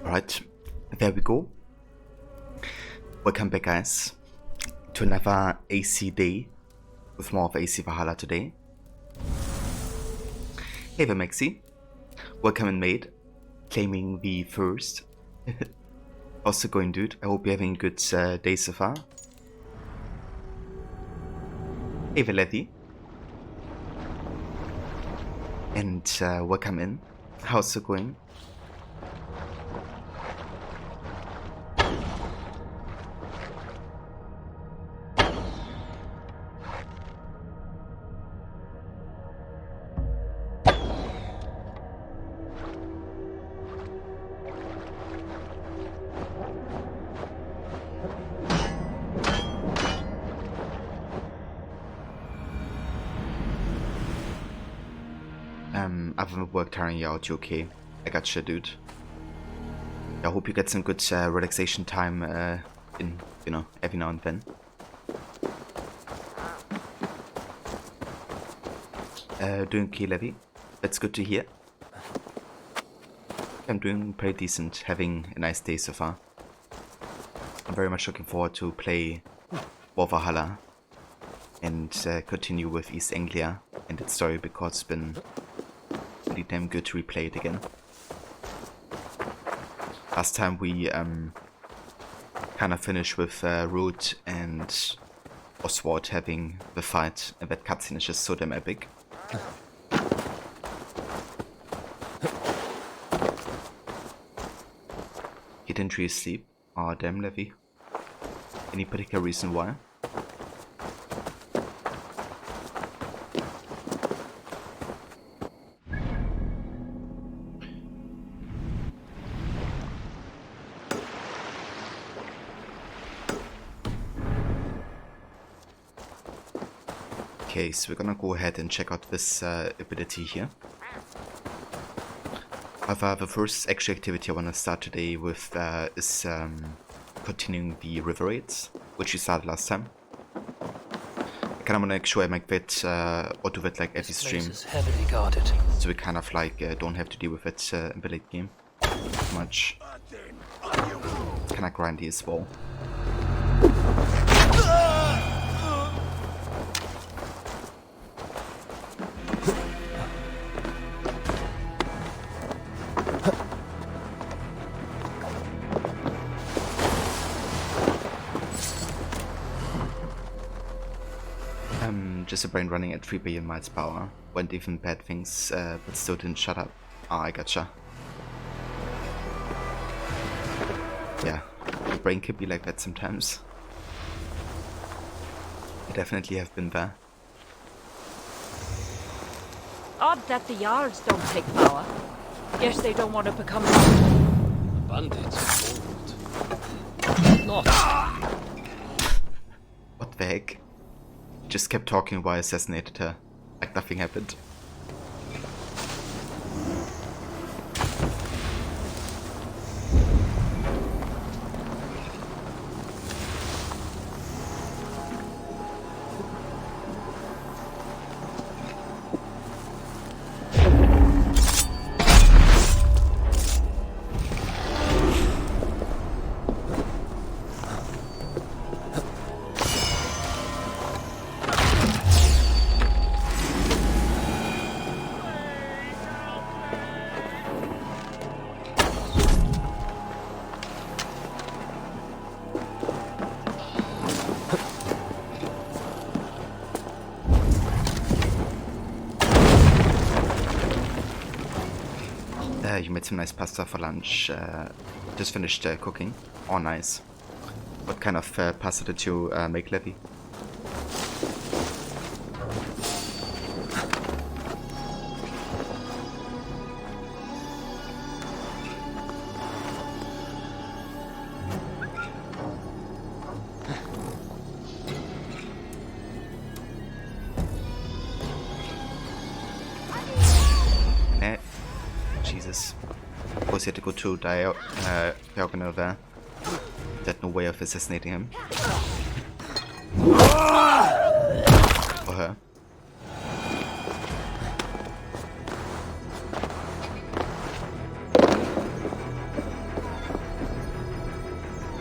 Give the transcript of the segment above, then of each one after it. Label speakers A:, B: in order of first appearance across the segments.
A: Alright, there we go. Welcome back, guys, to another AC day with more of AC Valhalla today. Hey there, Maxi. Welcome in, mate. Claiming the first. How's it going, dude? I hope you're having a good day so far. Hey there, Letty. And welcome in. How's it going? Other than work tiring you out, you okay? I gotcha, dude. I hope you get some good relaxation time in, you know, every now and then. Doing okay, Levy. That's good to hear. I'm doing pretty decent, having a nice day so far. I'm very much looking forward to play Valhalla and continue with East Anglia and its story, because it's been pretty damn good to replay it again. Last time we kind of finished with Root and Oswald having the fight, and that cutscene is just so damn epic. Get into your sleep. Aw, damn, Levy. Any particular reason why? Okay, so we're gonna go ahead and check out this ability here. However, the first actual activity I want to start today with is continuing the river raids, which we started last time. I kind of want to make sure I make that or do that like every stream,
B: heavily guarded.
A: so we kind of like don't have to deal with it in the late game much. Kind of grindy as well. Just a brain running at 3 billion miles per hour. Went even bad things, but still didn't shut up. Ah, I gotcha. Yeah, the brain can be like that sometimes. I definitely have been there.
C: Odd that the Jarls don't take power. Guess they don't want to become...
B: Bandits bold. Not.
A: What the heck? Just kept talking while I assassinated her, like nothing happened. You made some nice pasta for lunch. Just finished cooking. Oh, nice. What kind of pasta did you make, Levi? Jesus. Of course he had to go to diagonal there. There's no way of assassinating him. Or her.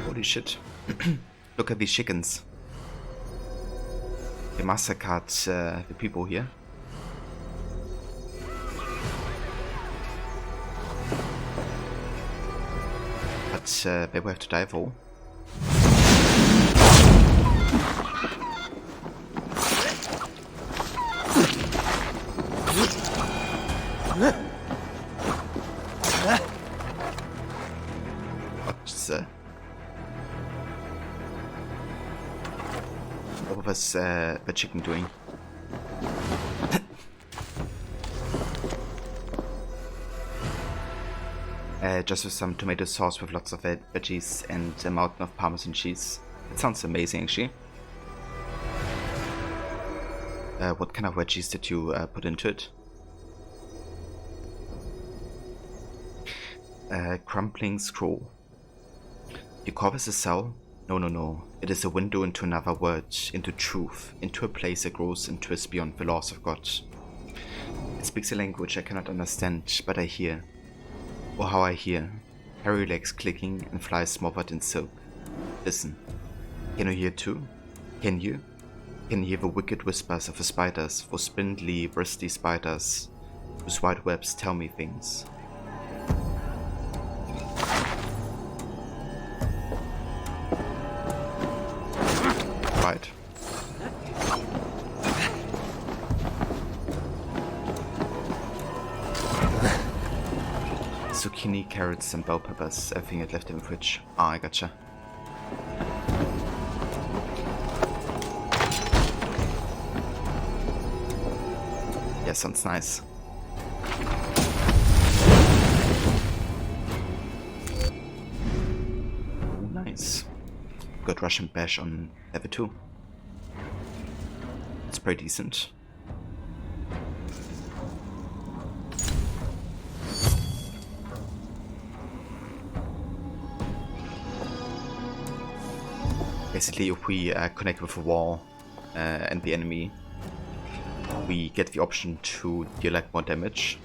A: Holy shit. Look at these chickens. They massacred the people here. They will have to die for. What was the chicken doing? Just with some tomato sauce with lots of veggies and a mountain of Parmesan cheese. It sounds amazing, actually. What kind of veggies did you put into it? Crumbling scroll. You call this a cell? No, no, no. It is a window into another world, into truth, into a place that grows and twists beyond the laws of God. It speaks a language I cannot understand, but I hear. Or how I hear. Hairy legs clicking and flies smothered in silk. Listen. Can you hear too? Can you? Can you hear the wicked whispers of the spiders, those spindly, bristly spiders, whose white webs tell me things? Right. Zucchini, carrots and bell peppers, everything I'd left in the fridge. Ah, I gotcha. That sounds nice. Ooh, nice. Good Russian bash on level 2. It's pretty decent. Basically, if we connect with a wall and the enemy, we get the option to deal like more damage.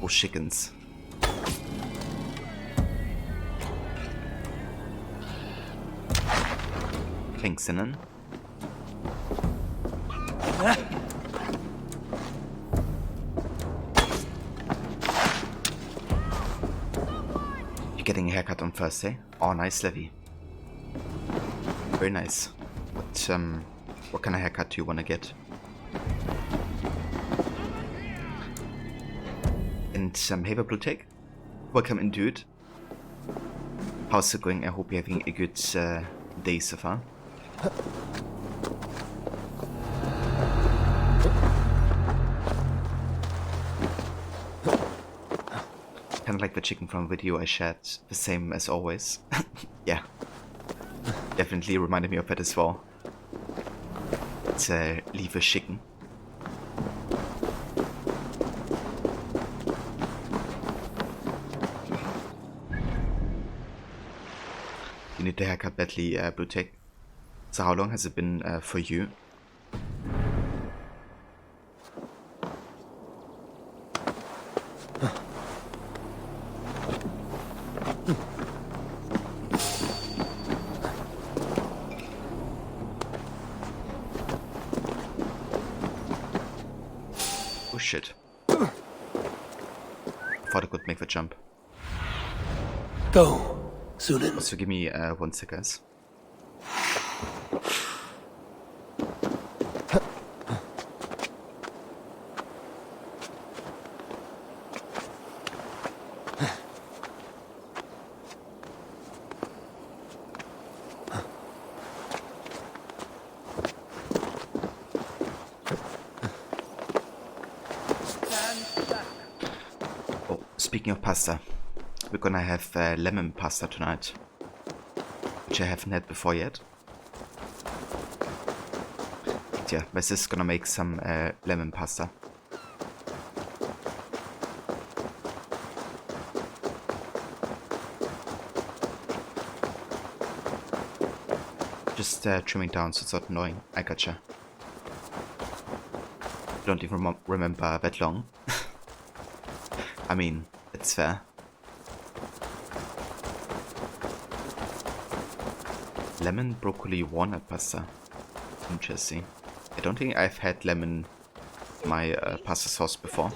A: Oh, chickens. Thanks, Sinan. You're getting a haircut on Thursday? Oh, nice, Levy. Very nice. What kind of haircut do you want to get? And hey, Blue Tech. Welcome in, dude. How's it going? I hope you're having a good day so far. Kind of like the chicken from video I shared, the same as always. Yeah, definitely reminded me of it as well. It's leave a chicken. You need the haircut badly, Blue Tech. So how long has it been for you? Oh shit. Thought I could make the jump.
B: Go, Sunan.
A: So give me 1 sec, guys. Speaking of pasta, we're gonna have lemon pasta tonight, which I haven't had before yet. But yeah, my sister's gonna make some lemon pasta. Just trimming down so it's not annoying. I gotcha. Don't even remember that long. I mean, it's fair. Lemon broccoli walnut pasta. Interesting. I don't think I've had lemon in my pasta sauce before.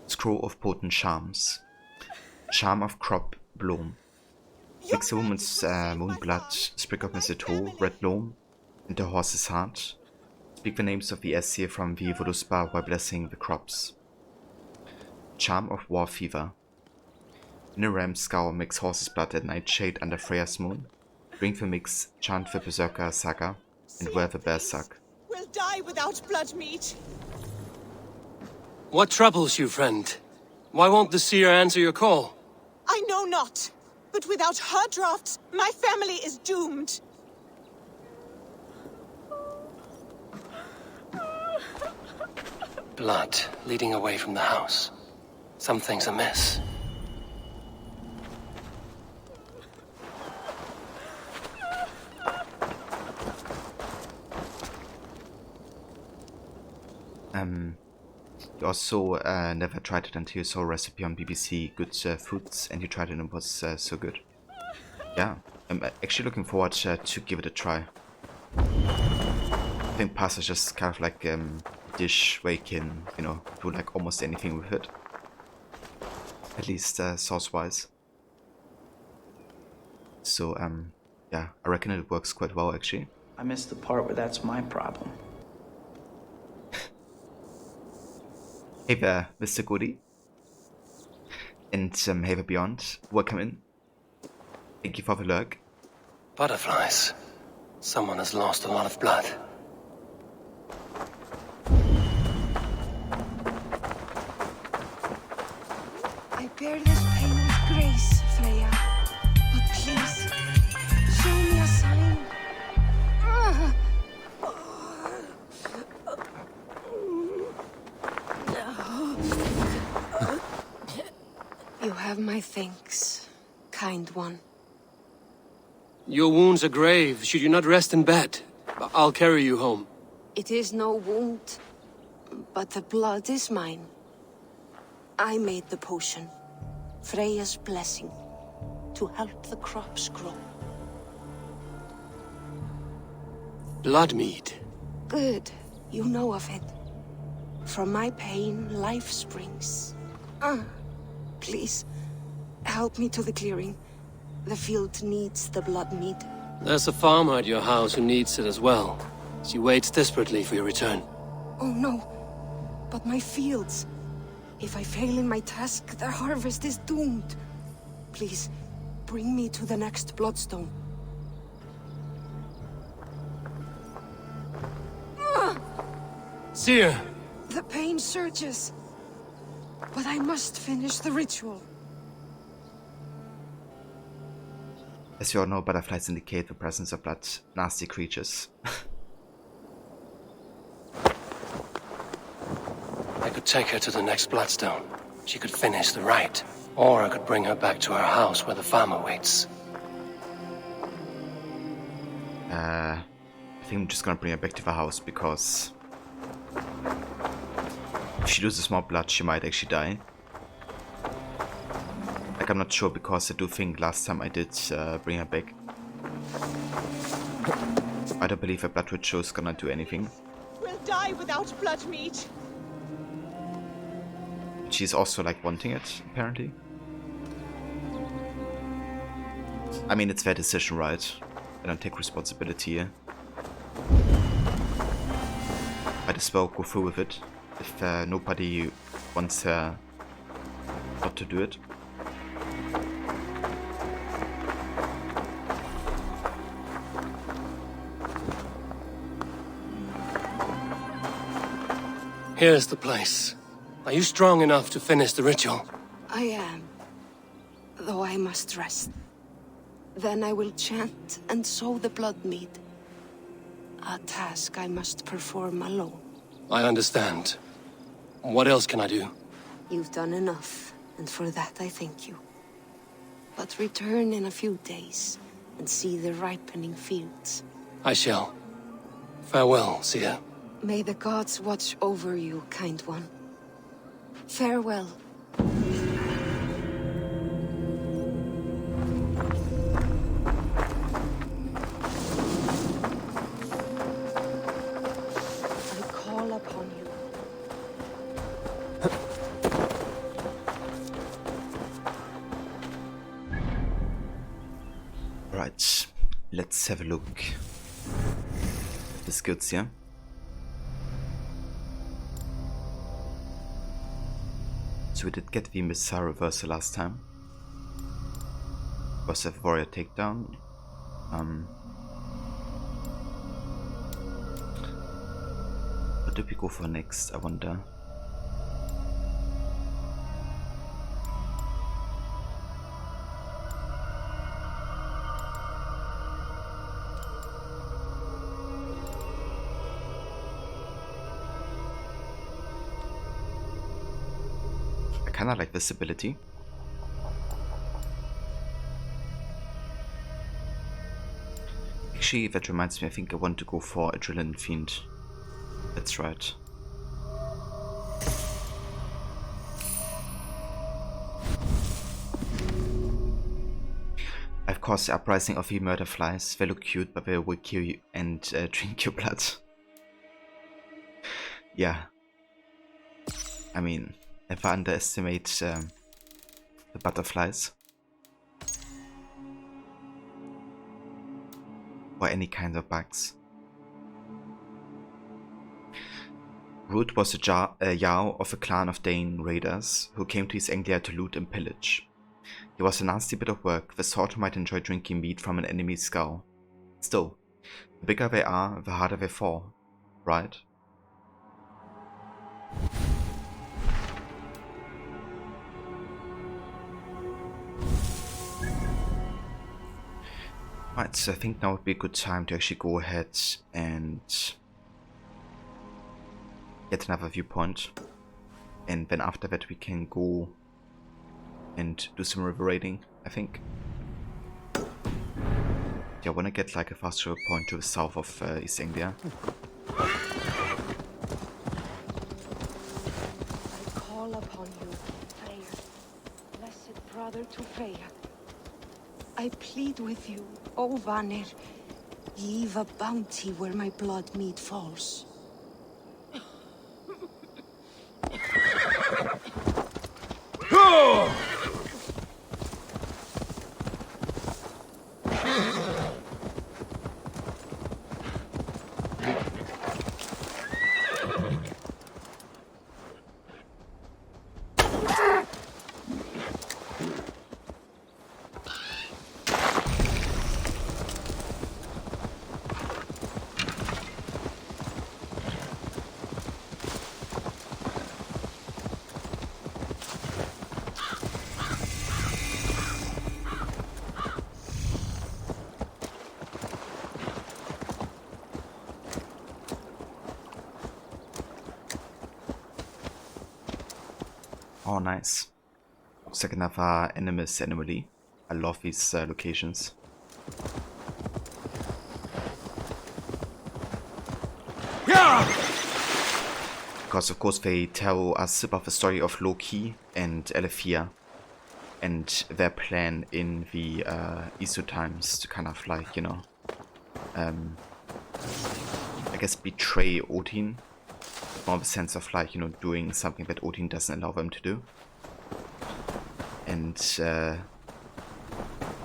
A: Scroll of potent charms. Charm of crop bloom. Mix a woman's moon blood, sprig of mistletoe, red loam, and the horse's heart. Speak the names of the Aesir from the Voluspa while blessing the crops. Charm of war fever. In a ram's scour, mix horse's blood at nightshade under Freya's moon. Drink the mix, chant the berserker saga, and wear the bear suck.
D: We'll die without blood meat.
B: What troubles you, friend? Why won't the seer answer your call?
D: I know not. But without her drafts, my family is doomed.
B: Blood leading away from the house. Something's amiss.
A: You also never tried it until you saw a recipe on BBC Good Foods and you tried it and it was so good. Yeah, I'm actually looking forward to give it a try. I think pasta is just kind of like a dish where you can, you know, do like almost anything with it. At least sauce-wise. So, yeah, I reckon it works quite well, actually.
E: I missed the part where that's my problem.
A: Hey there, Mr. Goody. And hey there, Beyond. Welcome in. Thank you for the lurk.
B: Butterflies. Someone has lost a lot of blood.
F: I bear this pain with grace, Freya. But please, show me a sign. You have my thanks, kind one.
B: Your wounds are grave. Should you not rest in bed? I'll carry you home.
F: It is no wound, but the blood is mine. I made the potion, Freya's blessing, to help the crops grow.
B: Blood mead.
F: Good, you know of it. From my pain, life springs. Please, help me to the clearing. The field needs the blood mead.
B: There's a farmer at your house who needs it as well. She waits desperately for your return.
F: Oh no, but my fields. If I fail in my task, the harvest is doomed. Please, bring me to the next bloodstone.
B: Seer!
F: The pain surges. But I must finish the ritual.
A: As you all know, butterflies indicate the presence of blood, nasty creatures.
B: I could take her to the next bloodstone. She could finish the rite. Or I could bring her back to her house where the farmer waits.
A: I think I'm just gonna bring her back to the house because if she loses more blood, she might actually die. Like, I'm not sure because I do think last time I did bring her back, I don't believe a blood ritual is gonna do anything.
D: We'll die without blood mead.
A: She's also like wanting it, apparently. I mean, it's their decision, right? I don't take responsibility here. Might as well go through with it if nobody wants her not to do it.
B: Here's the place. Are you strong enough to finish the ritual?
F: I am, though I must rest. Then I will chant and sow the blood mead. A task I must perform alone.
B: I understand. What else can I do?
F: You've done enough, and for that I thank you. But return in a few days and see the ripening fields.
B: I shall. Farewell, Seer.
F: May the gods watch over you, kind one. Farewell. I call upon you.
A: Right, let's have a look at the skills here. So we did get the Missile Reversal last time. Was a Warrior Takedown. What do we go for next, I wonder? I kinda like this ability. Actually, that reminds me, I think I want to go for Adrenaline Fiend. That's right. Of course, the Uprising of the Murder Flies. They look cute, but they will kill you and drink your blood. Yeah. I mean, never underestimate the butterflies. or any kind of bugs. Root was a Jarl of a clan of Dane raiders who came to East Anglia to loot and pillage. He was a nasty bit of work, the sort who might enjoy drinking meat from an enemy's skull. Still, the bigger they are, the harder they fall, right? Right, so I think now would be a good time to actually go ahead and get another viewpoint. And then after that we can go and do some river raiding, I think. Yeah, I want to get like a fast travel point to the south of East Anglia.
F: I call upon you, Freyr, blessed brother to Freya. I plead with you, O Vanir, leave a bounty where my blood mead falls.
A: Oh, nice. Looks like another Animus anomaly. I love these locations. Because of course they tell us about the story of Loki and Elefia and their plan in the Isu times to kind of like, you know, I guess betray Odin. More the sense of like, you know, doing something that Odin doesn't allow them to do. And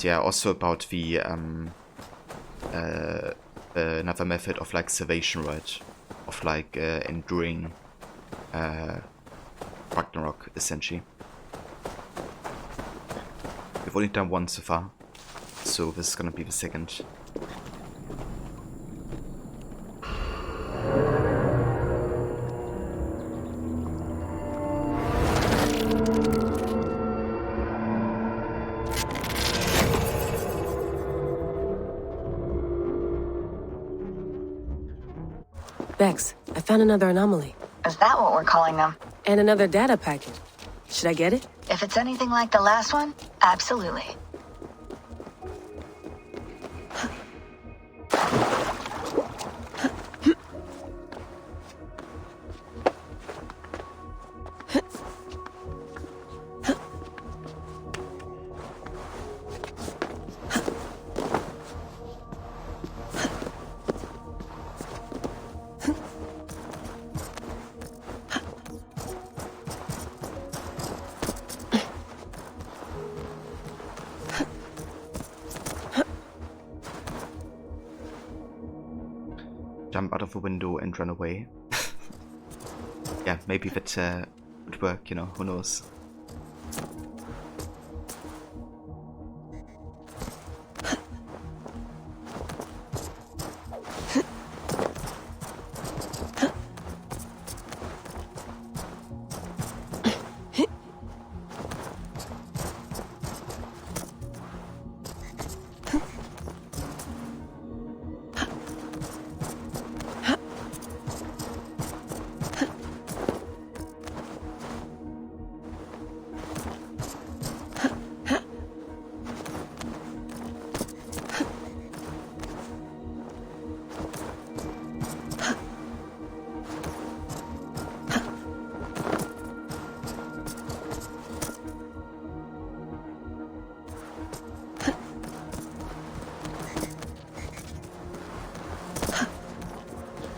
A: yeah, also about the another method of like salvation, right? Of like enduring Ragnarok, essentially. We've only done one so far, so this is gonna be the second.
G: Bex, I found another anomaly.
H: Is that what we're calling them?
G: And another data package. Should I get it?
H: If it's anything like the last one, absolutely.
A: Jump out of a window and run away. Yeah, maybe that would work, you know, who knows.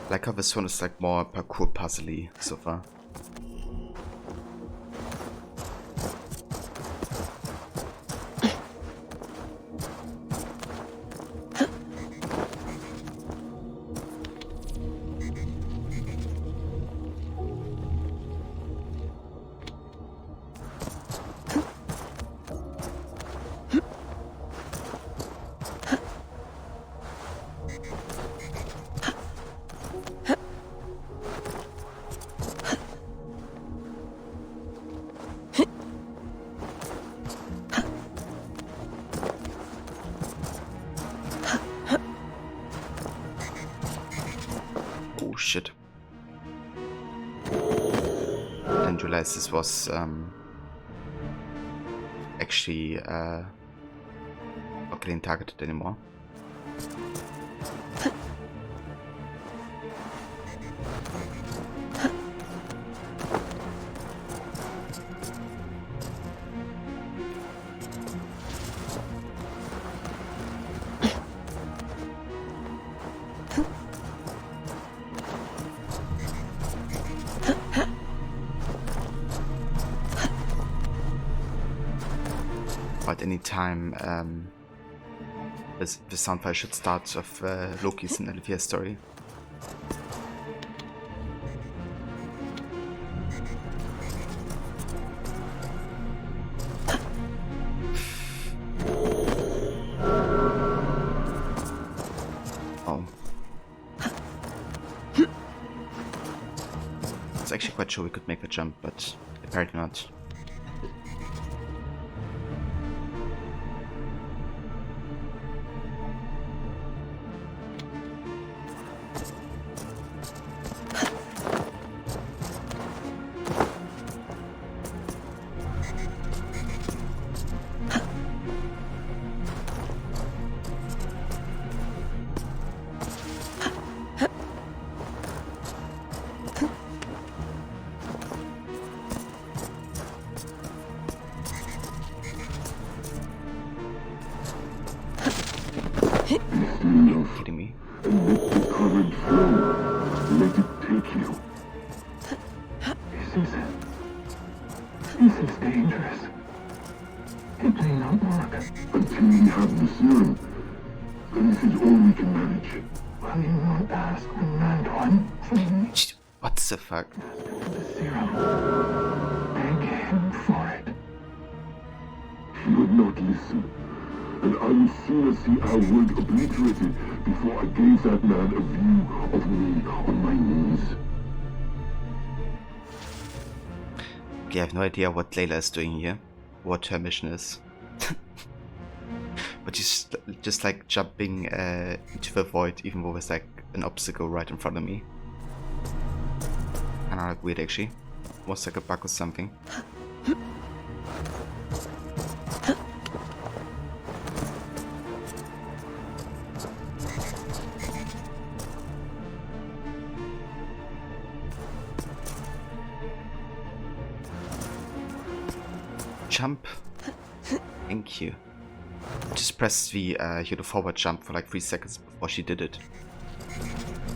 A: Like how this one is like more parkour puzzly so far. realize this was actually not getting targeted anymore. But anytime the sound file should start of Loki's and Olivia's story. Oh. I was actually quite sure we could make the jump, but apparently not. Kidding me?
I: Current flow. Let it take you. This is dangerous. It may not work until we have the serum. This is all we can manage. Will you not ask the mad one, please?
A: What the fuck?
I: The serum. Beg him for it. He would not listen. And I would sooner see our word obliterated before I gave that man a view of me on my knees.
A: Okay, I have no idea what Layla is doing here, what her mission is. But she's just like jumping into the void, even though there's like an obstacle right in front of me. Kinda like weird actually. Almost like a bug or something. Jump. Thank you. Just press the forward jump for like 3 seconds before she did it.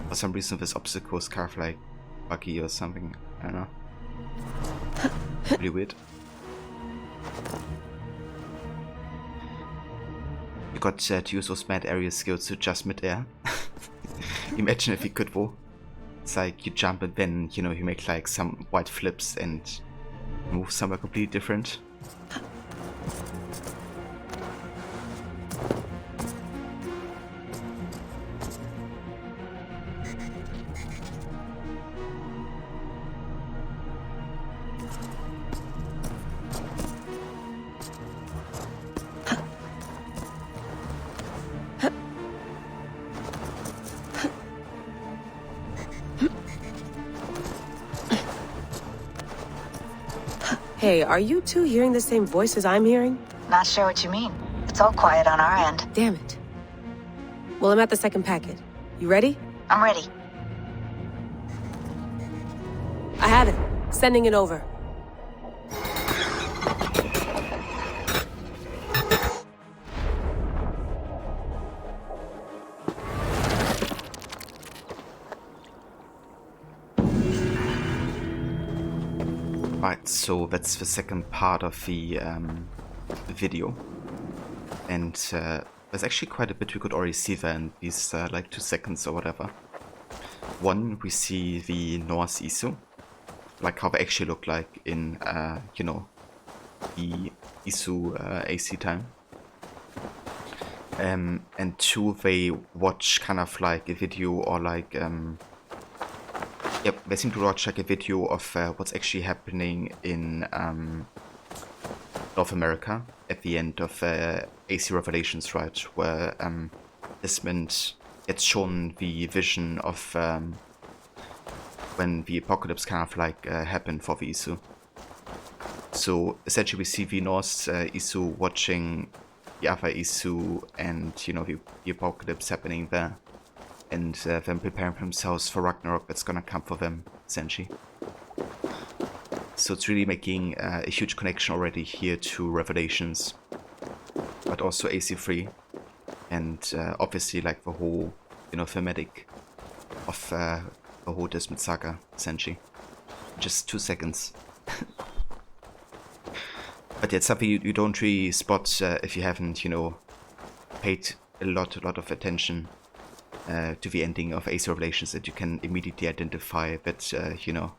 A: For some reason this obstacle is kind of like buggy or something. I don't know. Really weird. You got to use those mad area skills to adjust mid-air. Imagine if you could though. It's like you jump and then, you know, you make like some wide flips and move somewhere completely different.
G: Hey, are you two hearing the same voices I'm hearing?
H: Not sure what you mean. It's all quiet on our end.
G: Damn it. Well, I'm at the second packet. You ready?
H: I'm ready.
G: I have it. Sending it over.
A: Right, so that's the second part of the video, and there's actually quite a bit we could already see there in these like 2 seconds or whatever. One, we see the Norse Isu, like how they actually look like in you know, the Isu AC time. And two, they watch kind of like a video or like yep, they seem to watch like a video of what's actually happening in North America at the end of AC Revelations, right? Where Desmond gets shown the vision of when the apocalypse kind of like happened for the Isu. So essentially we see Venus, Isu watching the other Isu and, you know, the apocalypse happening there. And them preparing themselves for Ragnarok that's gonna come for them, essentially. So it's really making a huge connection already here to Revelations, but also AC3, and obviously like the whole, you know, thematic of the whole Desmond saga, essentially. Just 2 seconds. But yeah, it's something you don't really spot if you haven't, you know, paid a lot of attention to the ending of AC Revelations, that you can immediately identify that, you know,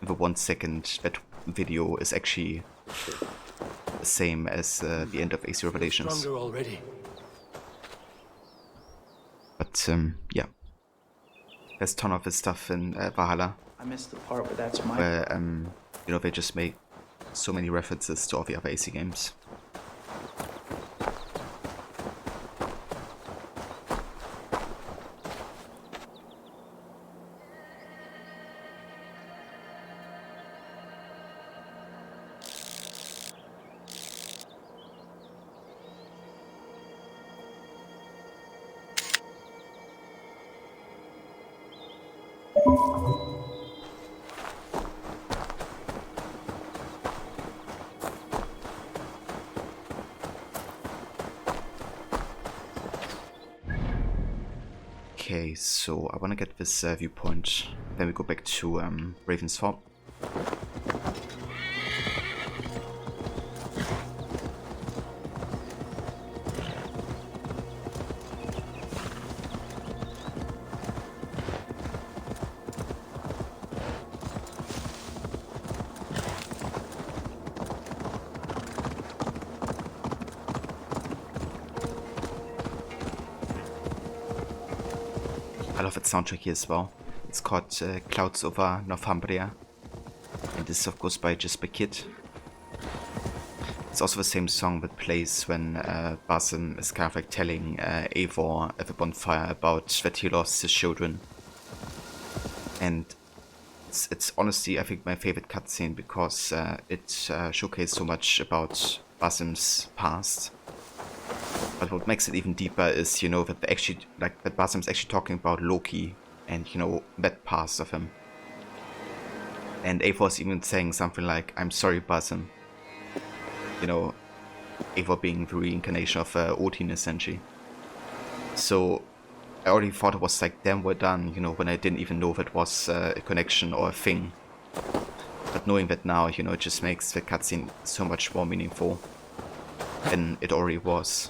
A: the 1 second that video is actually the same as the end of AC Revelations.
B: Stronger already.
A: But yeah, there's a ton of this stuff in Valhalla.
E: I missed the part where that's my
A: Where you know, they just make so many references to all the other AC games. Okay, so I want to get this viewpoint, then we go back to Raven's Fall. I love that soundtrack here as well. It's called Clouds Over Northumbria, and this of course by Just Kid. It's also the same song that plays when Basim is kind of like telling Eivor at the bonfire about that he lost his children. And it's honestly, I think, my favorite cutscene because it showcases so much about Basim's past. But what makes it even deeper is, you know, that they actually, like, that Basim's actually talking about Loki and, you know, that past of him. And Eivor's even saying something like, "I'm sorry, Basim." You know, Eivor being the reincarnation of Odin, essentially. So I already thought it was like, damn, we're done, you know, when I didn't even know that was a connection or a thing. But knowing that now, you know, it just makes the cutscene so much more meaningful than it already was.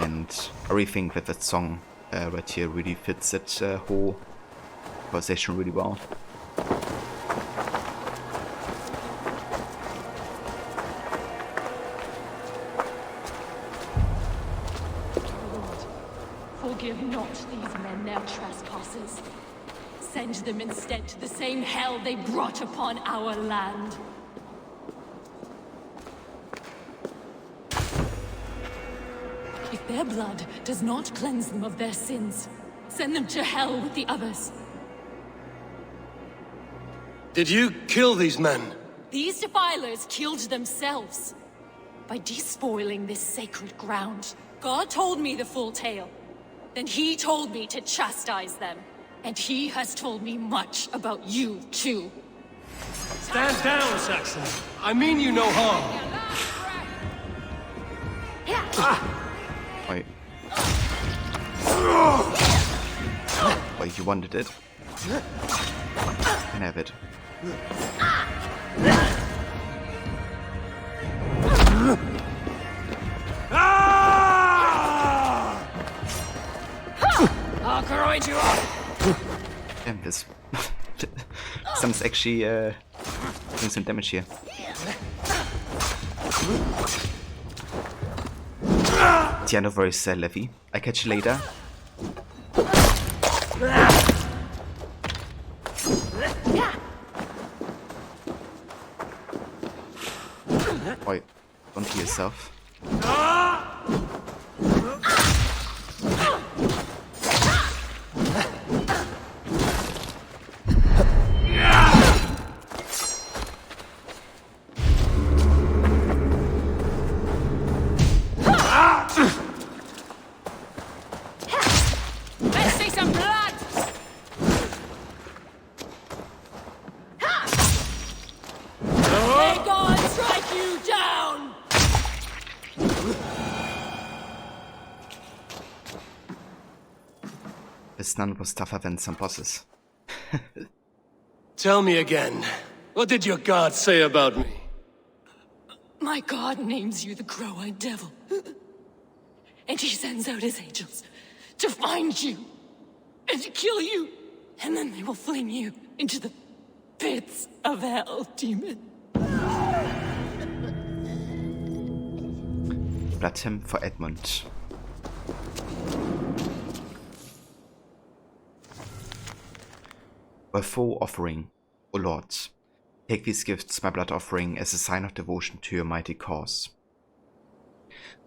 A: And I really think that that song right here really fits that whole conversation really well.
J: Lord, forgive not these men their trespasses. Send them instead to the same hell they brought upon our land. If their blood does not cleanse them of their sins, send them to hell with the others.
B: Did you kill these men?
J: These defilers killed themselves by despoiling this sacred ground. God told me the full tale. Then he told me to chastise them. And he has told me much about you, too.
B: Stand down, Saxon. I mean you no harm.
A: Wait. Wait, you wanted it? You can have it.
J: I'll grind you up!
A: Damn, this. Someone's actually doing some damage here. Tianover's Levy. I catch you later. Wait, don't kill yourself.
J: you down!
A: This nun was tougher than some bosses.
B: Tell me again. What did your god say about me?
J: My god names you the Crow-Eyed Devil. And he sends out his angels to find you and to kill you. And then they will fling you into the pits of hell, demon.
A: Blood him for Edmund. A full offering, O Lord. Take these gifts, my blood offering, as a sign of devotion to your mighty cause.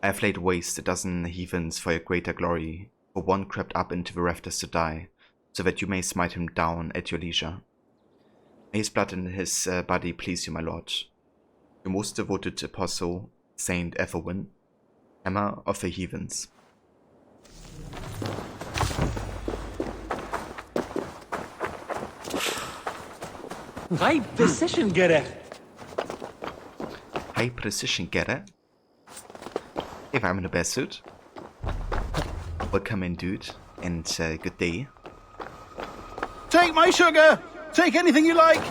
A: I have laid waste a dozen heathens for your greater glory, for one crept up into the rafters to die, so that you may smite him down at your leisure. May his blood and his body please you, my lord. Your most devoted apostle, Saint Ethelwyn, Hammer of the Heathens.
K: High precision getter.
A: High precision getter? If I'm in a best suit. Welcome in, dude, and good day.
K: Take my sugar! Take anything you like!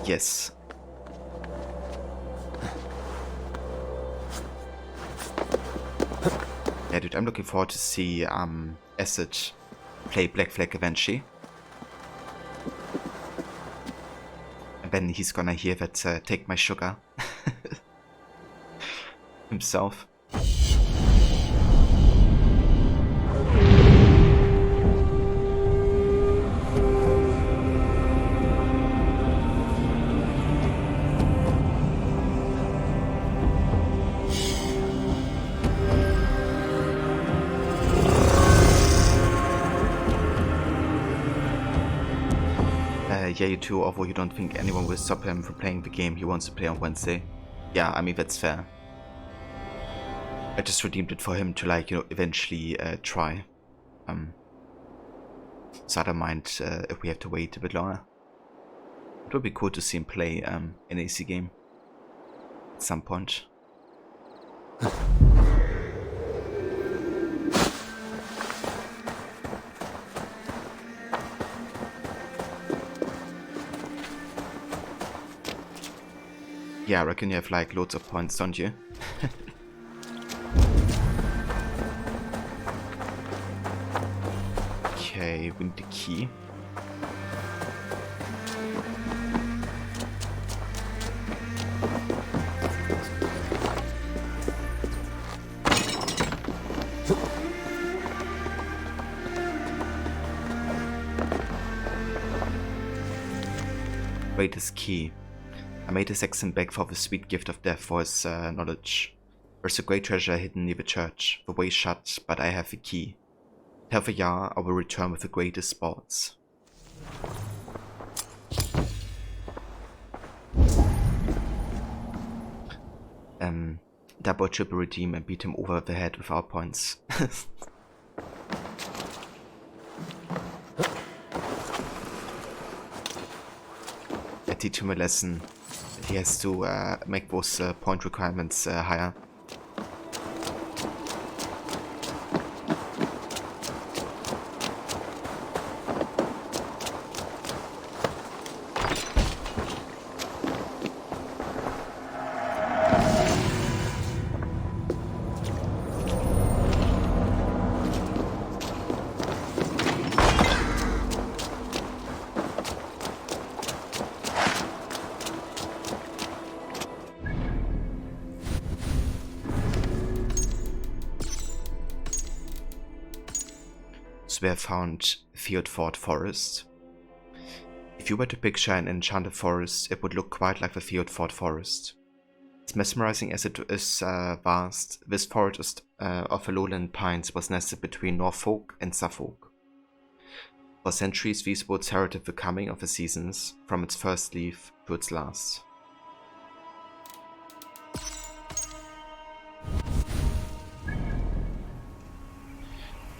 A: Yes. Yeah, dude, I'm looking forward to see Acid play Black Flag eventually. And then he's gonna hear that take my sugar himself. Yeah, you too, although you don't think anyone will stop him from playing the game he wants to play on Wednesday. Yeah, I mean, that's fair. I just redeemed it for him to, like, you know, eventually try. So I don't mind if we have to wait a bit longer. It would be cool to see him play an AC game at some point. Yeah, I reckon you have like loads of points, don't you? Okay, we need the key. Greatest key. I made a Saxon beg for the sweet gift of death for his knowledge. There's a great treasure hidden near the church. The way is shut, but I have the key. Tell the Yar I will return with the greatest spoils. Double triple redeem and beat him over the head with our points. I teach him a lesson. He has to make those point requirements higher. We have found Theodford Forest. If you were to picture an enchanted forest, it would look quite like the Theodford Forest. As mesmerizing as it is vast, this forest of the lowland pines was nested between Norfolk and Suffolk. For centuries, these woods heralded the coming of the seasons, from its first leaf to its last.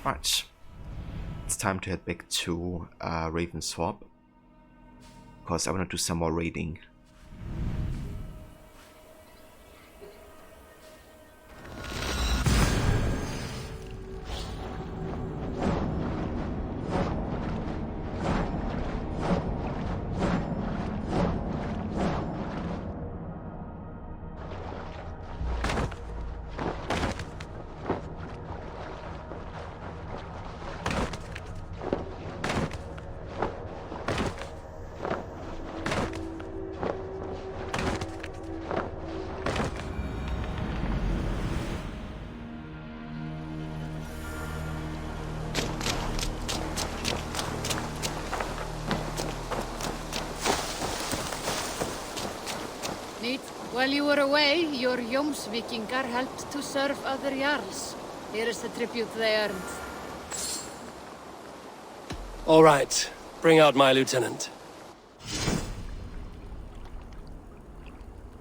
A: Right. It's time to head back to Ravensthorpe, because I want to do some more raiding
L: While you were away, your Jomsvikingar helped to serve other Jarls. Here is the tribute they earned.
B: All right. Bring out my lieutenant.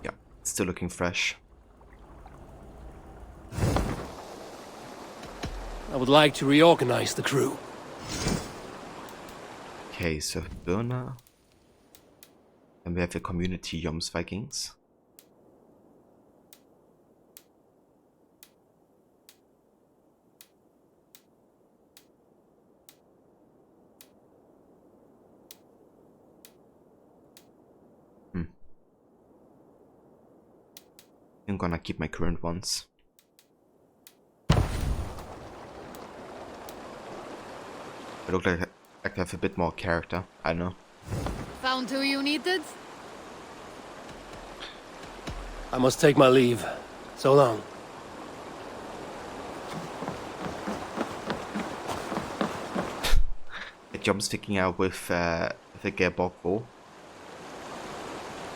A: Yeah, still looking fresh.
B: I would like to reorganize the crew.
A: Okay, so Burner. And we have a community Jomsvikings. I'm gonna keep my current ones. They look like they have a bit more character, I know.
L: Found who you needed?
B: I must take my leave. So long.
A: A Jomsvikinger with the Gearbox bow.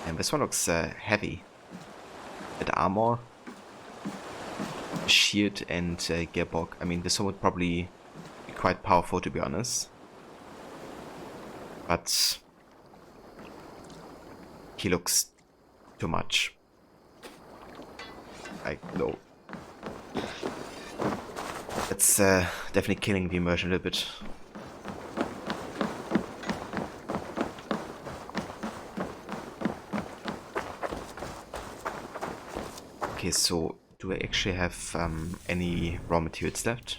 A: And this one looks heavy. With armor, shield, and Gearbox. I mean, this one would probably be quite powerful, to be honest. But he looks too much. Like, no. It's definitely killing the immersion a little bit. Okay, so do I actually have any raw materials left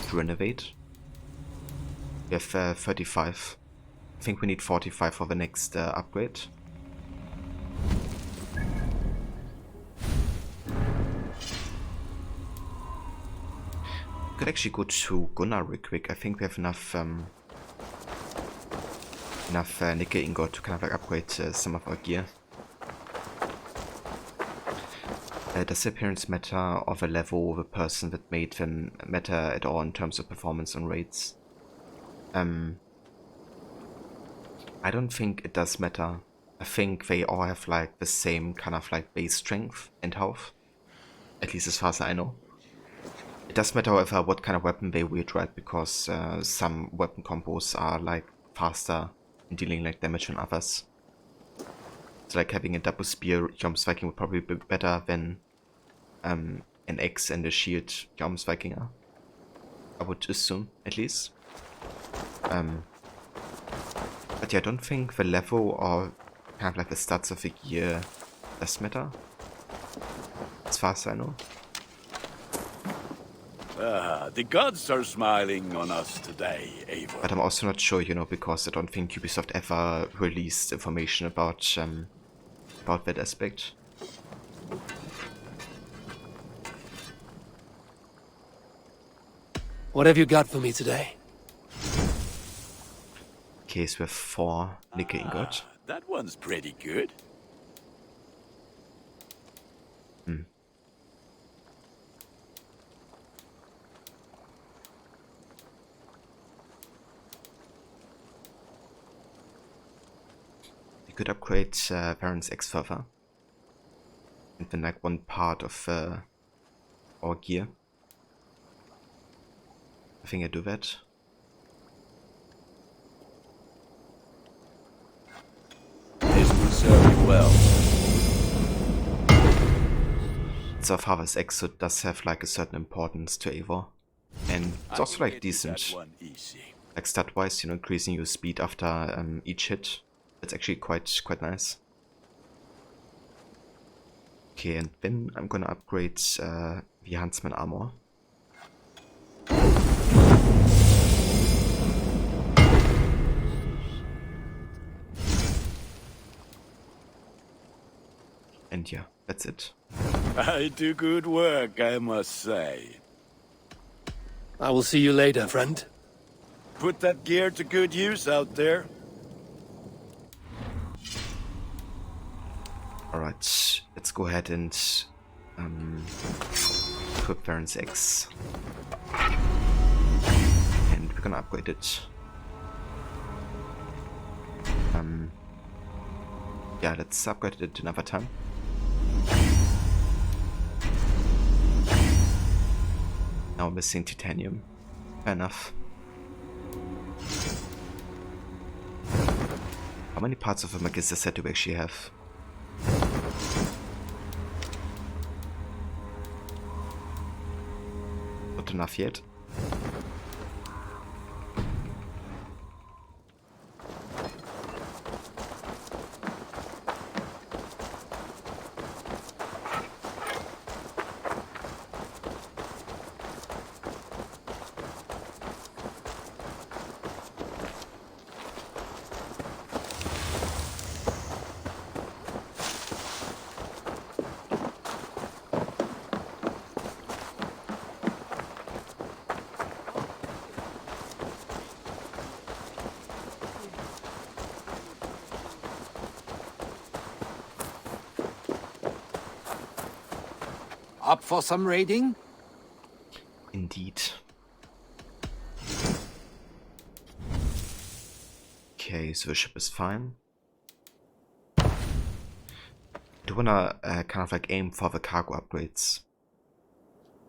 A: to renovate? We have 35. I think we need 45 for the next upgrade. Could actually go to Gunnar real quick. I think we have enough nickel ingot to kind of like upgrade some of our gear. Does the appearance matter, or the level of a person that made them matter at all in terms of performance on raids? I don't think it does matter. I think they all have like the same kind of like base strength and health. At least as far as I know. It does matter, however, what kind of weapon they wield, right? Because some weapon combos are like faster in dealing like damage than others. So like having a double spear Jomsviking would probably be better than an axe and a shield Jomsvikinger. I would assume, at least. But yeah, I don't think the level or kind of like the stats of the gear does matter. As far as I know.
M: The gods are smiling on us today, Eivor.
A: But I'm also not sure, you know, because I don't think Ubisoft ever released information about that aspect.
B: What have you got for me today?
A: Okay, so we have 4 nickel ingot.
M: That one's pretty good.
A: We could upgrade Baron's X further. And then like one part of our gear. I think I do that.
M: This will serve you well.
A: So Father's X does have like a certain importance to Eivor. And it's also like decent. Like stat wise, you know, increasing your speed after each hit. That's actually quite nice. Okay, and then I'm gonna upgrade the Huntsman armor. And yeah, that's it.
M: I do good work, I must say.
B: I will see you later, friend.
M: Put that gear to good use out there.
A: Alright, let's go ahead and equip Baron's X. And we're gonna upgrade it. Yeah, let's upgrade it another time. Now missing titanium. Fair enough. How many parts of a Magister set do we actually have? Not enough yet.
N: Up for some raiding?
A: Indeed. Okay, so the ship is fine. I do wanna kind of like aim for the cargo upgrades,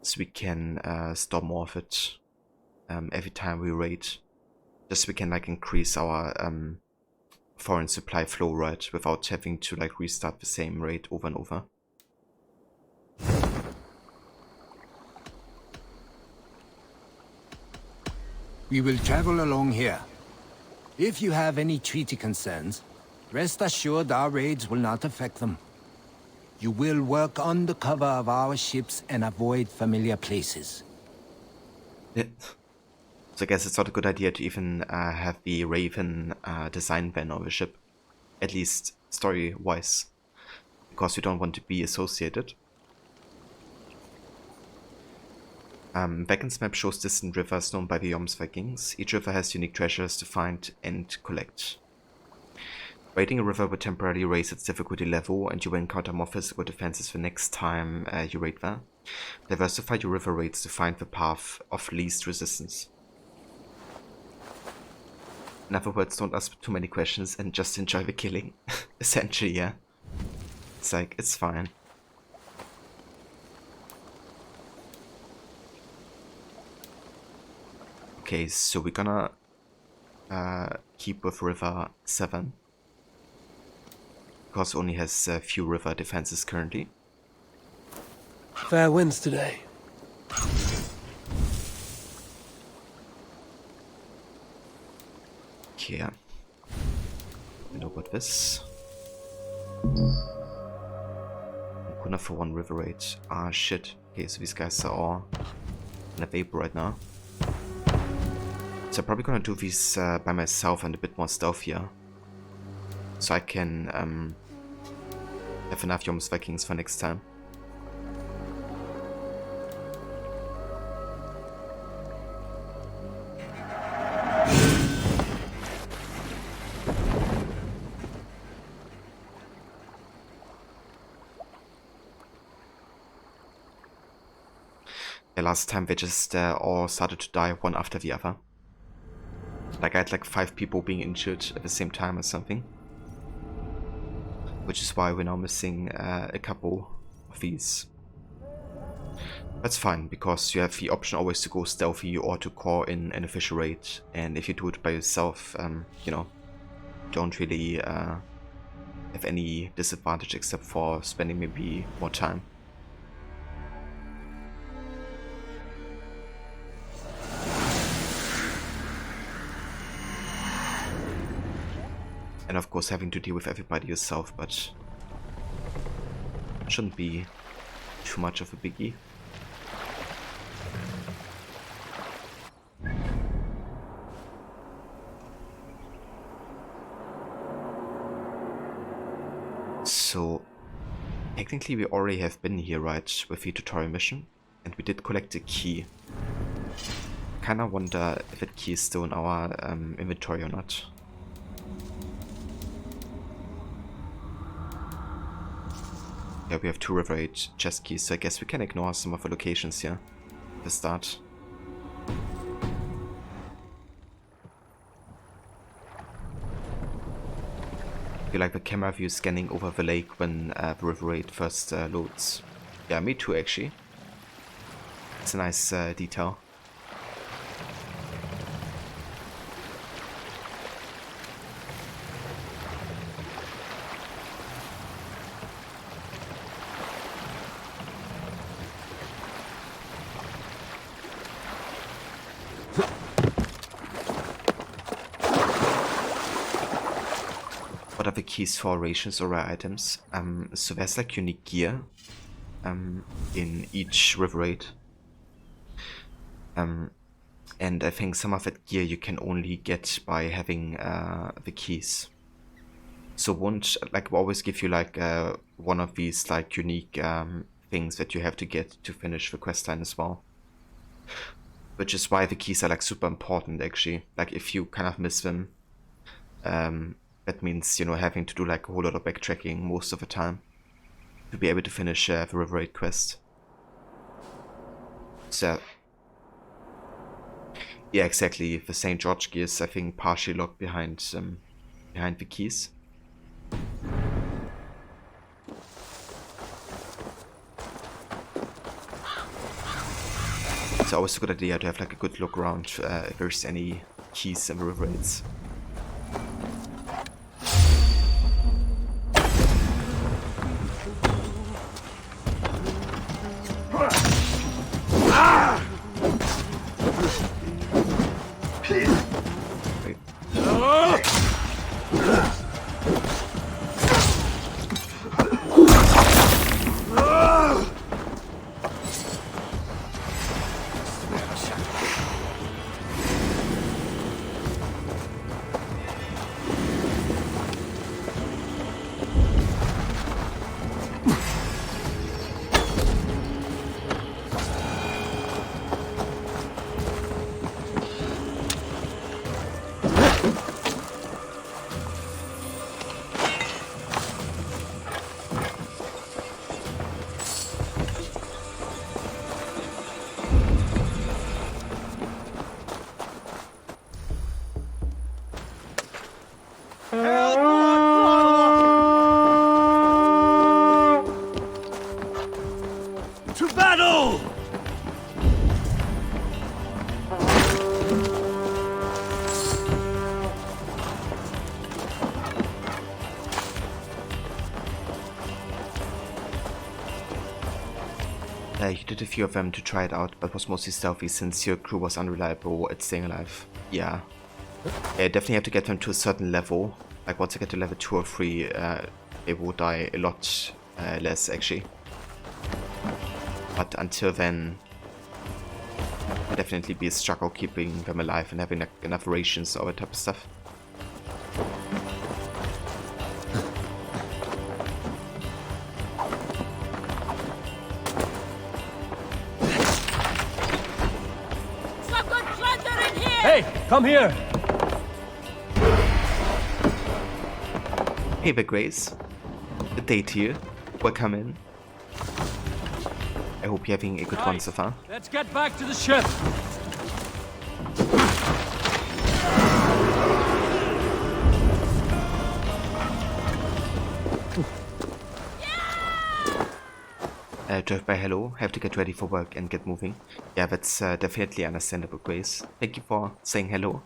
A: so we can store more of it every time we raid. Just so we can like increase our foreign supply flow, right, without having to like restart the same raid over and over.
N: We will travel along here. If you have any treaty concerns, rest assured our raids will not affect them. You will work under cover of our ships and avoid familiar places.
A: Yeah. So I guess it's not a good idea to even have the Raven design ban on the ship. At least story-wise. Because we don't want to be associated. Vagans map shows distant rivers known by the Jomsvikings. Each river has unique treasures to find and collect. Raiding a river will temporarily raise its difficulty level, and you will encounter more physical defenses the next time you raid there. Diversify your river raids to find the path of least resistance. In other words, don't ask too many questions and just enjoy the killing. Essentially, yeah. It's like, it's fine. Okay, so we're gonna keep with River 7. Because it only has few river defenses currently.
B: Fair winds today.
A: Okay. I know about this. Corner for one river raid. Ah, shit. Okay, so these guys are all in a vapor right now. So I'm probably gonna do these by myself and a bit more stealthier. So I can have enough Jomsvikings for next time. Yeah, last time they just all started to die one after the other. Like I had like 5 people being injured at the same time or something. Which is why we're now missing a couple of these. That's fine, because you have the option always to go stealthy or to call in an official raid. And if you do it by yourself, you know, don't really have any disadvantage except for spending maybe more time. And of course having to deal with everybody yourself, but shouldn't be too much of a biggie. So technically we already have been here, right, with the tutorial mission, and we did collect a key. Kinda wonder if that key is still in our inventory or not. Yeah, we have 2 River Age chest keys, so I guess we can ignore some of the locations here at the start. I feel like the camera view scanning over the lake when the River Raid first loads. Yeah, me too actually. It's a nice detail. What are the keys for rations or rare items? So there's like unique gear in each river raid. And I think some of that gear you can only get by having the keys. So won't like always give you like one of these like unique things that you have to get to finish the quest line as well. Which is why the keys are like super important actually. Like if you kind of miss them, that means, you know, having to do like a whole lot of backtracking most of the time to be able to finish the river raid quest. So yeah, exactly. The St. George gear is, I think, partially locked behind the keys. It's always a good idea to have like a good look around if there's any keys in the river raids.
K: To battle!
A: You did a few of them to try it out, but was mostly stealthy since your crew was unreliable at staying alive. Yeah. I definitely have to get them to a certain level. Like once I get to level 2 or 3, they will die a lot less actually. But until then, it'll definitely be a struggle keeping them alive and having like, enough rations, all that type of stuff.
K: Hey, come here!
A: Hey there, Grace. Good day to you. Welcome in. I hope you're having a good one so far.
K: Let's get back to the ship!
A: Drive by hello, have to get ready for work and get moving. Yeah, that's definitely understandable, Grace. Thank you for saying hello.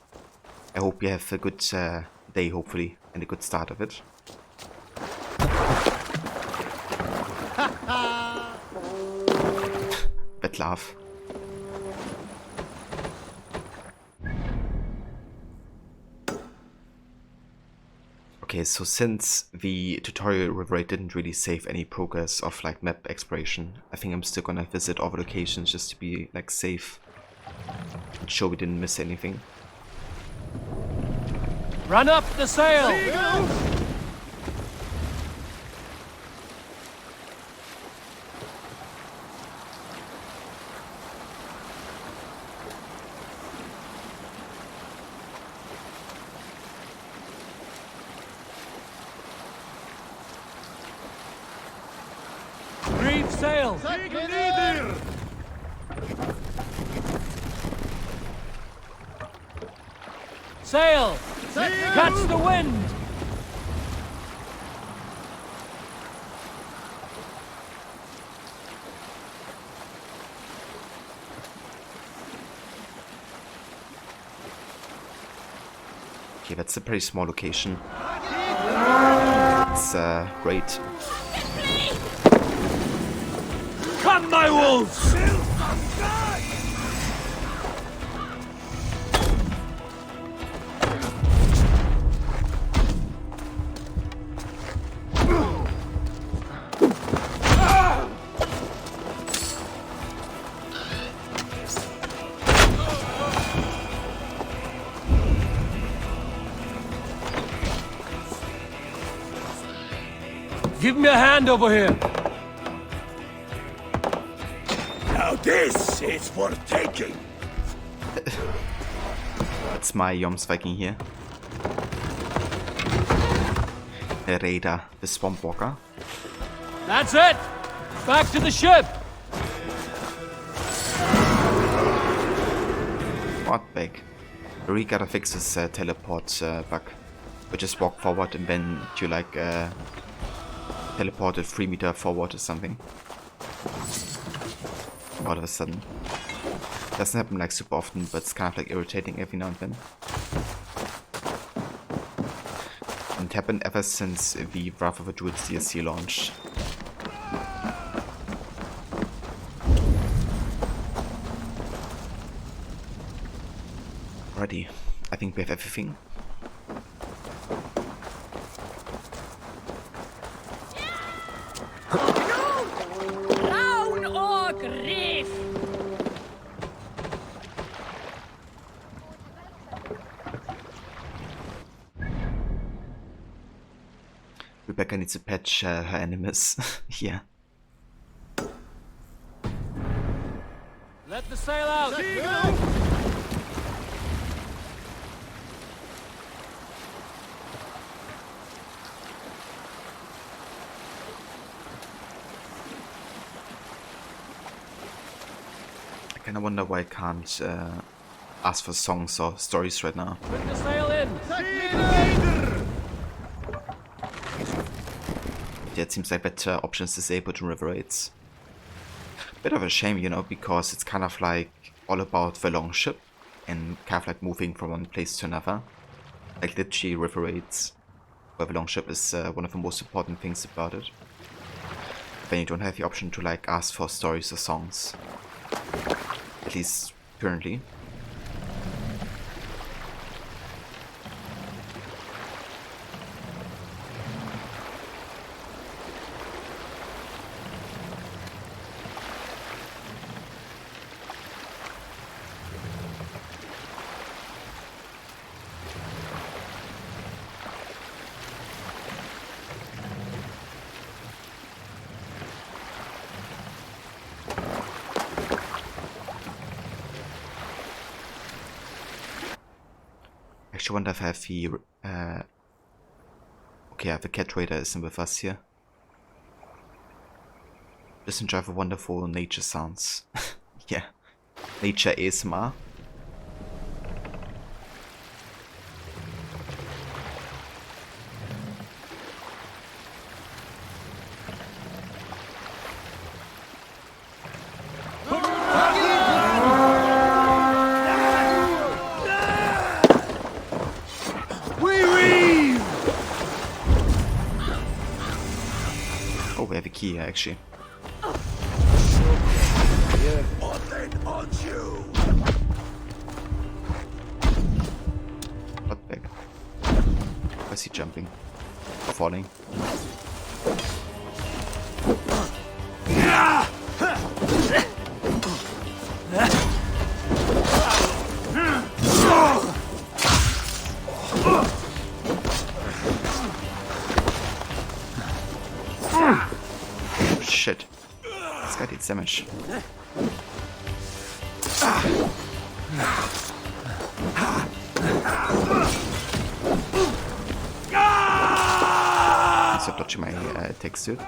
A: I hope you have a good day, hopefully, and a good start of it. That laugh. Okay, so since the tutorial river raid didn't really save any progress of like map exploration, I think I'm still gonna visit all the locations just to be like safe and sure we didn't miss anything.
K: Run up the sail! Reef sail! Sail! Catch the wind!
A: Okay, that's a pretty small location. It's great.
K: Come, my wolves!
O: Give me a hand over here.
K: Now this is for taking.
A: That's my Jomsviking here. The Raider, the Swamp Walker.
O: That's it. Back to the ship.
A: What back? We gotta fix this teleport bug. We just walk forward and then you like teleported 3 meters forward or something. All of a sudden. Doesn't happen like super often, but it's kind of like irritating every now and then. And it happened ever since the Wrath of the Druids DLC launched. Alrighty, I think we have everything. Rebecca needs to patch her enemies. Yeah.
O: Let the sail out.
A: I kinda wonder why I can't ask for songs or stories right now.
O: Put the sail in.
A: Yeah, it seems like better options disabled in River Raids. Bit of a shame, you know, because it's kind of like all about the Longship and kind of like moving from one place to another. Like literally River Raids, where the Longship is one of the most important things about it. Then you don't have the option to like ask for stories or songs. At least currently. I wonder if I have the okay, I have the cat raider isn't with us here. Just enjoy the wonderful nature sounds. Yeah, nature ASMR. Key actually. What bag? Why is he jumping? Or falling? Shit. This guy did damage. Stop dodging my attacks, dude.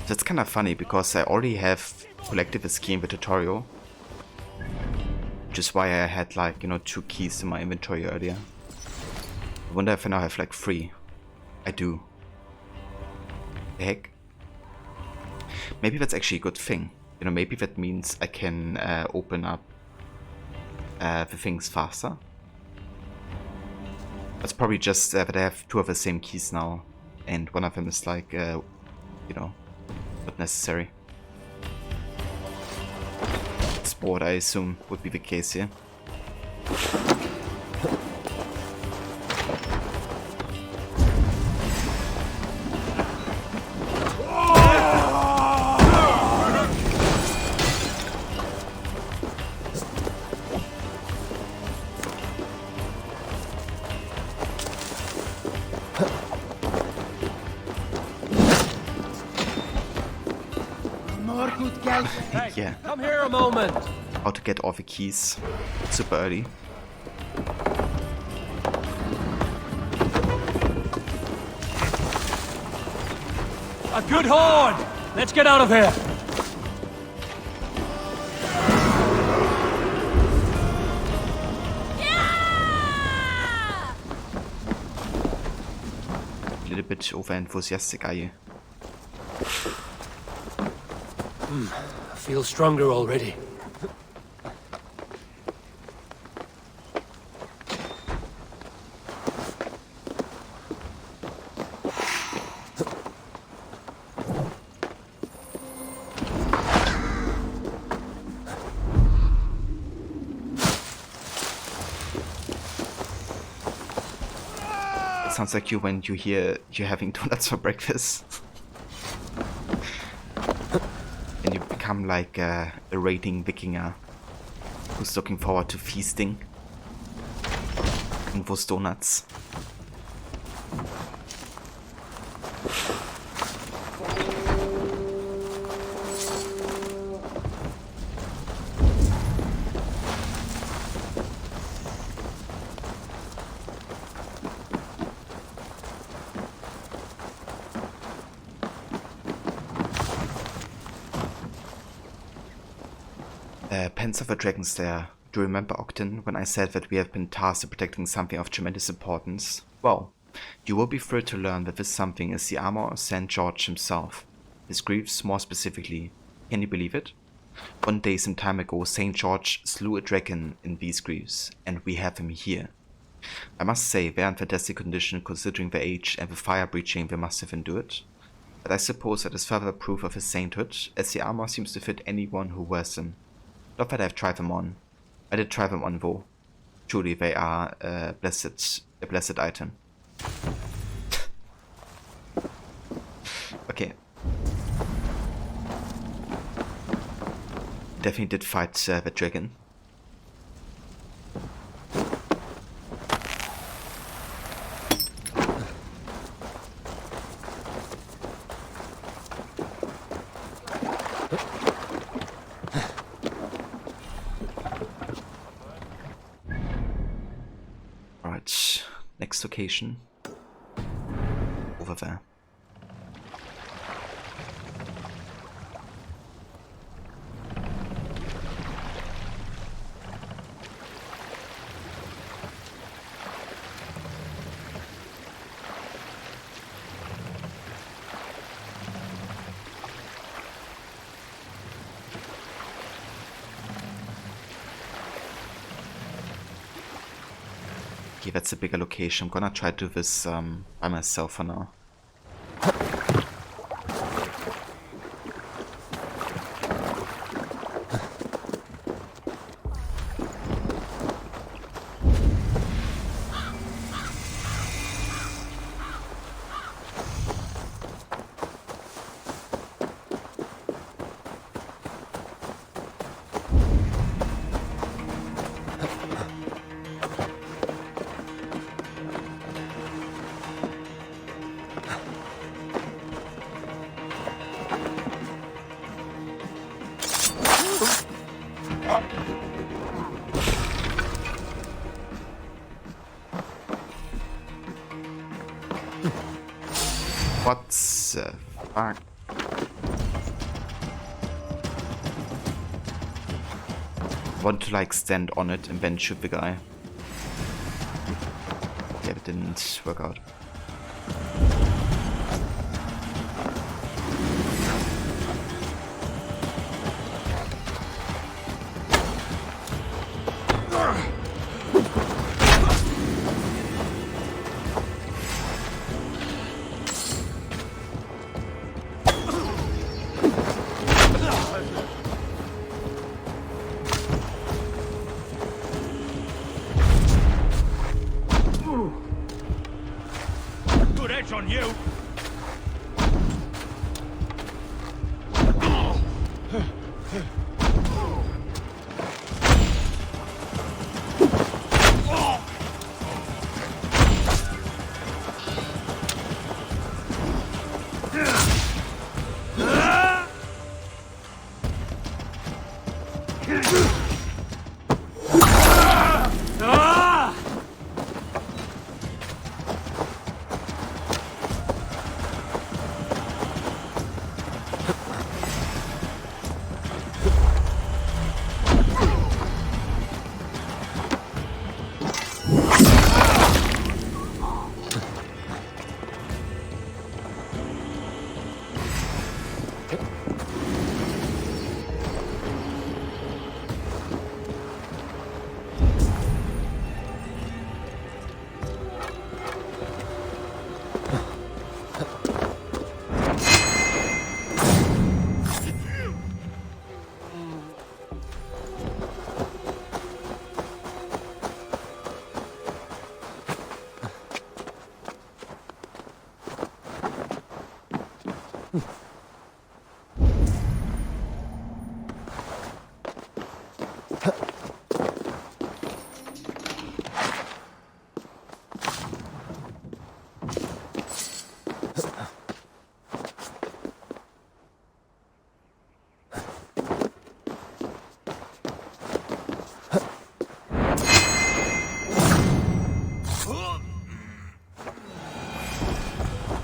A: That's kind of funny because I already have collective is key in the tutorial. Which is why I had like, you know, 2 keys in my inventory earlier. I wonder if I now have like 3. I do. The heck? Maybe that's actually a good thing. You know, maybe that means I can open up the things faster. It's probably just that I have 2 of the same keys now, and one of them is like, you know, not necessary. Sport, I assume, would be the case here. Yeah.
O: Come here a moment.
A: How to get all the keys super early.
O: A good horn. Let's get out of here.
A: A little bit over enthusiastic, are you?
B: I feel stronger already.
A: Sounds like you when you hear you're having donuts for breakfast. And you become like a raiding Wikinger who's looking forward to feasting on those donuts. Pence of the Dragon's Lair. Do you remember, Octon, when I said that we have been tasked with protecting something of tremendous importance? Well, you will be thrilled to learn that this something is the armor of St. George himself. His greaves, more specifically. Can you believe it? One day some time ago, St. George slew a dragon in these greaves, and we have him here. I must say, they are in fantastic condition considering their age and the fire breaching they must have endured. But I suppose that is further proof of his sainthood, as the armor seems to fit anyone who wears them. Not that I've tried them on. I did try them on though. Truly they are a blessed item. Okay. Definitely did fight the dragon. Next location. Over there. Okay, that's a bigger location. I'm gonna try to do this by myself for now. What's fuck? want to like stand on it and then shoot the guy. Yeah, it didn't work out.
K: Good edge on you.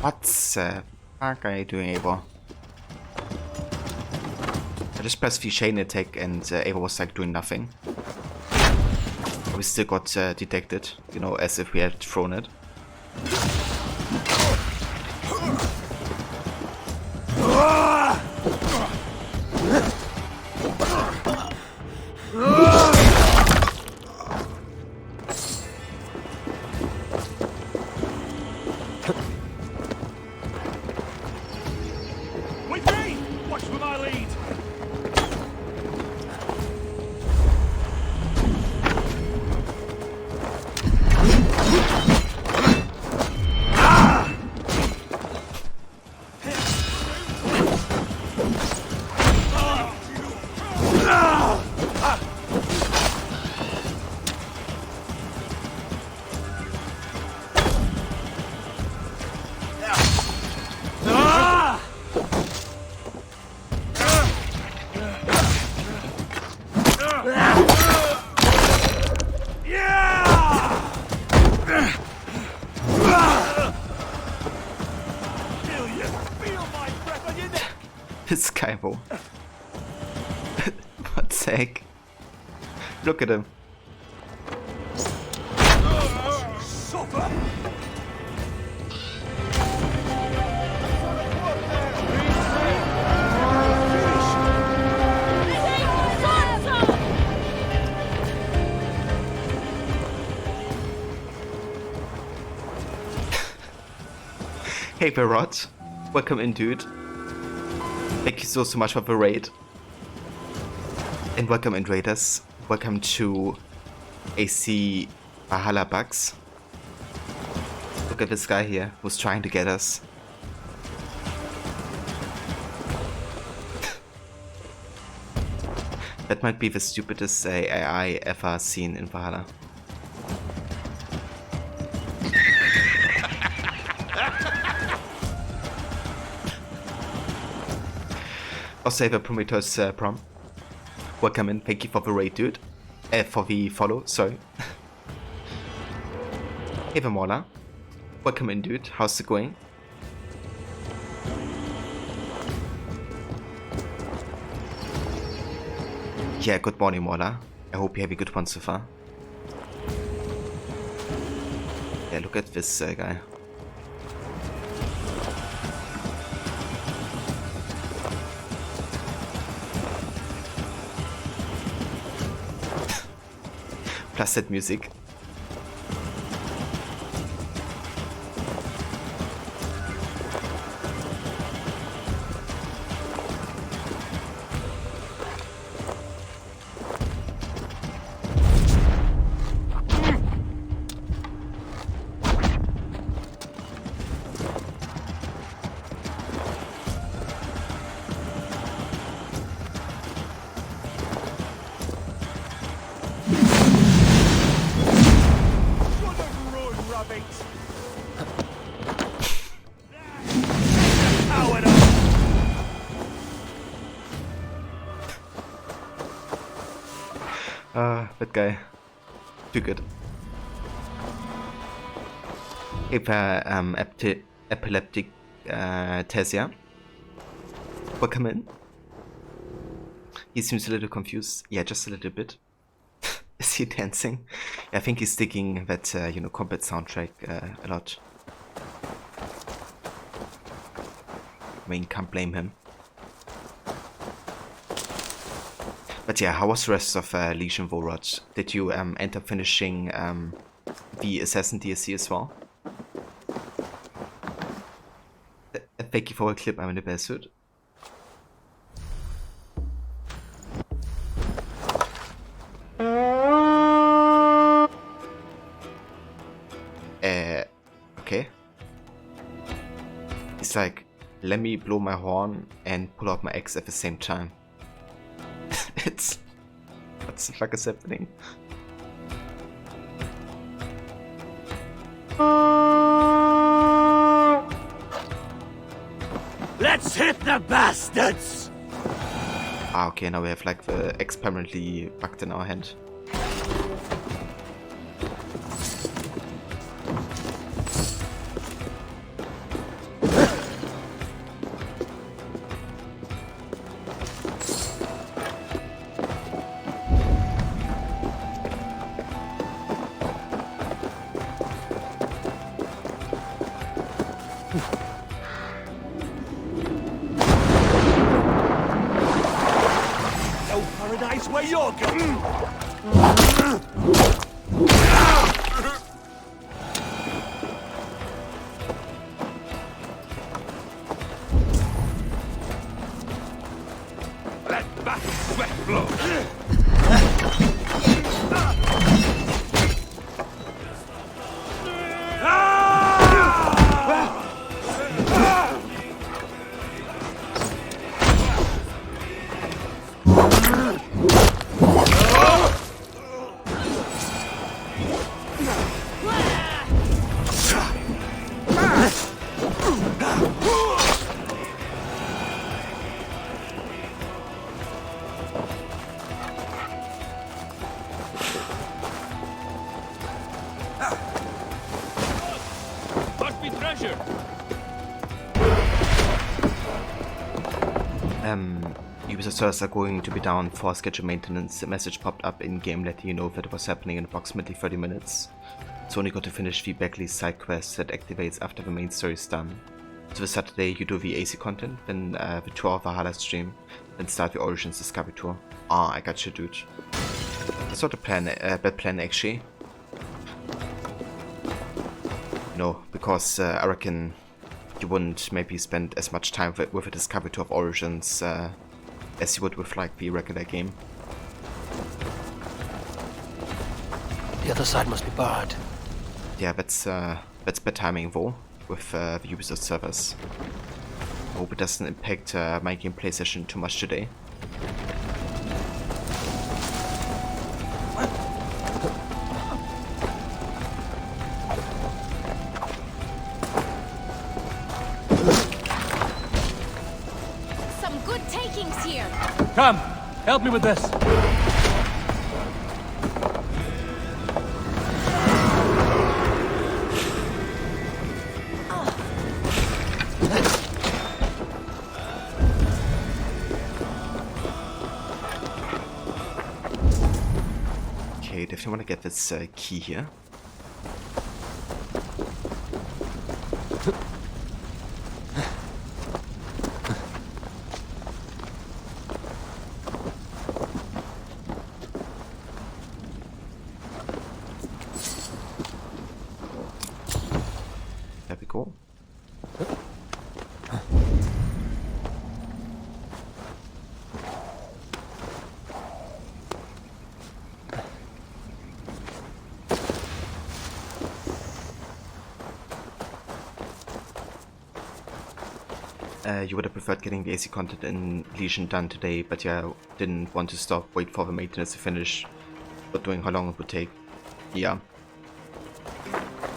A: What the fuck are you doing, Eivor? I just pressed the chain attack and Eivor was like doing nothing. We still got detected, you know, as if we had thrown it. This guy, bro. What the heck? Look at him. Hey Barot, welcome in, dude. Thank you so much for the raid. And welcome in, raiders. Welcome to AC Valhalla bugs. Look at this guy here who's trying to get us. That might be the stupidest AI ever seen in Valhalla. I'll save a Prometheus prom. Welcome in, thank you for the raid, dude. For the follow, sorry. Hey Vamola. Welcome in, dude. How's it going? Yeah, good morning, Mola. I I hope you have a good one so far. Yeah, look at this guy. Plus that music. That guy. Too good. Epileptic Tessia. Welcome in. He seems a little confused. Yeah, just a little bit. Is he dancing? I think he's digging that, you know, combat soundtrack a lot. I mean, can't blame him. But yeah, how was the rest of Legion Vorot? Did you end up finishing the Assassin DLC as well? Thank you for a clip, I'm in the bear suit. Okay. It's like, let me blow my horn and pull out my axe at the same time. What the fuck is happening?
O: Let's hit the bastards!
A: Ah, okay, now we have like the axe permanently bugged in our hand.
O: Where you're going?
M: Let back sweat flow.
A: Ubisoft servers are going to be down for scheduled maintenance. A message popped up in-game letting you know that it was happening in approximately 30 minutes. So only got to finish the backlist side quest that activates after the main story is done. So this Saturday you do the AC content, then the tour of Valhalla stream, then start the Origins Discovery tour. Ah, I got you, dude. That's not a plan, bad plan actually. No, because I reckon you wouldn't maybe spend as much time with a Discovery tour of Origins as you would with like the regular game.
B: The other side must be barred.
A: Yeah, that's bad timing though, with the Ubisoft servers. I hope it doesn't impact my gameplay session too much today.
J: Some good takings here.
O: Come, help me with this.
A: definitely want to get this key here. There we go. You would have preferred getting the AC content in Legion done today, but yeah, didn't want to stop, wait for the maintenance to finish, but doing how long it would take. Yeah.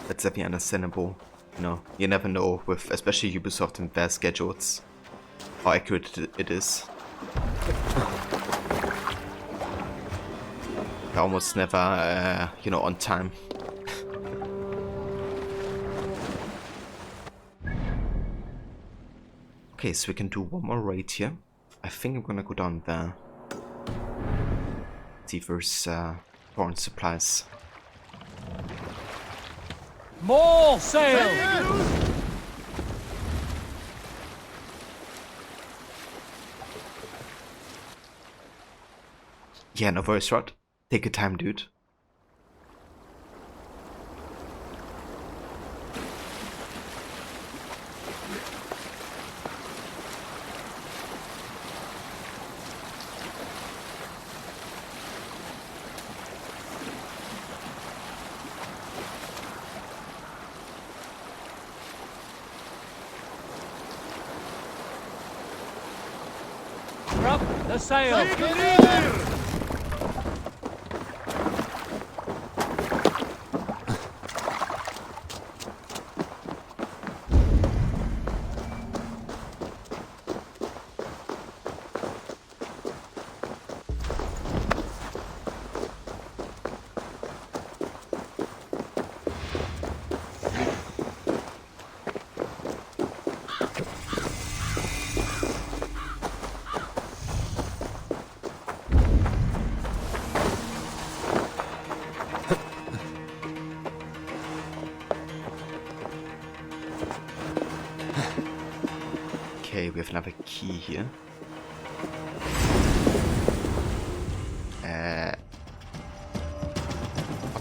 A: That's definitely understandable. You know, you never know with especially Ubisoft and their schedules how accurate it is. They're almost never, you know, on time. Okay, so we can do one more raid here. I think I'm gonna go down there. See if there's foreign supplies.
O: More sail!
A: Yeah, no voice rod. Take your time, dude.
O: Drop the sail! Okay, we have another key here.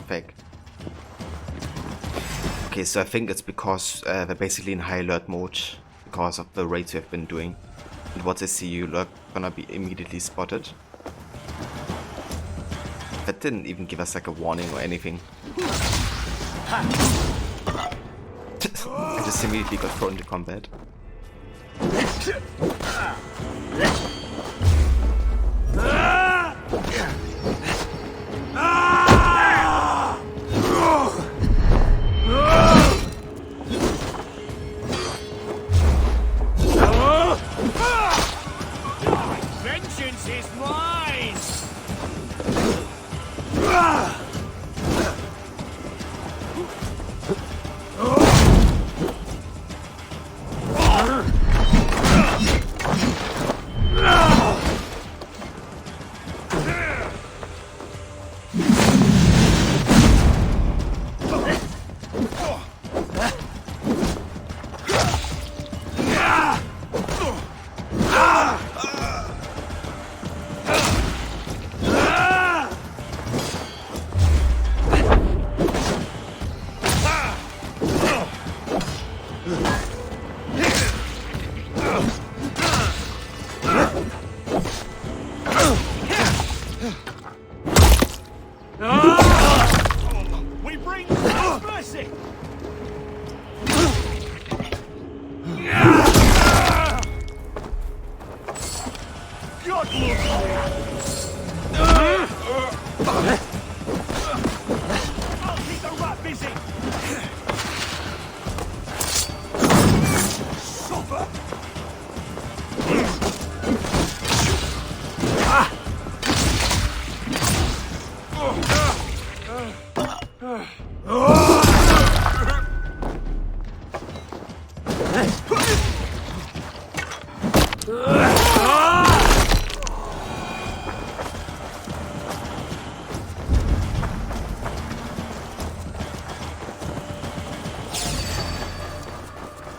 O: Back. Okay, so I think it's because they're basically in high alert mode because of the raids we have been doing. And once they see you, they're gonna be immediately spotted. That didn't even give us like a warning or anything. I just immediately got thrown into combat. Vengeance is mine!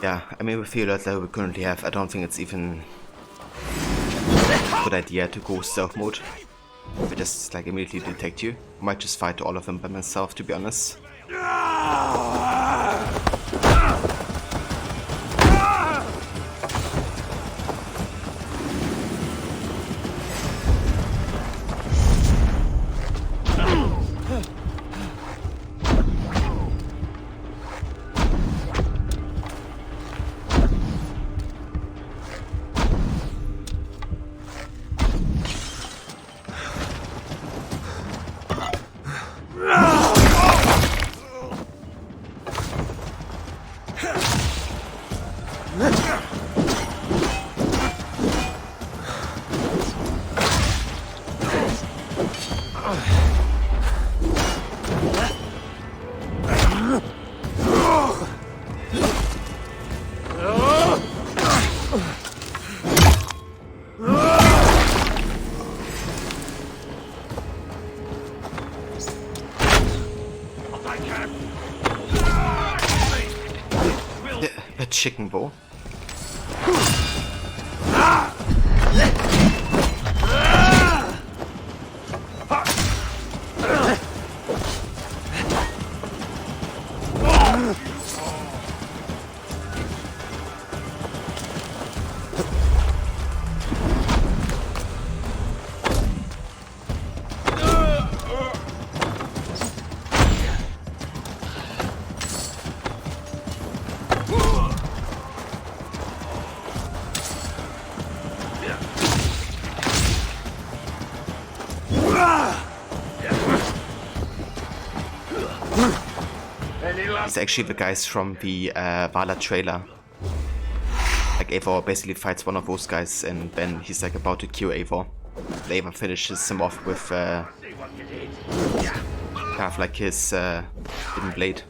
O: Yeah, I mean, with the alert level we currently have, I don't think it's even a good idea to go stealth mode. If I just like immediately detect you, I might just fight all of them by myself, to be honest. The chicken bow. It's actually the guys from the Valhalla trailer. Like Eivor basically fights one of those guys and then he's like about to kill Eivor. Eivor finishes him off with kind of like his hidden blade.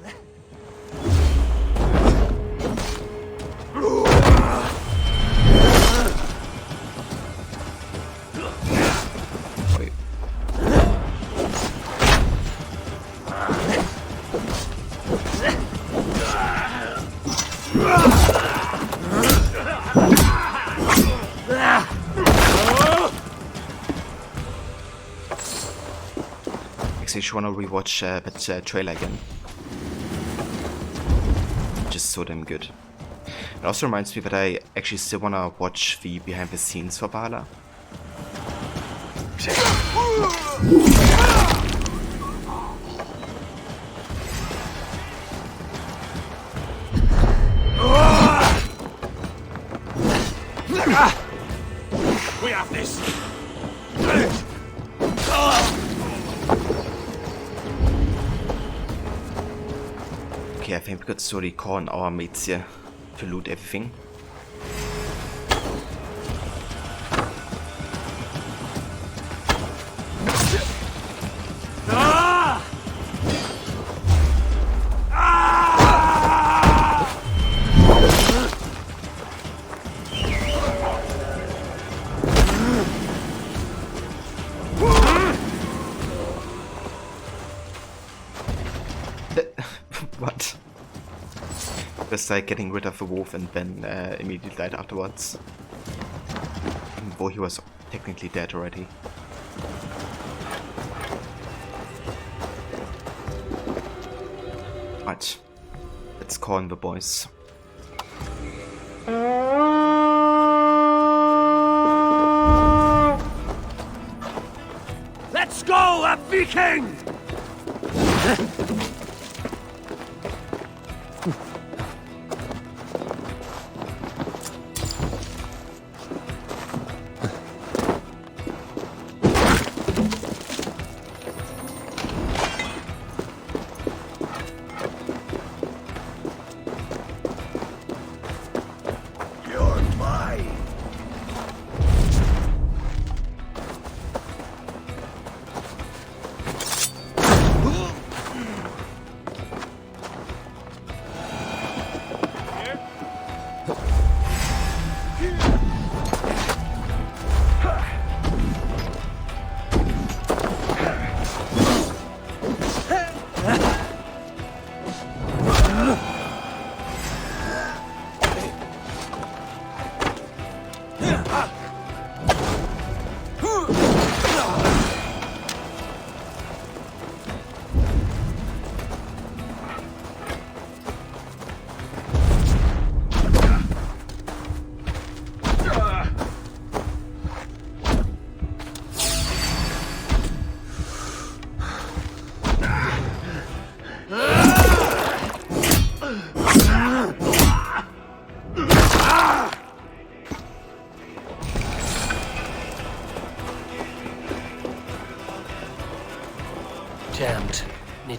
O: I want to rewatch that trailer again. Just so damn good. It also reminds me that I actually still want to watch the behind the scenes for Valhalla.
K: We have this.
O: Okay, I think we could slowly call on our mates here to loot everything. What? Just like getting rid of the wolf and then immediately died afterwards. Even though he was technically dead already. Right. Let's call in the boys.
K: Let's go, a Viking!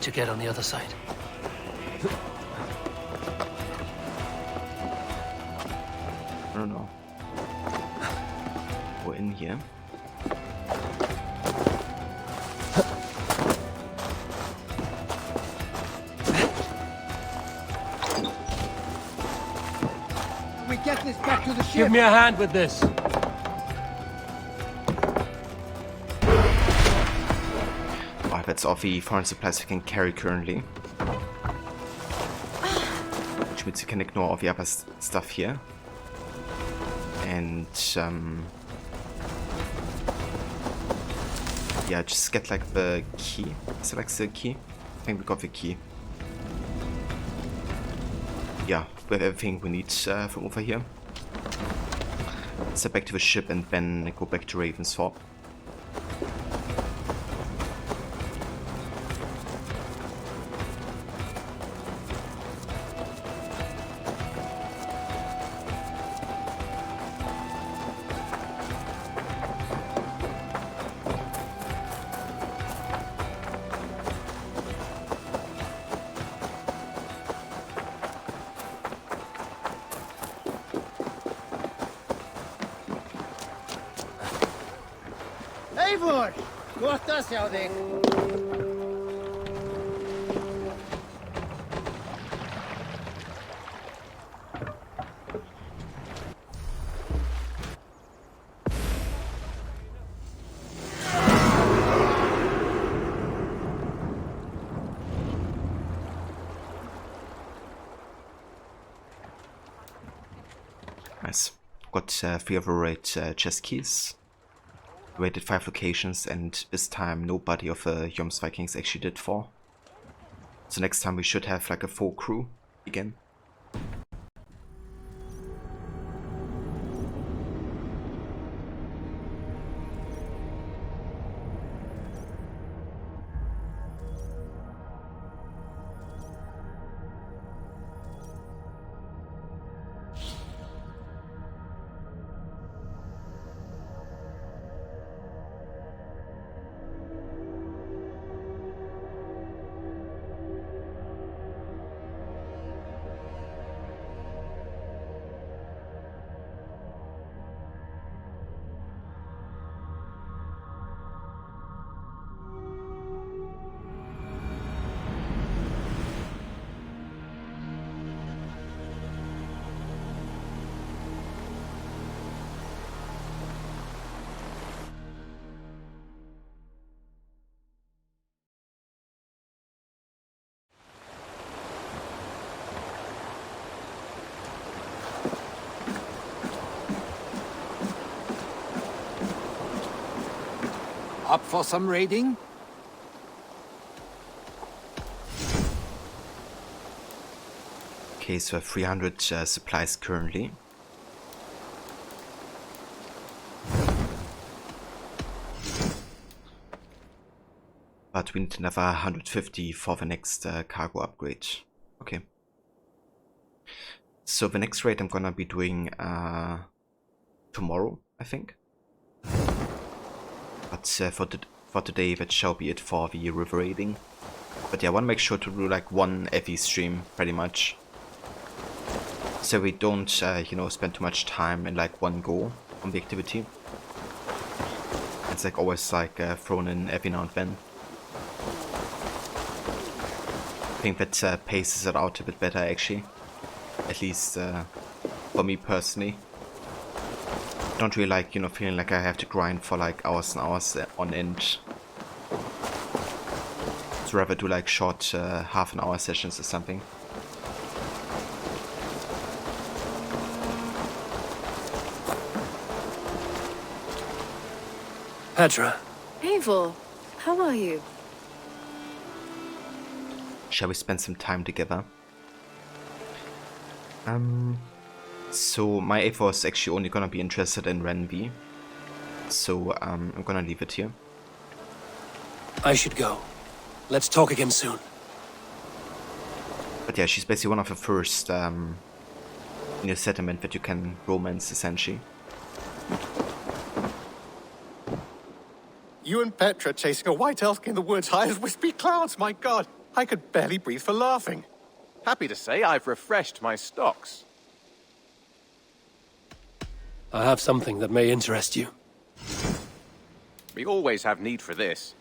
B: need to get on the other side?
A: I don't know. We're in here.
N: We get this back to the ship.
B: Give me a hand with this.
A: Oh, that's all the foreign supplies we can carry currently. Which means you can ignore all the other stuff here. And yeah, just get like the key. Is it like the key? I think we got the key. Yeah, we have everything we need from over here. Step back to the ship and then go back to Ravensthorpe.
K: Eivor! Gott að sjá þig!
A: Nice. Got 3 overrated chest keys. Rated 5 locations, and this time nobody of the Jomsvikings actually did 4. So next time we should have like a full crew again.
N: Up for some raiding?
A: Okay, so I have 300 supplies currently. But we need another 150 for the next cargo upgrade. Okay. So the next raid I'm gonna be doing tomorrow, I think. But for today, that shall be it for the river raiding. But yeah, I want to make sure to do like one FE stream, pretty much. So we don't, you know, spend too much time in like one go on the activity. It's like always like thrown in every now and then. I think that paces it out a bit better actually. At least for me personally. I don't really like, you know, feeling like I have to grind for like hours and hours on end. So rather do like short half an hour sessions or something.
B: Petra.
G: Eivor, how are you?
A: Shall we spend some time together? So my Eivor is actually only gonna be interested in Renvi. So I'm gonna leave it here.
B: I should go. Let's talk again soon.
A: But yeah, she's basically one of the first in your settlement that you can romance, essentially.
P: You and Petra chasing a white elk in the woods high as wispy clouds, my god! I could barely breathe for laughing.
Q: Happy to say I've refreshed my stocks.
B: I have something that may interest you.
Q: We always have need for this.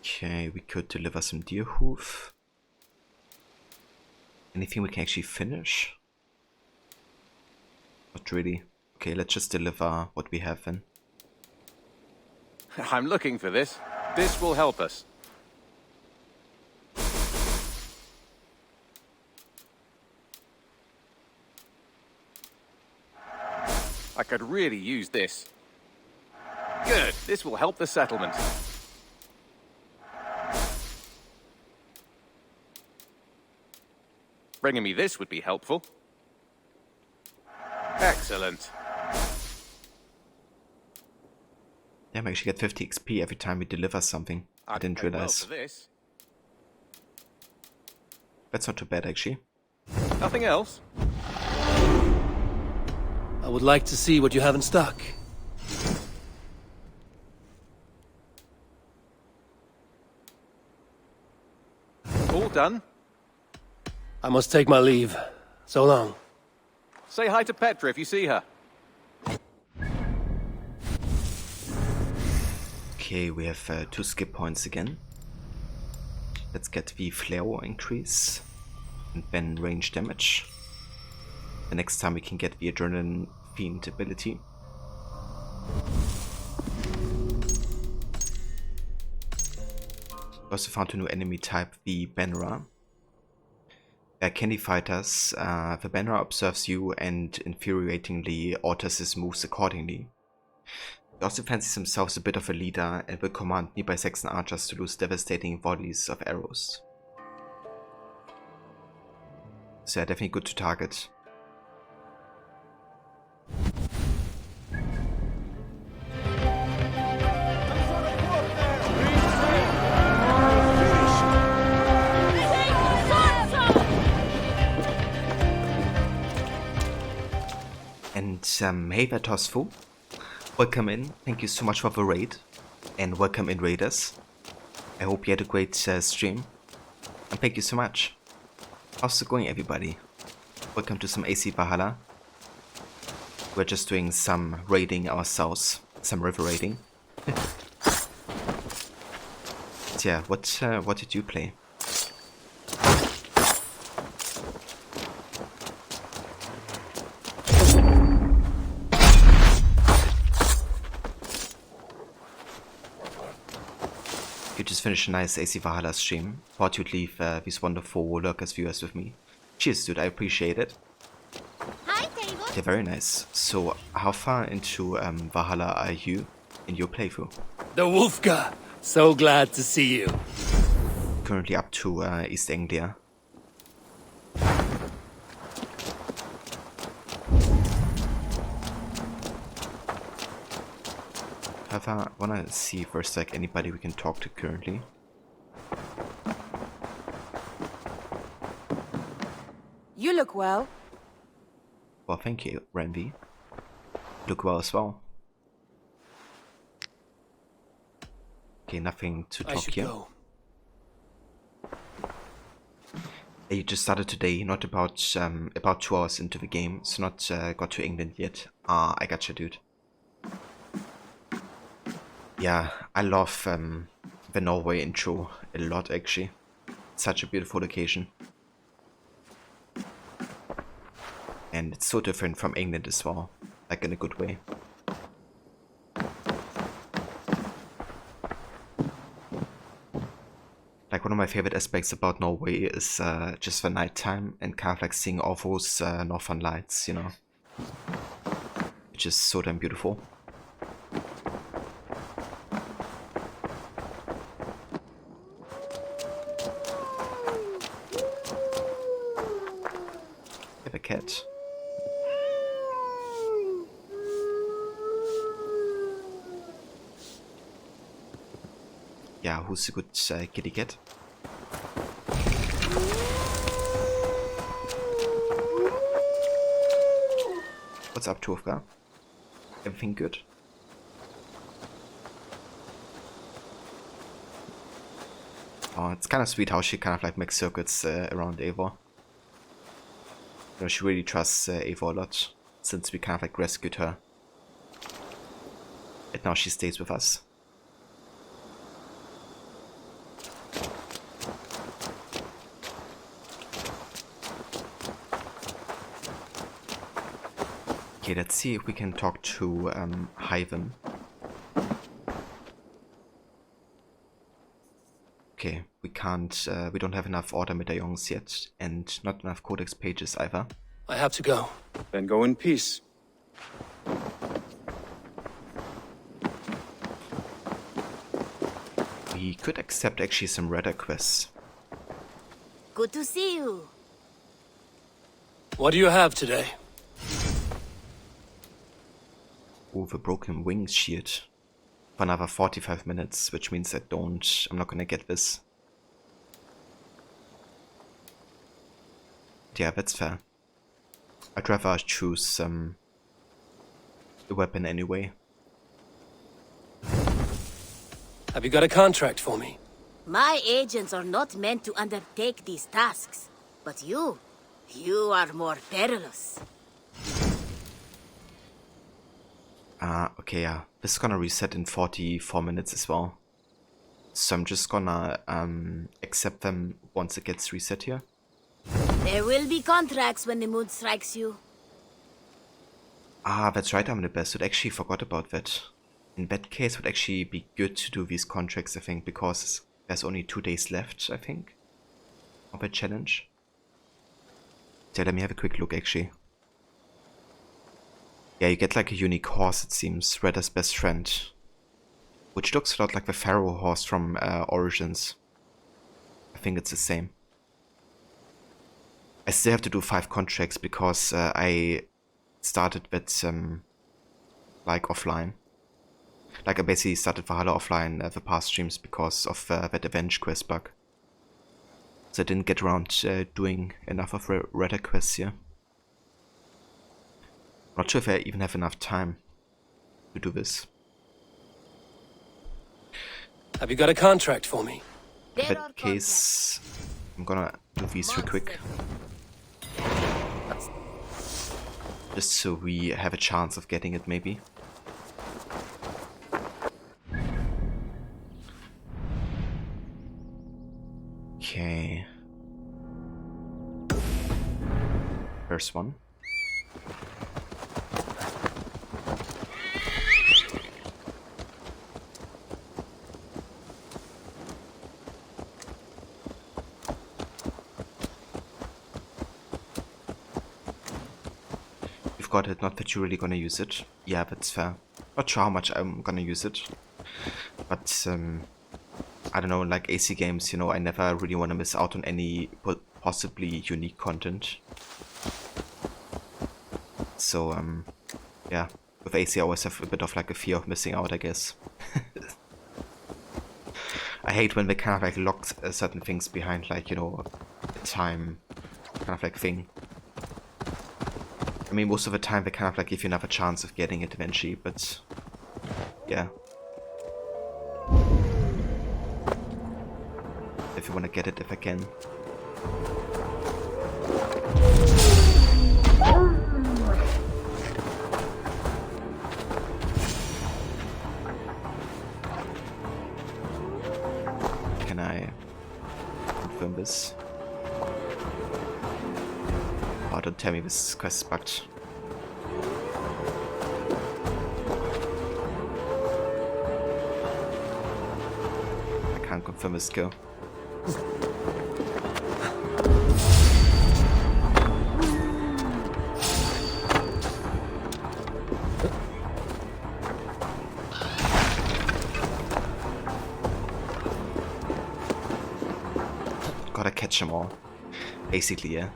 O: Okay, we could deliver some deer hoof. Anything we can actually finish? Not really. Okay, let's just deliver what we have then.
Q: I'm looking for this. This will help us. I could really use this. Good. This will help the settlement. Bringing me this would be helpful. Excellent.
O: Yeah, we actually get 50 XP every time we deliver something. I didn't realize.
Q: Well for this.
O: That's not too bad, actually.
Q: Nothing else?
B: I would like to see what you have in stock.
Q: All done?
B: I must take my leave. So long.
Q: Say hi to Petra if you see her.
O: Okay, we have 2 skip points again. Let's get the flare war increase and then range damage. The next time we can get the Adrenaline Fiend ability. We also found a new enemy type, the Bannerer. Candy fighters, the Bannerer observes you and infuriatingly alters his moves accordingly. He also fancies himself as a bit of a leader and will command nearby Saxon archers to lose devastating volleys of arrows. So yeah, definitely good to target. And hey there, Tosfu. Welcome in. Thank you so much for the raid. And welcome in, raiders. I hope you had a great stream. And thank you so much. How's it going, everybody? Welcome to some AC Valhalla. We're just doing some raiding ourselves. Some river raiding. But yeah, what did you play? You just finished a nice AC Valhalla stream. Thought you'd leave these wonderful lurkers viewers with me. Cheers, dude, I appreciate it.
R: Hi, Table.
O: Yeah, very nice. So, how far into Valhalla are you in your playthrough?
B: The Wolfka! So glad to see you.
O: Currently up to East Anglia. I wanna see if there's like anybody we can talk to currently.
R: You look well.
O: Well, thank you, Randy. Look well as well. Okay, nothing to talk here.
B: Go.
O: You just started today, not about 2 hours into the game, so not got to England yet. Ah, I gotcha, dude. Yeah, I love the Norway intro a lot, actually. It's such a beautiful location. And it's so different from England as well, like in a good way. Like one of my favorite aspects about Norway is just the nighttime and kind of like seeing all those northern lights, you know. Which is so damn beautiful. I have a cat. Yeah, who's a good kitty cat? What's up, Tufka? Everything good? Oh, it's kind of sweet how she kind of like makes circuits around Eivor. You know, she really trusts Eivor a lot, since we kind of like rescued her. And now she stays with us. Okay, let's see if we can talk to Hyven. Okay, we can't, we don't have enough order medallions yet, and not enough codex pages either.
B: I have to go.
S: Then go in peace.
O: We could accept actually some Redder quests.
R: Good to see you.
B: What do you have today?
O: Oh, the broken wings shield. For another 45 minutes, which means I'm not gonna get this. Yeah, that's fair. I'd rather choose a weapon anyway.
B: Have you got a contract for me?
R: My agents are not meant to undertake these tasks. But you are more perilous.
O: Okay, yeah. This is gonna reset in 44 minutes as well. So I'm just gonna accept them once it gets reset here.
R: There will be contracts when the mood strikes you.
O: Ah, that's right, I'm the best. I actually forgot about that. In that case, it would actually be good to do these contracts, I think, because there's only 2 days left, I think, of a challenge. So let me have a quick look, actually. Yeah, you get like a unique horse, it seems, Redder's best friend. Which looks a lot like the Pharaoh horse from Origins. I think it's the same. I still have to do 5 contracts because I started that like offline. Like I basically started Valhalla offline the past streams because of that Avenge quest bug. So I didn't get around doing enough of Redder quests here. Not sure if I even have enough time to do this.
B: Have you got a contract for me?
O: In that case, I'm gonna do these real quick. Just so we have a chance of getting it, maybe. Okay. First one. Got it, not that you're really gonna use it. Yeah, that's fair. Not sure how much I'm gonna use it. But, I don't know, like AC games, you know, I never really want to miss out on any possibly unique content. So, yeah. With AC I always have a bit of like a fear of missing out, I guess. I hate when they kind of like lock certain things behind like, you know, a time kind of like thing. I mean, most of the time they kind of like give you another chance of getting it eventually, but yeah. If you want to get it, if I can. Can I confirm this? Oh, don't tell me this quest is bugged. I can't confirm this skill. Gotta catch them all. Basically, yeah.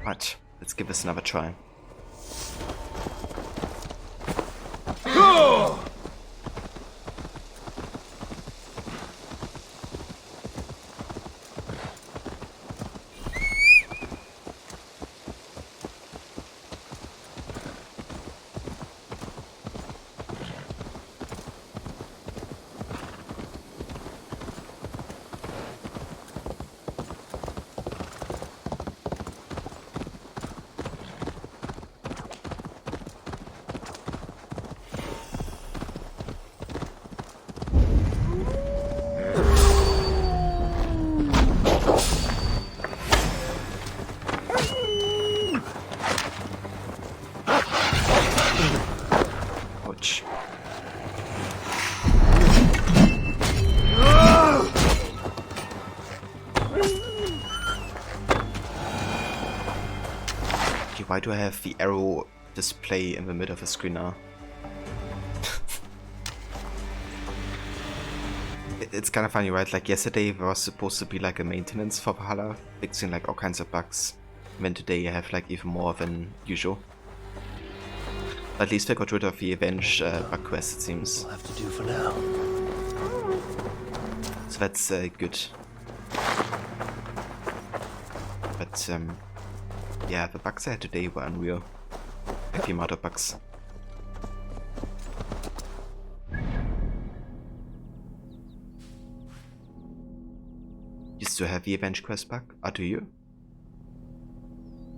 A: Right, let's give this another try. Ouch. Okay, why do I have the arrow display in the middle of the screen now? It's kind of funny, right? Like yesterday there was supposed to be like a maintenance for Valhalla, fixing like all kinds of bugs. And then today I have like even more than usual. At least I got rid of the Avenge bug quest, it seems.
B: Will have to do for now.
A: So that's good. But yeah, the bugs I had today were unreal. Like the amount of bugs. You still have the Avenge quest bug? Or do you?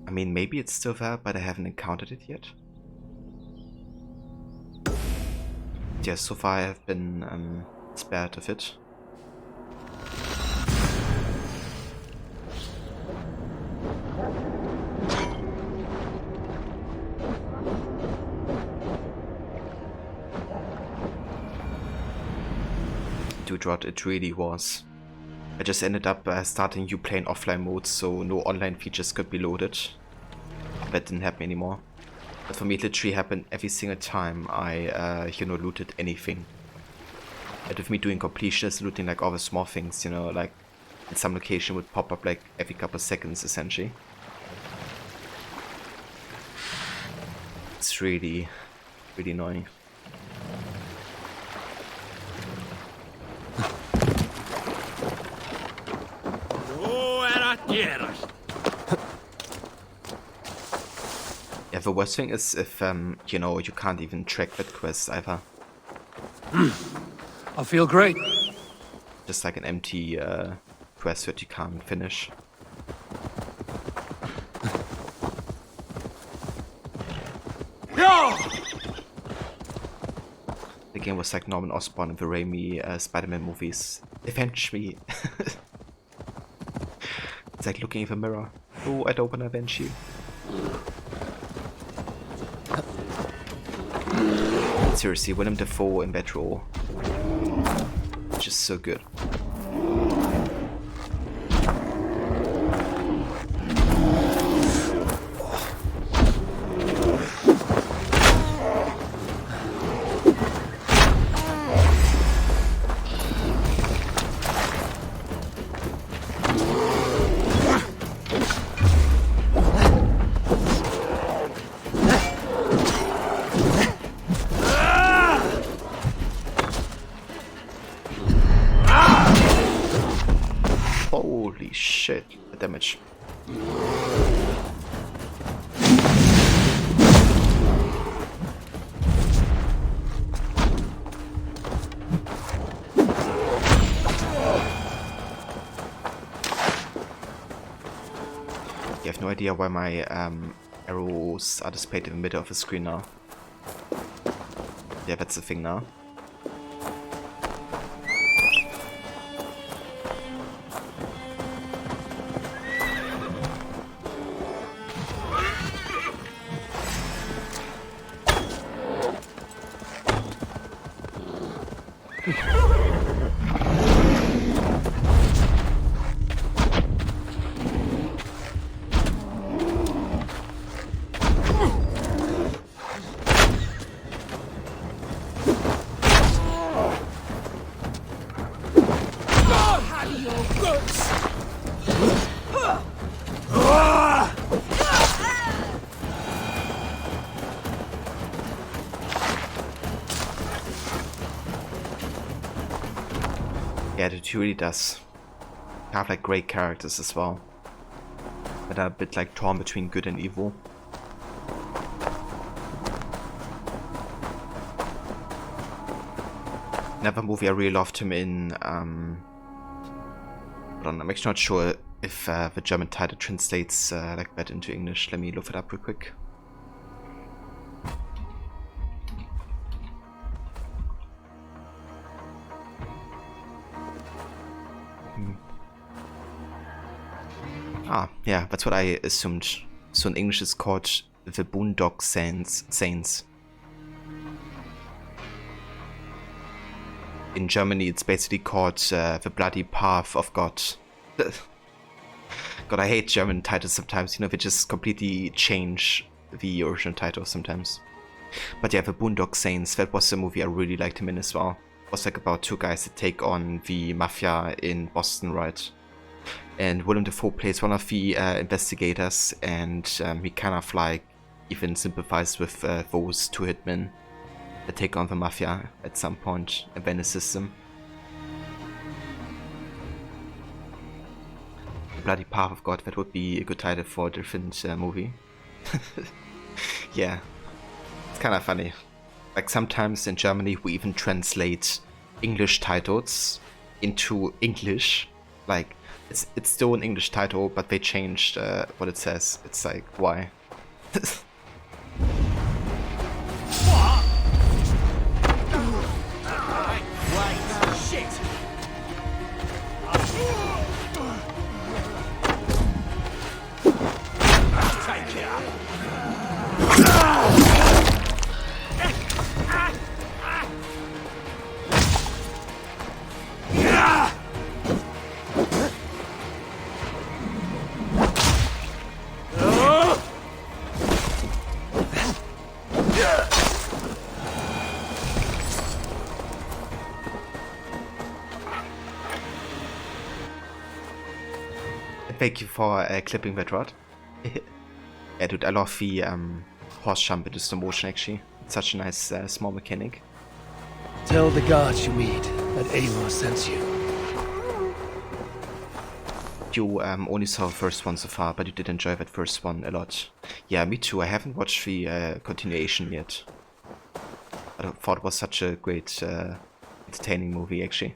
A: I mean, maybe it's still there, but I haven't encountered it yet. Yeah, so far I have been spared of it. Dude, what it really was. I just ended up starting new play in offline mode, so no online features could be loaded. That didn't happen anymore. But for me it literally happened every single time I, looted anything. And with me doing Completionist, looting like all the small things, you know, like in some location would pop up like every couple of seconds essentially. It's really, really annoying. Yeah, the worst thing is if, you can't even track that quest either.
B: I feel great.
A: Just like an empty quest that you can't finish. The game was like Norman Osborn in the Raimi Spider-Man movies. Avenge me. It's like looking in the mirror. Oh, I don't wanna avenge you. Seriously, Willem Dafoe in that role. Just so good. Holy shit, the damage. You have no idea why my arrows are displayed in the middle of the screen now. Yeah, that's the thing now. Yeah, it really does. Have like great characters as well, that are a bit like torn between good and evil. Another movie I really loved him in, I'm actually not sure if the German title translates like that into English. Let me look it up real quick. Ah, yeah, that's what I assumed. So in English it's called The Boondock Saints. In Germany it's basically called The Bloody Path of God. God, I hate German titles sometimes, you know, they just completely change the original title sometimes. But yeah, The Boondock Saints, that was a movie I really liked him in as well. It was like about two guys that take on the mafia in Boston, right? And Willem Dafoe plays one of the investigators, and he kind of like even sympathizes with those two hitmen that take on the mafia at some point and then assist them. The Bloody Path of God, that would be a good title for a different movie. Yeah, it's kind of funny. Like sometimes in Germany we even translate English titles into English. Like it's still an English title, but they changed what it says. It's like, why? Thank you for clipping that rod. Yeah, dude, I love the horse jump into slow motion actually. It's such a nice small mechanic.
B: Tell the guards you meet that Eivor sent you.
A: You only saw the first one so far, but you did enjoy that first one a lot. Yeah, me too. I haven't watched the continuation yet. But I thought it was such a great, entertaining movie actually.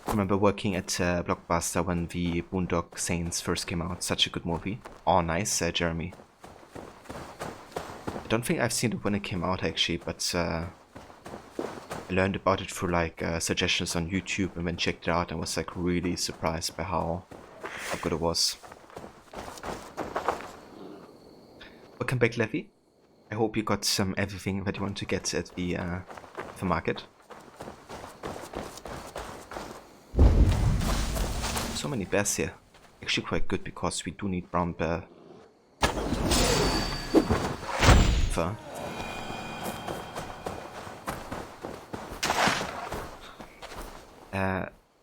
A: I remember working at Blockbuster when the Boondock Saints first came out. Such a good movie. Oh, nice, Jeremy. I don't think I've seen it when it came out actually, but I learned about it through like suggestions on YouTube and then checked it out and was like really surprised by how good it was. Welcome back, Levy. I hope you got everything that you want to get at the market. So many bears here. Actually quite good because we do need brown bear fur.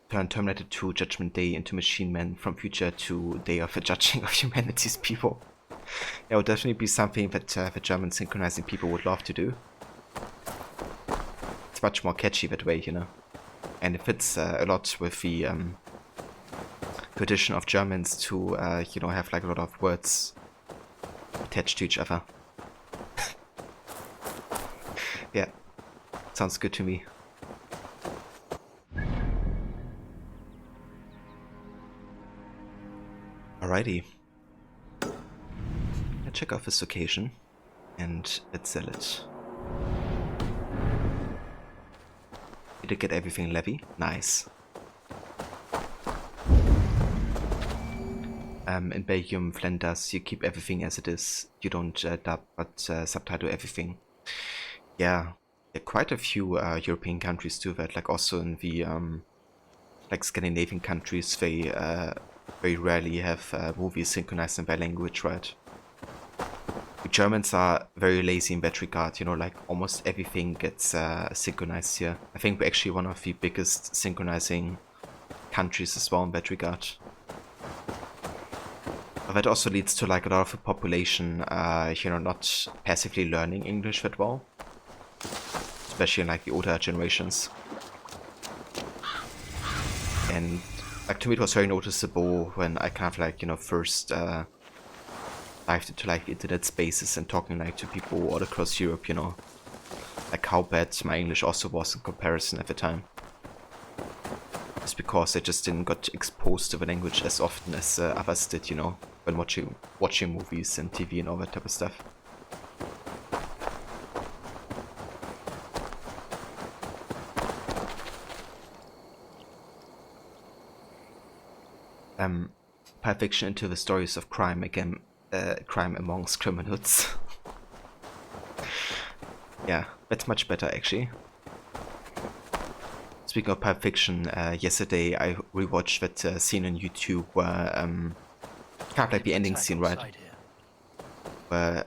A: Turn Terminator 2 Judgment Day into Machine Men from future to Day of the Judging of Humanity's people. That would definitely be something that the German synchronizing people would love to do. It's much more catchy that way, you know. And it fits a lot with the tradition of Germans to, you know, have like a lot of words attached to each other. Yeah, sounds good to me. Alrighty. Let's check off this location and let's sell it. Did I get everything, Levy? Nice. In Belgium, Flanders, you keep everything as it is. You don't dub, but subtitle everything. Yeah, quite a few European countries do that. Like also in the like Scandinavian countries, they very rarely have movies synchronized in their language, right? The Germans are very lazy in that regard. You know, like almost everything gets synchronized here. I think we're actually one of the biggest synchronizing countries as well in that regard. That also leads to like a lot of the population, you know, not passively learning English that well.
O: especially in like the older generations. And like to me it was very noticeable when I kind of like, you know, first dived into like internet spaces and talking like to people all across Europe, you know, like how bad my English also was in comparison at the time. Just because I just didn't got exposed to the language as often as others did, you know, when watching movies and TV and all that type of stuff. Pulp Fiction into the stories of crime again, crime amongst criminals. Yeah, that's much better actually. Speaking of Pulp Fiction, yesterday I rewatched that scene on YouTube where, kind of like the ending scene, right? Where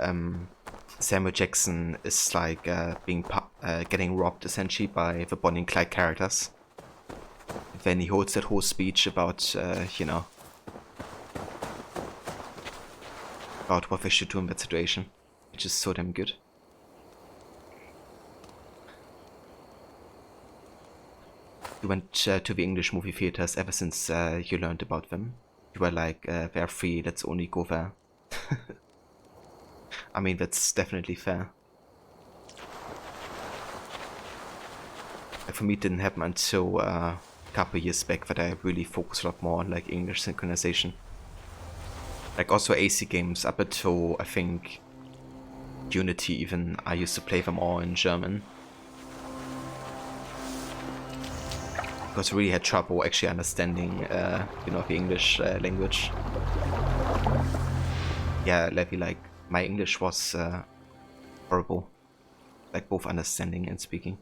O: Samuel Jackson is like getting robbed essentially by the Bonnie and Clyde characters. Then he holds that whole speech about, you know, about what they should do in that situation, which is so damn good. You went to the English movie theaters ever since you learned about them. You were like, they're free, let's only go there. I mean, that's definitely fair. Like, for me it didn't happen until a couple years back that I really focused a lot more on like English synchronization. Like also AC games up until I think Unity even, I used to play them all in German. Because I really had trouble actually understanding, you know, the English language. Yeah, Levy, like, my English was horrible. Like, both understanding and speaking.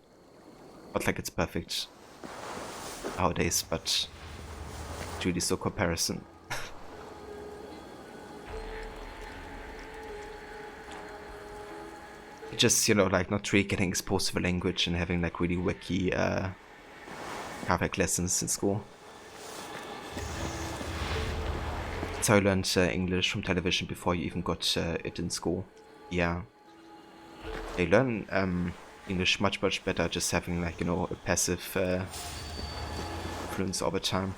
O: Not like it's perfect nowadays, but it's really so comparison. Just, you know, like, not really getting exposed to the language and having, like, really wacky, like lessons in school. That's how I learned English from television before you even got it in school. Yeah. They learn English much better just having like, you know, a passive influence all the time.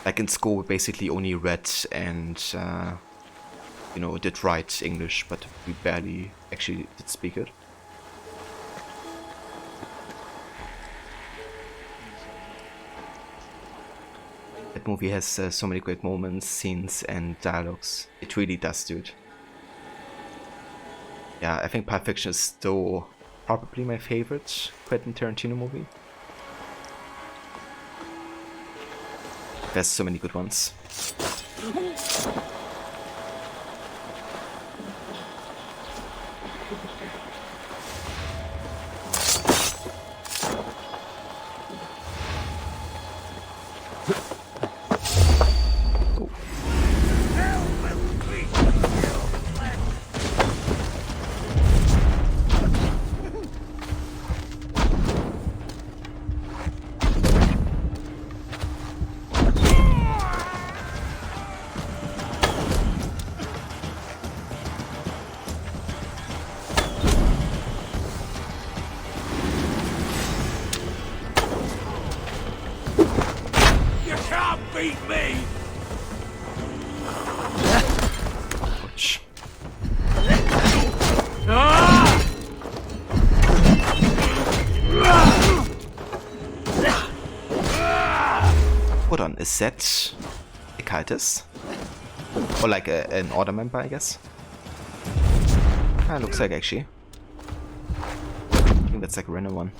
O: Like in school we basically only read and you know, did write English, but we barely actually did speak it. That movie has so many great moments, scenes and dialogues. It really does, dude. Yeah, I think Pulp Fiction is still probably my favorite Quentin Tarantino movie. There's so many good ones. Is that a cultist? Or like an order member, I guess? Ah, looks like actually. I think that's like a random one.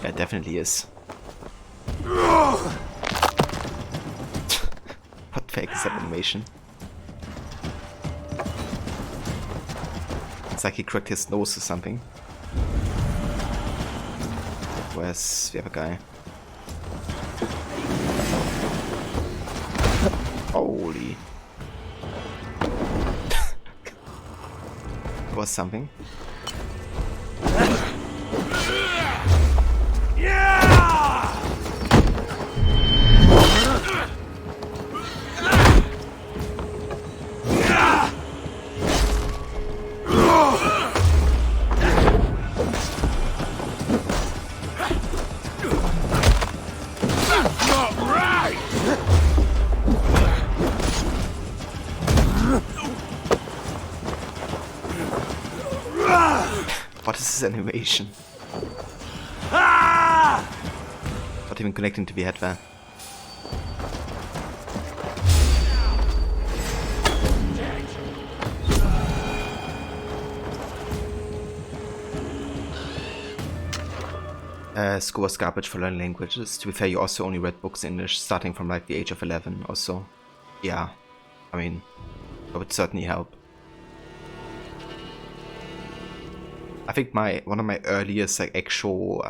O: Yeah, it definitely is. What the heck is that animation? It's like he cracked his nose or something. Where's the other guy? Holy. Was something.
A: this animation. Not even connecting to the head there. School was garbage for learning languages. To be fair, you also only read books in English starting from like the age of 11 or so. Yeah, I mean, that would certainly help. I think one of my earliest like actual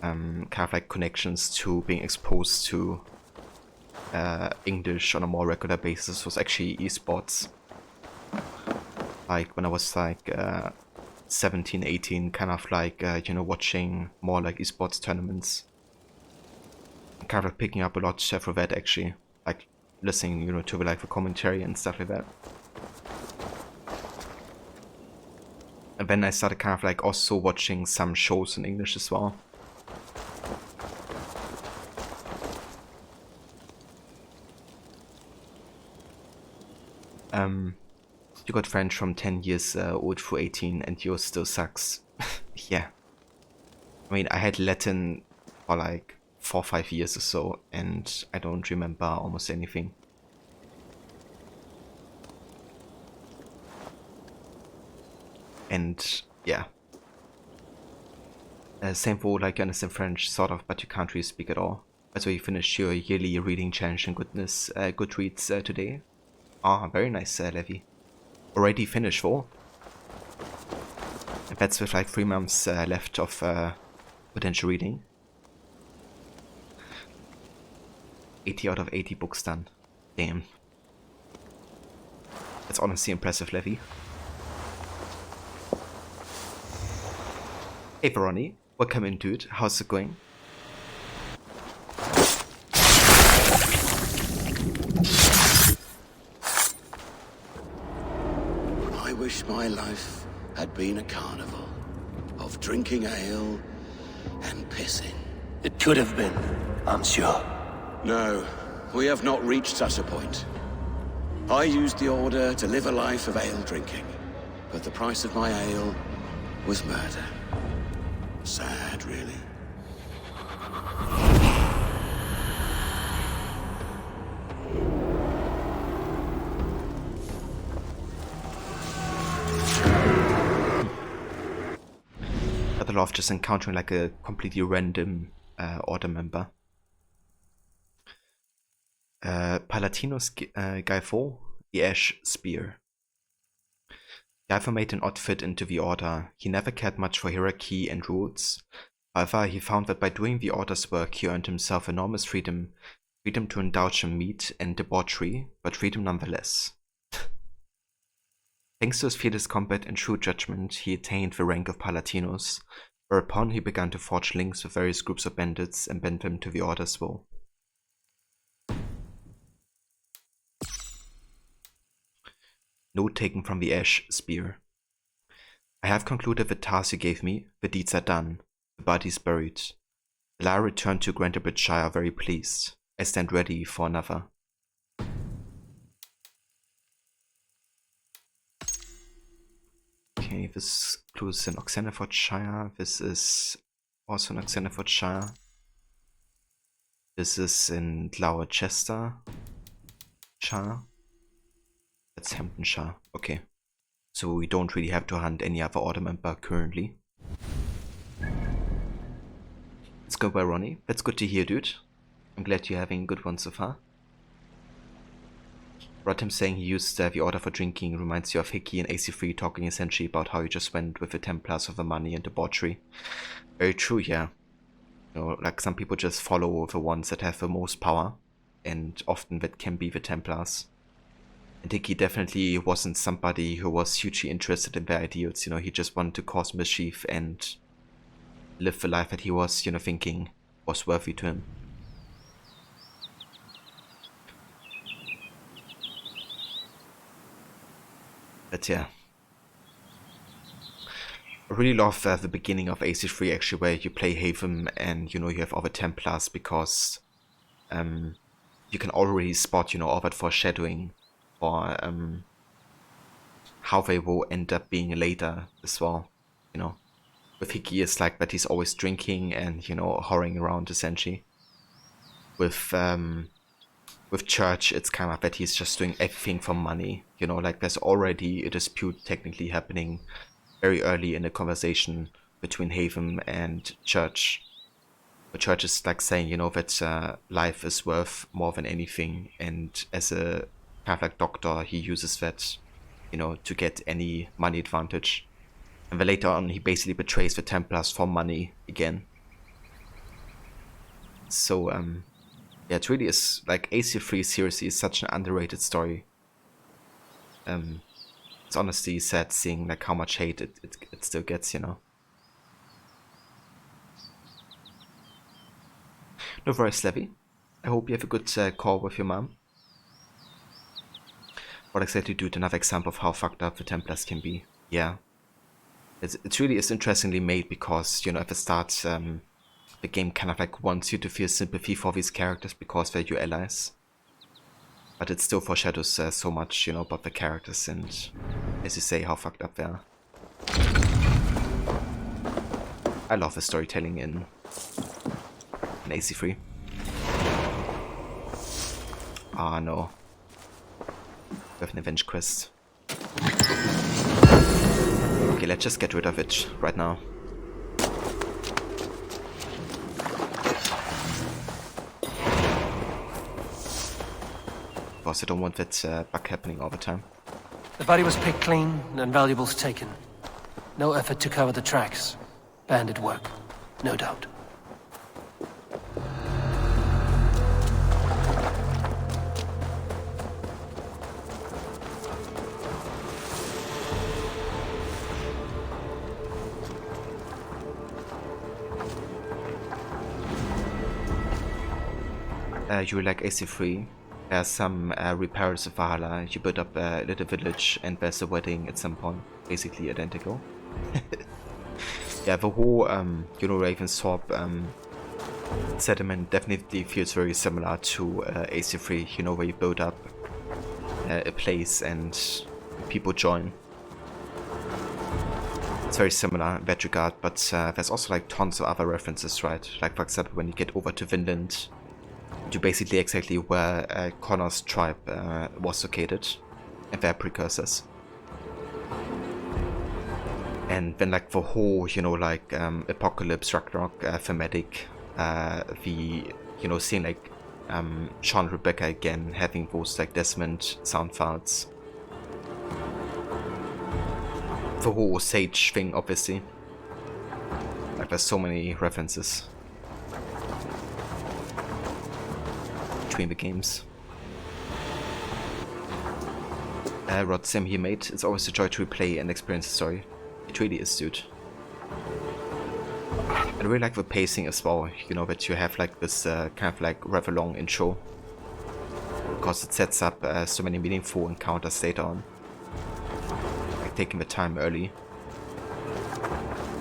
A: kind of like connections to being exposed to English on a more regular basis was actually esports. Like when I was like 17, 18, kind of like you know, watching more like esports tournaments. Kind of picking up a lot for that actually, like listening, you know, to like the commentary and stuff like that. And then I started kind of like also watching some shows in English as well. You got French from 10 years old through 18 and yours still sucks. Yeah. I mean, I had Latin for like 4 or 5 years or so and I don't remember almost anything. And yeah. Same for like you understand French, sort of, but you can't really speak at all. So you finished your yearly reading challenge in Goodreads today. Ah, very nice, Levi. Already finished for. And that's with like 3 months left of potential reading. 80 out of 80 books done. Damn. That's honestly impressive, Levi. Hey Veroni, welcome in, dude. How's it going?
S: I wish my life had been a carnival of drinking ale and pissing.
B: It could have been, I'm sure.
S: No, we have not reached such a point. I used the order to live a life of ale drinking, but the price of my ale was murder. Sad, really.
A: I love just encountering like a completely random order member. Palatinos Guy 4, the Ash Spear. Guyver made an odd fit into the order. He never cared much for hierarchy and rules. However, he found that by doing the order's work, he earned himself enormous freedom. Freedom to indulge in meat and debauchery, but freedom nonetheless. Thanks to his fearless combat and shrewd judgment, he attained the rank of Palatinos, whereupon he began to forge links with various groups of bandits and bend them to the order's will. Note taken from the Ash Spear. I have concluded the task you gave me. The deeds are done. The body is buried. Lara returned to Grantebridgeshire very pleased. I stand ready for another. Okay, this clues in Oxenfordshire. This is also in Oxenfordshire. This is in Gloucestershire. That's Hamptonshire. Okay. So we don't really have to hunt any other order member currently. Let's go by Ronnie. That's good to hear, dude. I'm glad you're having a good one so far. Rotem saying he used the order for drinking reminds you of Hickey and AC3 talking essentially about how he just went with the Templars of the money and debauchery. Very true, yeah. You know, like some people just follow the ones that have the most power, and often that can be the Templars. And Hickey definitely wasn't somebody who was hugely interested in their ideals, you know, he just wanted to cause mischief and live the life that he was, you know, thinking was worthy to him. But yeah. I really love the beginning of AC3 actually, where you play Haven and, you know, you have all the Templars, because you can already spot, you know, all that foreshadowing for
O: how they will end up being later as well, you know. With Hickey, it's like that he's always drinking and, you know, whoring around essentially. With Church, it's kind of that he's just doing everything for money, you know, like there's already a dispute technically happening very early in the conversation between Haven and Church. The Church is like saying, you know, that life is worth more than anything, and as a kind of like doctor, he uses that, you know, to get any money advantage. And then later on, he basically betrays the Templars for money again. So, yeah, it really is, like, AC3 seriously is such an underrated story. It's honestly sad seeing, like, how much hate it still gets, you know. No worries, Levy. I hope you have a good call with your mom. What exactly do another example of how fucked up the Templars can be. Yeah. It really is interestingly made because, you know, at the start, the game kind of like wants you to feel sympathy for these characters because they're your allies. But it still foreshadows so much, you know, about the characters and, as you say, how fucked up they are. I love the storytelling in AC3. Ah, no. We have an Avenge quest. Okay, let's just get rid of it right now. Because I don't want that bug happening all the time.
B: The body was picked clean and valuables taken. No effort to cover the tracks. Bandit work, no doubt.
O: You like AC3. There's some repairs of Valhalla. You build up a little village and there's a wedding at some point. Basically identical. Yeah, the whole, you know, Ravensthorpe settlement definitely feels very similar to AC3, you know, where you build up a place and people join. It's very similar in that regard, but there's also like tons of other references, right? Like, for example, when you get over to Vinland, to basically exactly where Connor's tribe was located and their precursors. And then like the whole, you know, like Apocalypse, Ragnarok thematic, the, you know, seeing like Sean and Rebecca again having those like Desmond sound files. The whole Sage thing, obviously. Like there's so many references between the games. Rod Sim he made, it's always a joy to replay and experience the story. It really is, dude. I really like the pacing as well, you know, that you have like this kind of like rather long intro. Because it sets up so many meaningful encounters later on. Like taking the time early.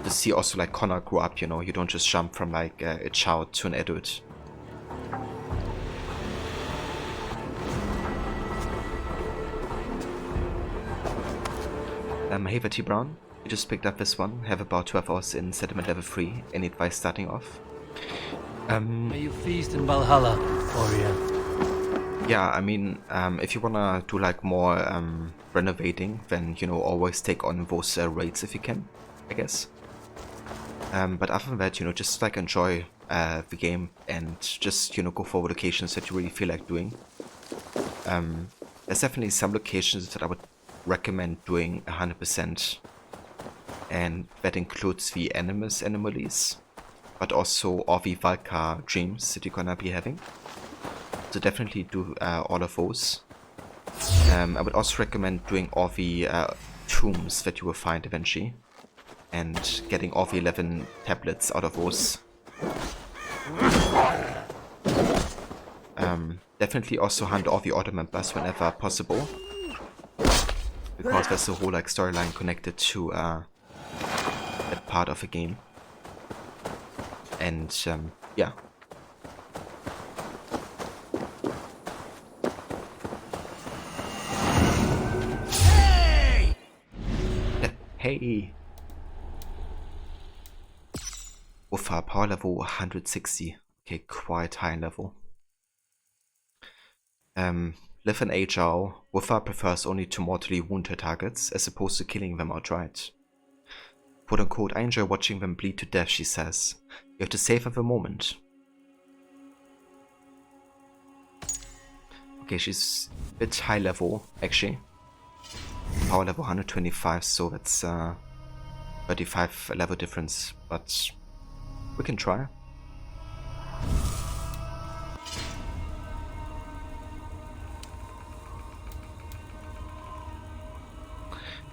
O: To see also like Connor grow up, you know, you don't just jump from like a child to an adult. Hey T Brown, you just picked up this one, have about 12 hours in settlement level 3, any advice starting off?
B: May you feast in Valhalla, Warrior.
O: Yeah, I mean, if you wanna do like more renovating, then, you know, always take on those raids if you can, I guess. But other than that, you know, just like enjoy the game and just, you know, go for locations that you really feel like doing. There's definitely some locations that I would recommend doing 100%, and that includes the Animus anomalies, but also all the Valka dreams that you're gonna be having. So definitely do all of those. I would also recommend doing all the tombs that you will find eventually, and getting all the 11 tablets out of those. Definitely also hunt all the order members whenever possible, because there's a whole like storyline connected to that part of the game. And yeah.
N: Hey!
O: Hey! Uffa, power level 160. Okay, quite high level. Live and agile. Uffa prefers only to mortally wound her targets, as opposed to killing them outright. Quote unquote, I enjoy watching them bleed to death, she says. You have to savor the moment. Okay, she's a bit high level, actually. Power level 125, so that's 35 level difference, but we can try.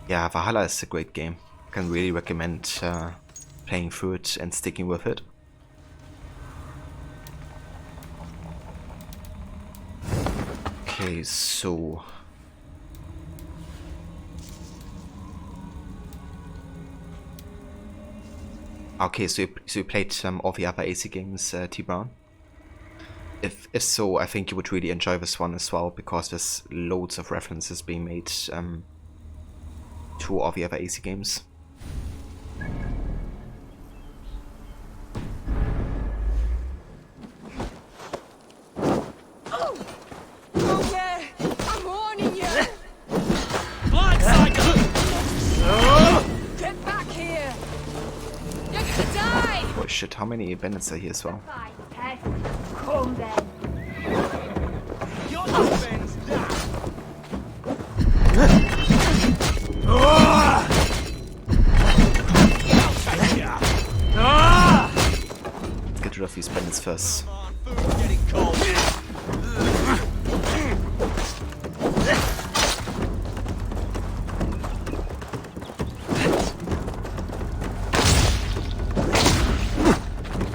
O: Yeah, Valhalla is a great game. I can really recommend playing through it and sticking with it. Okay, so... Okay, so you played all the other AC games, T Brown? If so, I think you would really enjoy this one as well, because there's loads of references being made to all the other AC games. Oh shit, how many bandits are here as well?
C: Come then.
O: Let's get rid of these bandits first.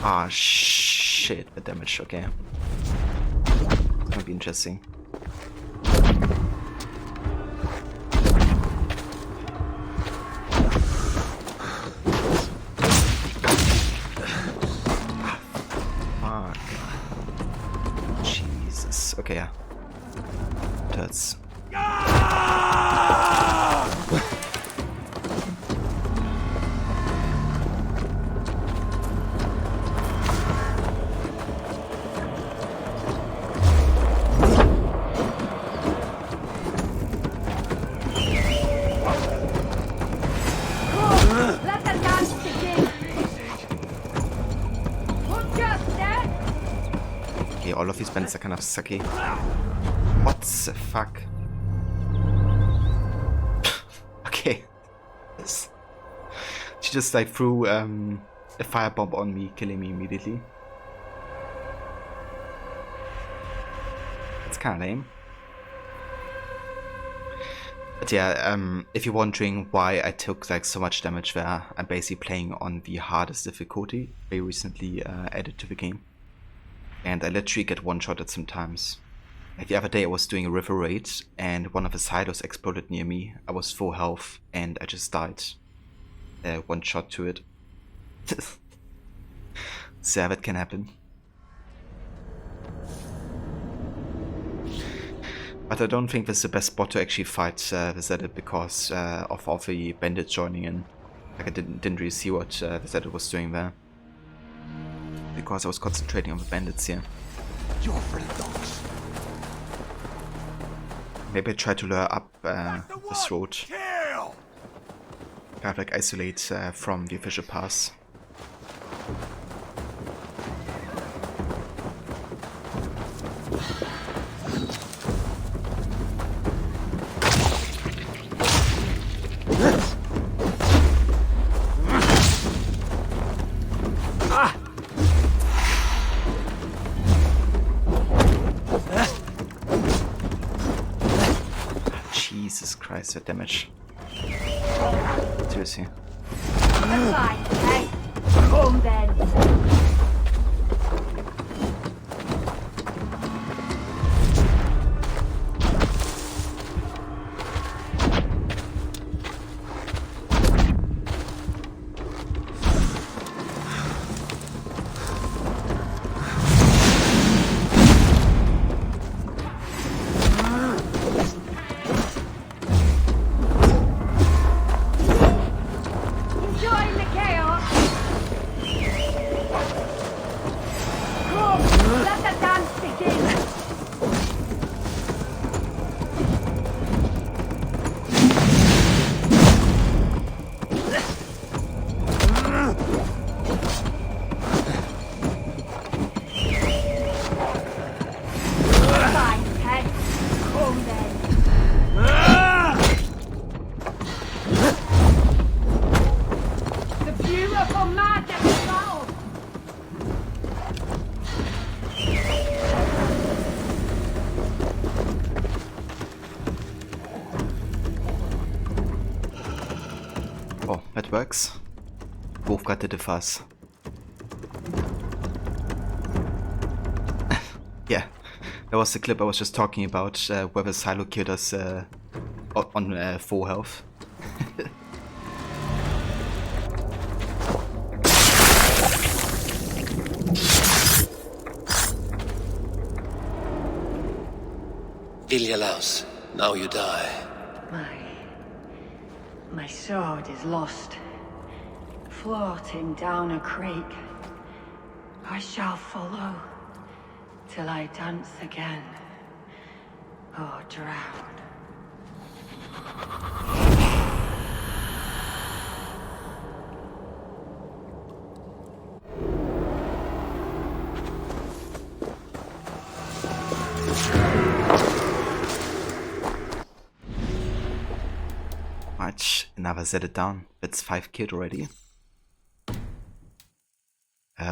O: Ah, shit, the damage, okay. It's gonna be interesting. Fuck. Jesus, okay, yeah. Turds. All of these bandits are kind of sucky. What the fuck? Okay. She just like threw a firebomb on me, killing me immediately. That's kind of lame. But yeah, if you're wondering why I took like so much damage there, I'm basically playing on the hardest difficulty they recently added to the game. And I literally get one-shotted sometimes. Like the other day I was doing a river raid and one of the silos exploded near me. I was full health and I just died. One shot to it. So yeah, that can happen. But I don't think this is the best spot to actually fight the Zedit because of all the bandits joining in. Like I didn't really see what the Zedit was doing there. Because I was concentrating on the bandits here. You're for the dogs. Maybe I try to lure up this road. Kind of like isolate from the official pass. Jesus Christ, that damage. Seriously.
C: Come then. Let the dance begin!
A: Oh, that works. Both got the fuss. Yeah, that was the clip I was just talking about, where the Silo killed us on full health.
B: Vilja-Laus, now you die.
T: My sword is lost, floating down a creek. I shall follow till I dance again, or drown.
A: Much, never set it down. That's 5 killed already.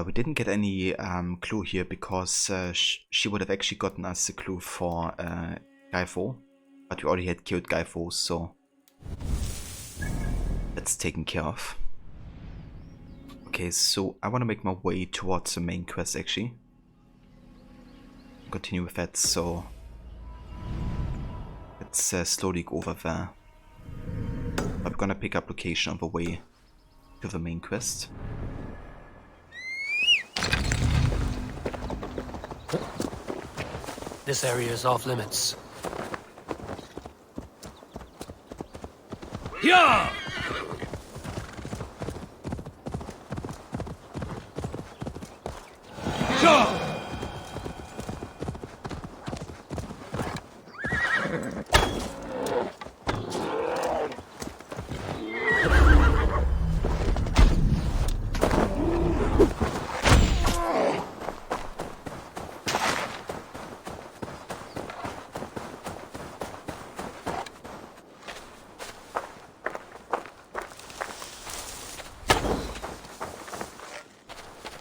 A: We didn't get any clue here because she would have actually gotten us a clue for Guy 4, but we already had killed Guy 4, so that's taken care of. Okay, so I want to make my way towards the main quest actually. Continue with that, so let's slowly go over there. I'm gonna pick up location on the way to the main quest.
B: This area is off limits.
M: Yeah! Go!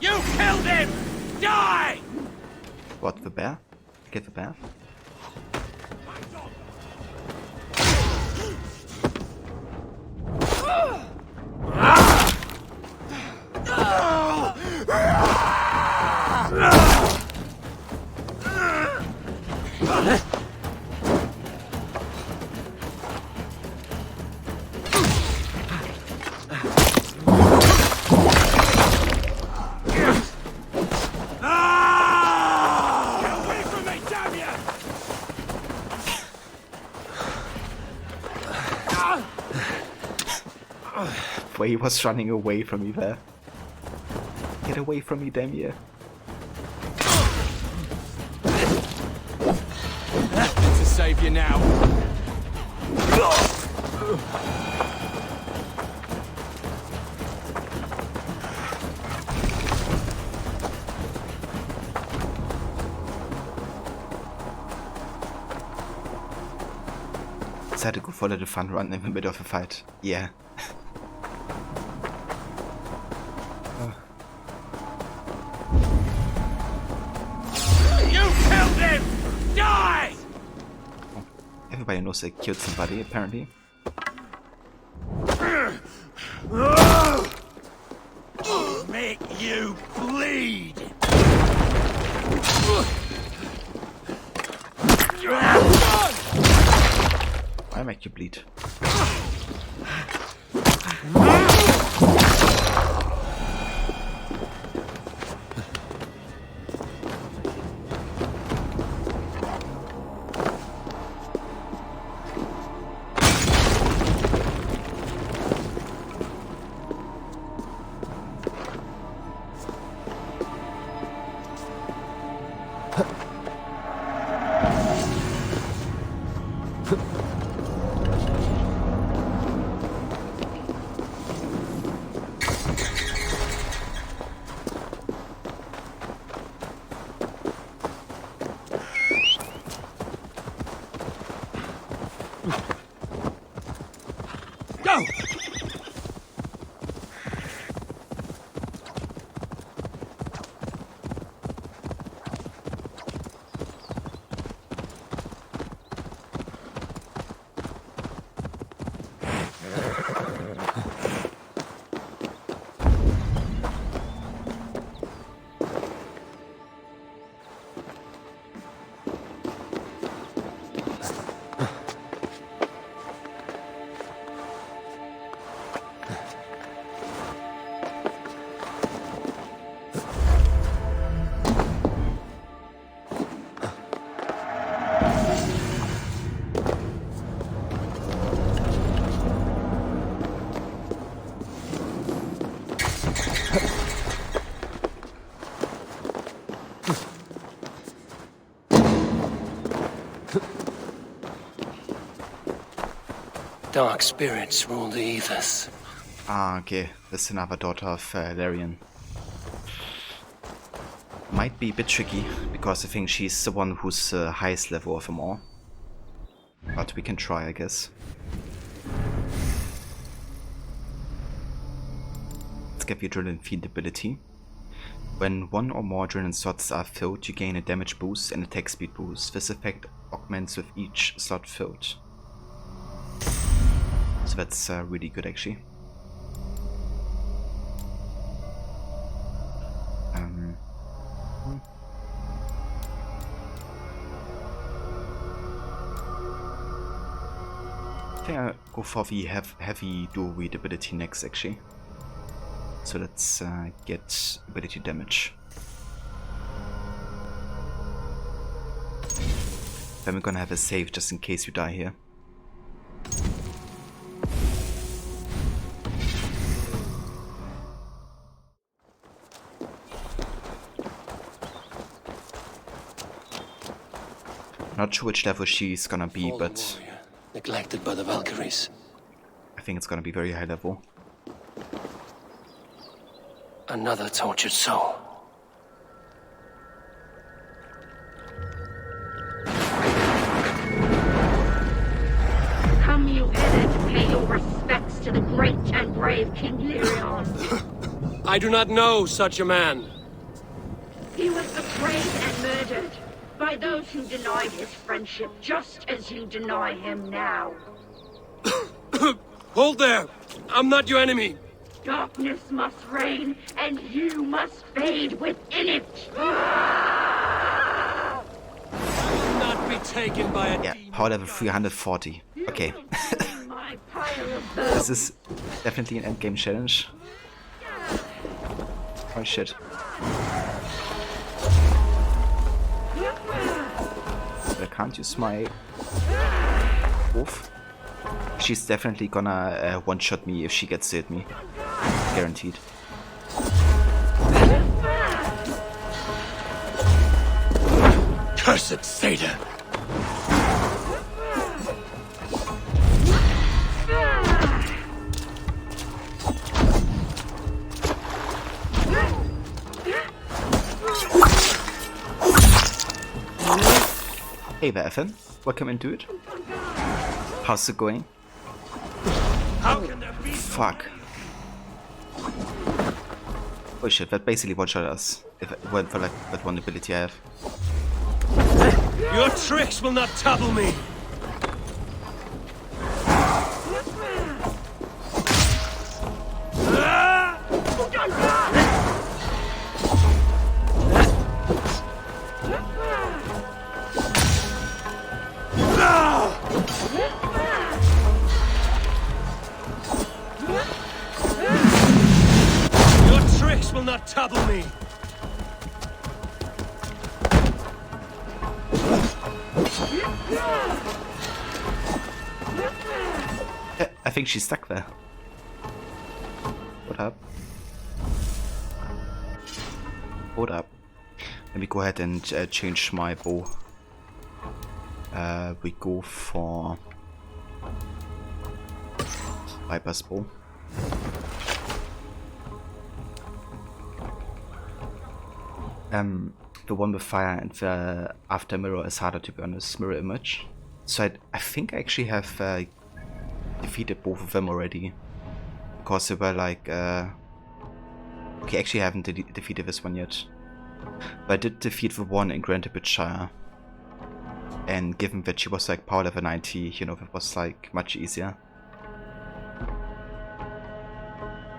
M: You killed him! Die!
A: What, the bear? Get the bear? He was running away from me there. Get away from me, damn you.
Q: To save you now.
A: Decided to go for a little fun run in the middle of a fight. Yeah. Everybody knows I killed somebody, apparently.
M: I'll make you bleed!
A: Why make you bleed?
B: Dark spirits rule the ethers.
O: Ah, okay. That's another daughter of Larian. Might be a bit tricky, because I think she's the one who's the highest level of them all. But we can try, I guess. Let's get the Adrenaline Fiend ability. When one or more adrenaline slots are filled, you gain a damage boost and attack speed boost. This effect augments with each slot filled. So that's really good, actually. I think I'll go for the heavy dual wield ability next, actually. So let's get ability damage. Then we're gonna have a save just in case you die here. Not sure which level she's gonna be, but
B: neglected by the Valkyries.
O: I think it's gonna be very high level.
B: Another tortured soul.
U: Come, you Eddard, pay your respects to the great and brave King Larian.
B: I do not know such a man.
U: He was betrayed and murdered by those who denied his friendship, just as you deny him now.
B: Hold there! I'm not your enemy!
U: Darkness must reign, and you must fade within it!
B: I will not be taken by a
O: yeah, power level 340. Okay. This is definitely an endgame challenge. Oh shit. I can't use my wolf. She's definitely gonna one-shot me if she gets to hit me. Guaranteed.
B: Cursed Satan!
O: Hey there, Ethan. Welcome into it. How's it going?
B: How can there be
O: Fuck. Oh shit, that basically one-shot us. If it weren't for like that one ability I have.
B: Your tricks will not topple me! Your tricks will not topple me!
O: I think she's stuck there. What up? Hold up. Let me go ahead and change my bow. We go for Viper's bow. The one with fire and the after mirror is harder, to be honest. Mirror image. So I think I actually have defeated both of them already, because they were like okay, actually I haven't defeated this one yet, but I did defeat the one in Grand Shire, and given that she was like power level 90, you know, that was like much easier.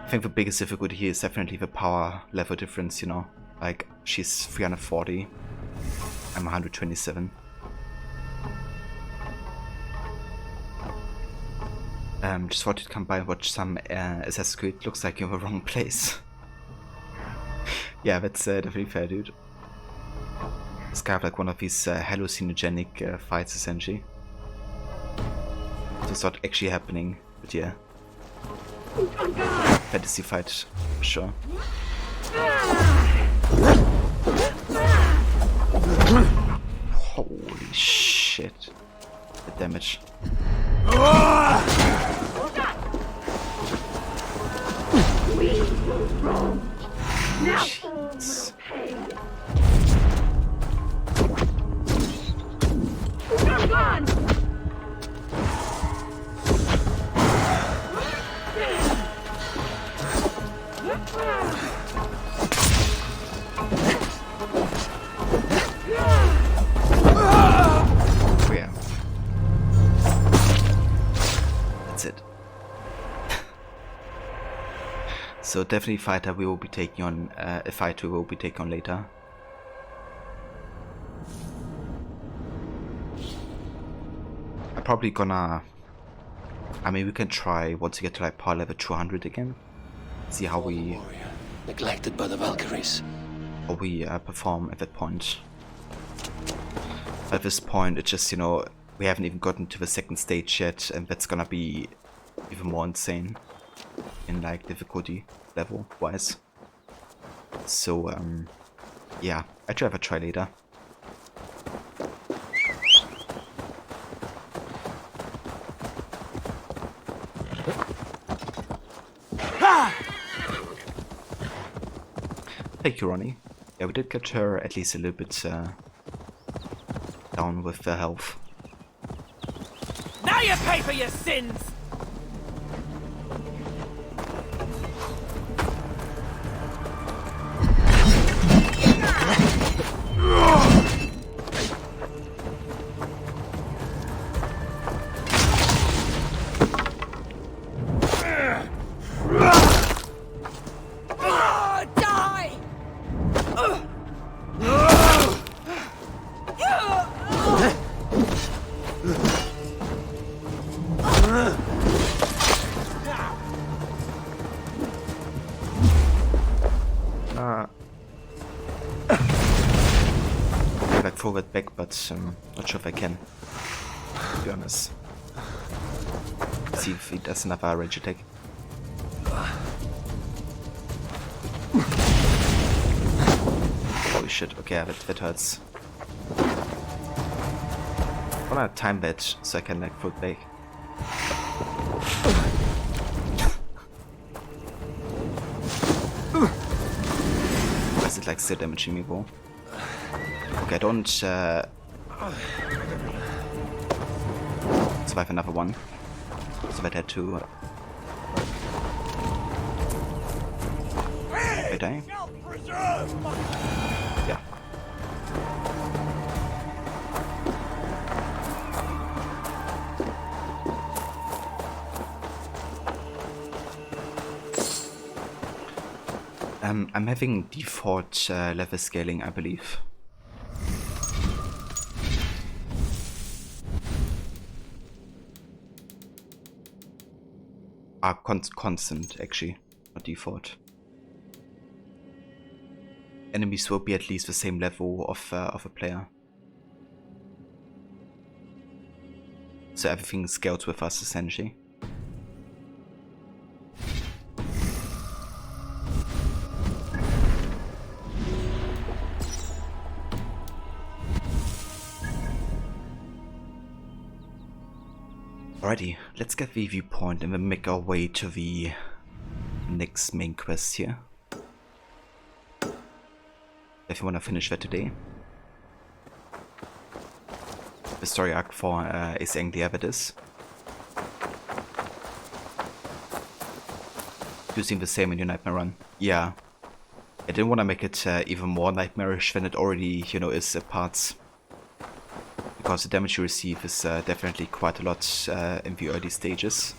O: I think the biggest difficulty here is definitely the power level difference, you know, like she's 340, I'm 127. Just thought to come by and watch some Assassin's Creed. Looks like you're in the wrong place. Yeah, that's definitely fair, dude. It's kind of like one of these hallucinogenic fights, essentially. It's not actually happening, but yeah. Fantasy fight, sure. So definitely fighter we will be taking on, a fight we will be taking on later. I'm probably gonna, I mean we can try once we get to like power level 200 again. See how we...
B: neglected by the Valkyries.
O: How we perform at that point. At this point it's just, you know, we haven't even gotten to the second stage yet, and that's gonna be even more insane in like difficulty level wise. So yeah, I should have a try later. Thank you, Ronnie. Yeah, we did get her at least a little bit down with the health.
D: Now you pay for your sins!
O: Like forward back, but not sure if I can, to be honest. See if he does another rage attack. Holy shit, okay, that hurts. I wanna time that so I can like foot back. Why is it like still damaging me more? Okay, don't survive another one. So that had to I die? Yeah. I'm having default level scaling, I believe. Constant, actually, not default. Enemies will be at least the same level of a player. So everything scales with us, essentially. Alrighty, let's get the viewpoint and then make our way to the next main quest here. If you want to finish that today. The story arc for East Anglia, that is. Using the same in your nightmare run. Yeah. I didn't want to make it even more nightmarish than it already, you know, is at parts. Because the damage you receive is definitely quite a lot in the early stages.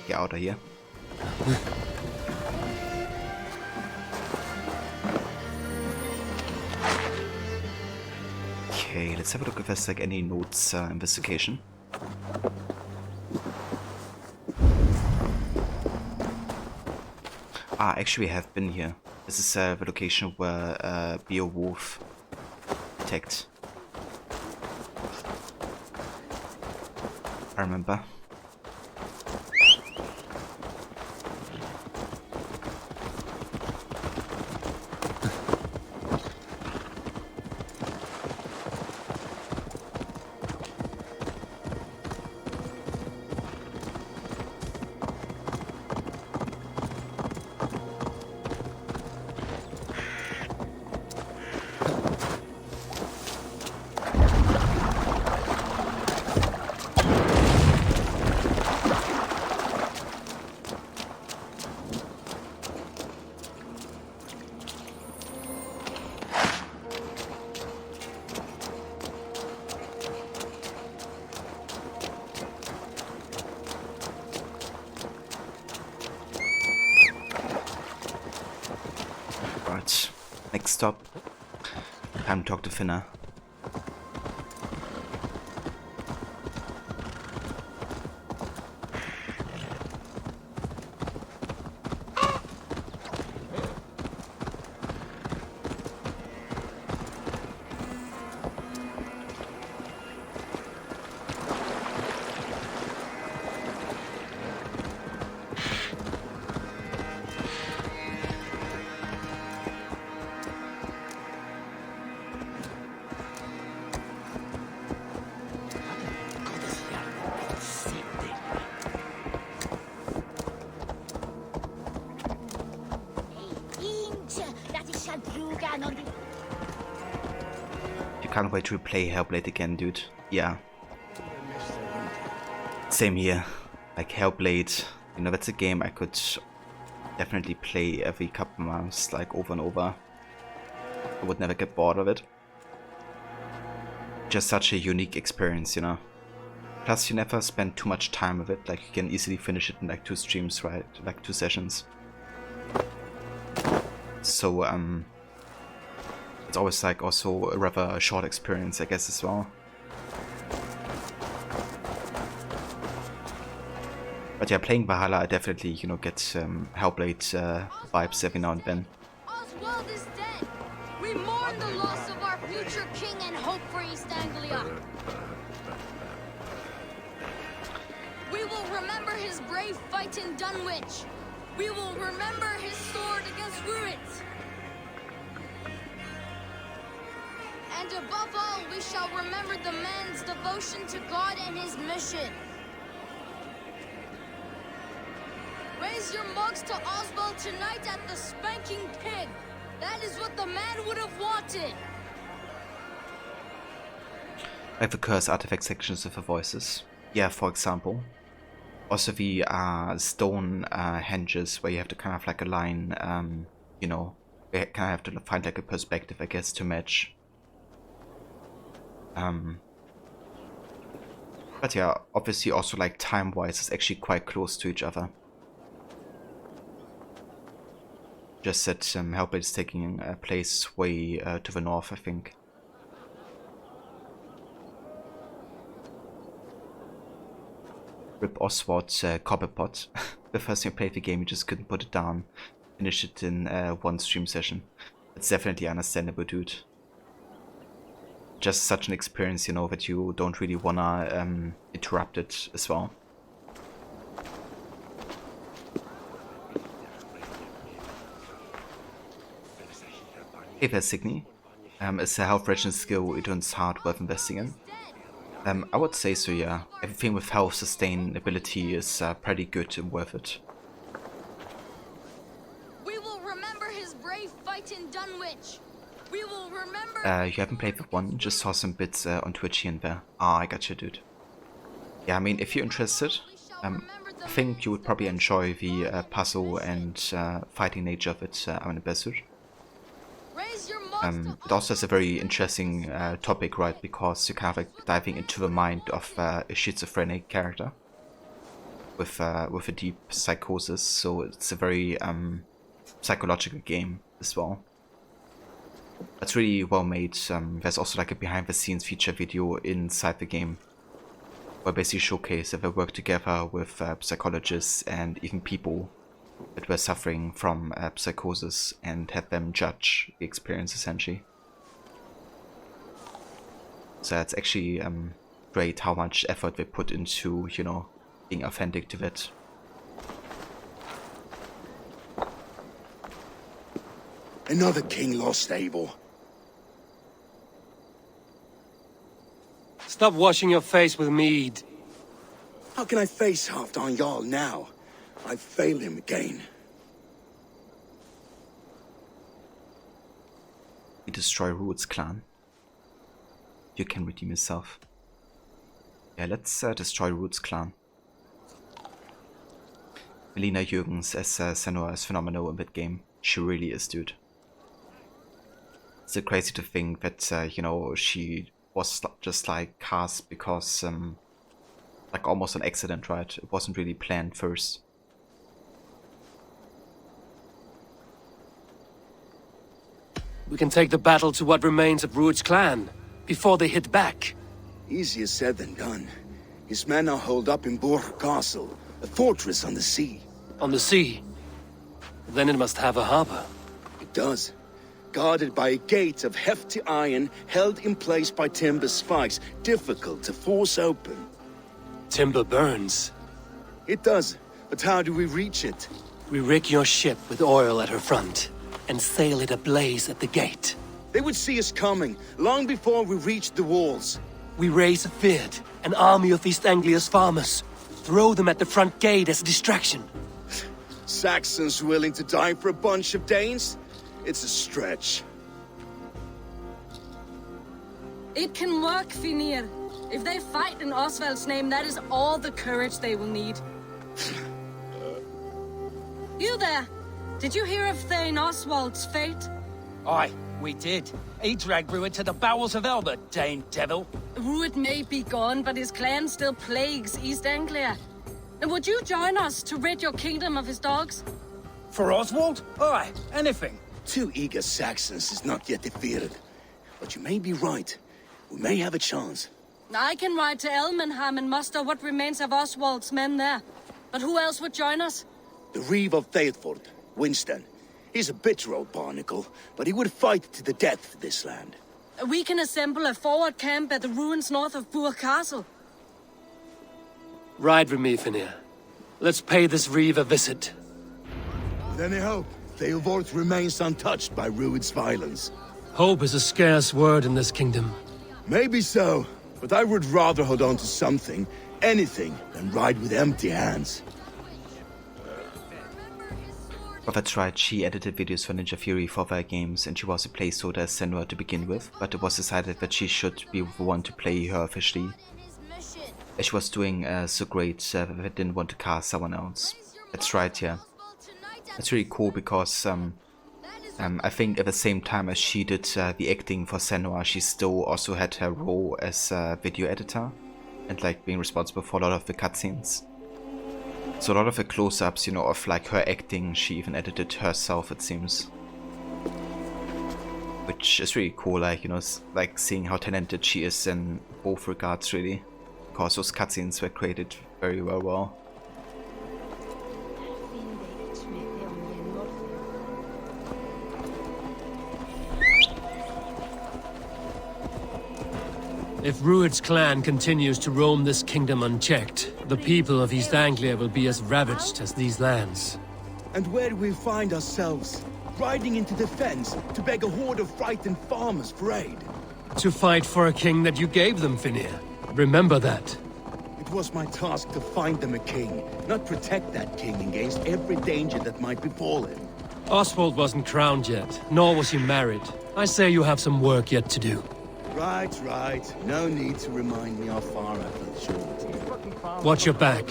A: get out of here. Okay, let's have a look if there's like any notes investigation. Ah, actually we have been here. This is the location where Beowulf attacked. I remember. Next stop. Time to talk to Finna. You can't wait to replay Hellblade again, dude. Yeah. Same here. Like Hellblade, you know, that's a game I could definitely play every couple months, like over and over. I would never get bored of it. Just such a unique experience, you know. Plus you never spend too much time with it, like you can easily finish it in like 2 streams, right? Like 2 sessions. So it's always like also a rather short experience, I guess, as well. But yeah, playing Valhalla, I definitely, you know, get Hellblade vibes every now and then.
J: Oswald is dead. We mourn the loss of our future king and hope for East Anglia. We will remember his brave fight in Dunwich. We will remember his sword against Ruins. And above all, we shall remember the man's devotion to God and his mission. Raise your mugs to Oswald tonight at the Spanking Pig. That is what the man would have wanted.
A: I have the curse artifact sections of the voices. Yeah, for example. Also the stone hinges where you have to kind of like align, you know, you kind of have to find like a perspective, I guess, to match. But yeah, obviously also like time-wise it's actually quite close to each other. Just that Hellblade is taking place way to the north, I think. Rip Oswald's copper pot. The first time you played the game, you just couldn't put it down. Finish it in 1 stream session. It's definitely understandable, dude. Just such an experience, you know, that you don't really wanna interrupt it as well. Hey there, Signy. Is a health regen skill it turns hard worth investing in? I would say so, yeah. Everything with health sustainability is pretty good and worth it.
J: We will remember his brave fight in Dunwich. We will remember.
A: You haven't played the one, just saw some bits on Twitch here and there. Ah, I gotcha, dude. Yeah, I mean, if you're interested, I think you would probably enjoy the puzzle and fighting nature of it, I'm in Besur. It also has a very interesting topic, right? Because you're kind of like diving into the mind of a schizophrenic character. with a deep psychosis, so it's a very psychological game as well. It's really well made. There's also like a behind the scenes feature video inside the game where basically showcase that they work together with psychologists and even people that were suffering from psychosis and had them judge the experience essentially. So it's actually great how much effort they put into, you know, being authentic to it.
I: Another king lost, Abel.
B: Stop washing your face with mead.
I: How can I face Halfdan Jarl now? I've failed him again.
A: You destroy Rued's clan. You can redeem yourself. Yeah, let's destroy Rued's clan. Melina Jürgens as Senua is phenomenal in that game. She really is, dude. It's so crazy to think that, you know, she was just like cast because, like almost an accident, right? It wasn't really planned first.
B: We can take the battle to what remains of Rued's clan before they hit back.
I: Easier said than done. His men are holed up in Borg Castle, a fortress on the sea.
B: On the sea? Then it must have a harbor.
I: It does. Guarded by a gate of hefty iron held in place by timber spikes, difficult to force open.
B: Timber burns.
I: It does, but how do we reach it?
B: We rig your ship with oil at her front and sail it ablaze at the gate.
I: They would see us coming, long before we reached the walls.
B: We raise a Fyrd, an army of East Anglia's farmers. Throw them at the front gate as a distraction.
I: Saxons willing to die for a bunch of Danes? It's a stretch.
J: It can work, Finir. If they fight in Oswald's name, that is all the courage they will need. You there! Did you hear of Thane Oswald's fate?
D: Aye, we did. He dragged Rued to the bowels of Elbert, Dane devil.
J: Rued may be gone, but his clan still plagues East Anglia. And would you join us to rid your kingdom of his dogs?
D: For Oswald? Aye, anything.
I: 2 eager Saxons is not yet defeated. But you may be right. We may have a chance.
J: I can ride to Elmenham and muster what remains of Oswald's men there. But who else would join us?
I: The Reeve of Thetford, Winston. He's a bitter old barnacle, but he would fight to the death for this land.
J: We can assemble a forward camp at the ruins north of Burr Castle.
B: Ride with me, Finir. Let's pay this Reeve a visit.
I: With any hope, Theodort remains untouched by Rued's violence.
B: Hope is a scarce word in this kingdom.
I: Maybe so, but I would rather hold on to something, anything, than ride with empty hands.
A: But that's right, she edited videos for Ninja Fury for their games, and she was a placeholder as Senua to begin with, but it was decided that she should be the one to play her officially. As she was doing so great, they didn't want to cast someone else. That's right, yeah. It's really cool because I think at the same time as she did the acting for Senua, she still also had her role as a video editor and like being responsible for a lot of the cutscenes. So a lot of the close-ups, you know, of like her acting, she even edited herself, it seems. Which is really cool, like, you know, like seeing how talented she is in both regards, really. Because those cutscenes were created very well.
B: If Rued's clan continues to roam this kingdom unchecked, the people of East Anglia will be as ravaged as these lands.
I: And where do we find ourselves? Riding into the fens to beg a horde of frightened farmers for aid.
B: To fight for a king that you gave them, Finir. Remember that.
I: It was my task to find them a king, not protect that king against every danger that might befall him.
B: Oswald wasn't crowned yet, nor was he married. I say you have some work yet to do.
I: Right. No need to remind me how far I fell short.
B: Watch your back.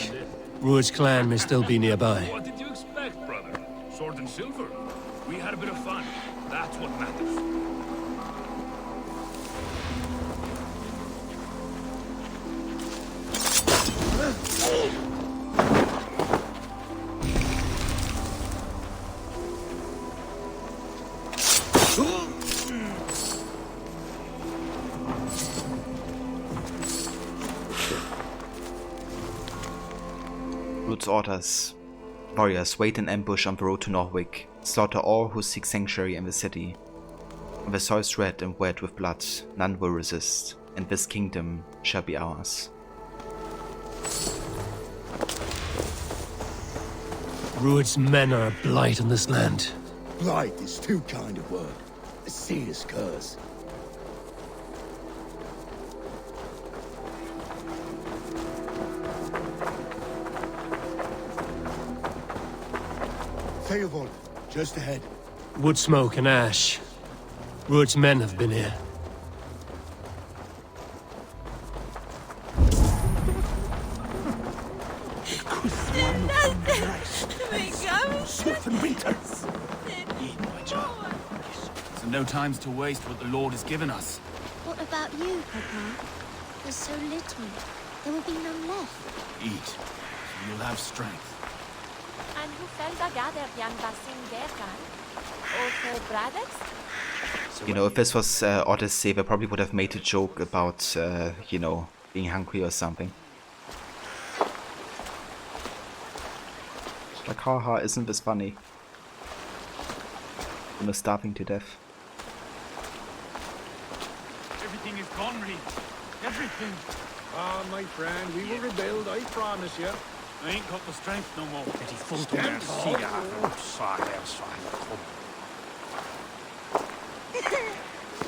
B: Rued's clan may still be nearby.
F: What did you expect, brother? Sword and silver. We had a bit of fun. That's what matters.
O: Oswald's orders, warriors wait in ambush on the road to Norwich, slaughter all who seek sanctuary in the city. When the soil is red and wet with blood, none will resist, and this kingdom shall be ours.
B: Rued's men are a blight on this land.
K: Blight is too kind of word. A serious curse. Theobald, just ahead.
B: Wood smoke and ash. Rued's men have been here.
F: So no time's to waste what the Lord has given us.
H: What about you, Papa? There's so little. There will be none left.
F: Eat, so you'll have strength.
C: And who fell gathered young Basim Dekan? Also brothers?
O: You know, if this was Odyssey, they probably would have made a joke about, you know, being hungry or something. Like, haha, isn't this funny? I'm starving to death.
F: Everything is gone, Reed. Everything.
K: Ah, my friend, we will rebuild, I promise you.
F: I ain't got the strength no more.
K: Är det fullt av den sidan?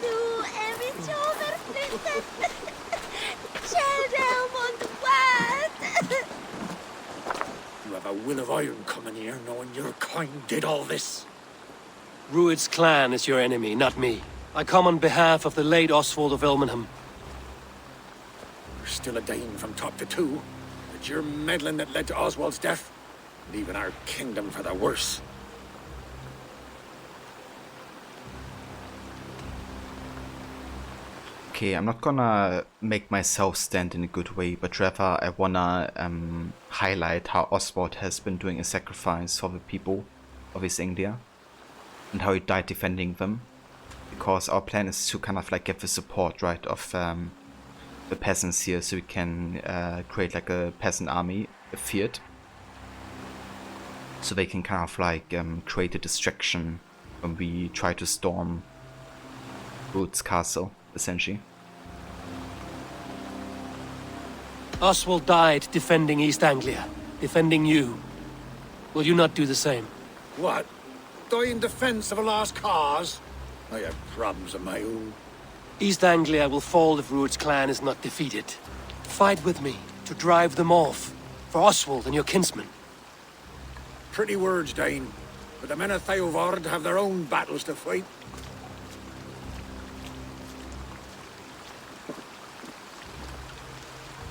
H: Nu är vi överflyttat. Kära mot vad?
K: You have a will of iron coming here, knowing your kind did all this.
B: Rued's clan is your enemy, not me. I come on behalf of the late Oswald of Ilmenham.
K: You're still a Dane from top to two. It's your meddling that led to Oswald's death, leaving our kingdom for the worse.
O: Okay, I'm not gonna make myself stand in a good way, but rather I wanna highlight how Oswald has been doing a sacrifice for the people of East Anglia and how he died defending them, because our plan is to kind of like get the support, right, of the peasants here, so we can create like a peasant army, a field, so they can kind of like create a distraction when we try to storm Rued's castle, essentially.
B: Oswald died defending East Anglia, defending you. Will you not do the same?
K: What? Die in defense of a lost cause? I have problems of my own.
B: East Anglia will fall if Rued's clan is not defeated. Fight with me to drive them off, for Oswald and your kinsmen.
K: Pretty words, Dane, but the men of Theovard have their own battles to fight.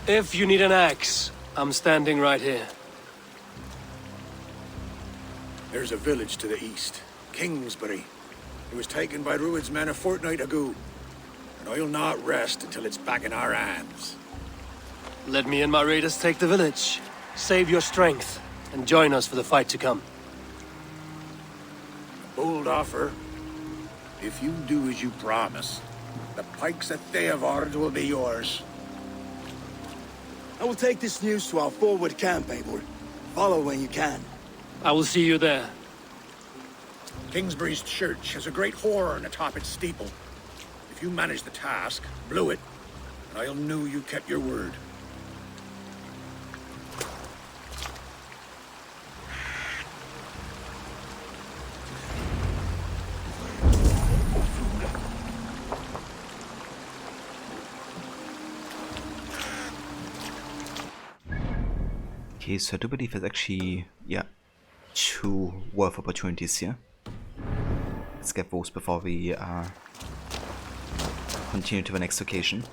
B: If you need an axe, I'm standing right here.
K: There's a village to the east, Kingsbury. It was taken by Rued's men a fortnight ago, and I'll not rest until it's back in our hands.
B: Let me and my raiders take the village. Save your strength, and join us for the fight to come.
K: A bold offer. If you do as you promise, the pikes at Theovard will be yours.
V: I will take this news to our forward camp, Eivor. Follow when you can.
B: I will see you there.
K: Kingsbury's church has a great horn atop its steeple. If you manage the task, blew it, I'll know you kept your word.
O: Okay, so I do believe there's actually, yeah, 2 worth opportunities here. Let's get those before we continue to the next location.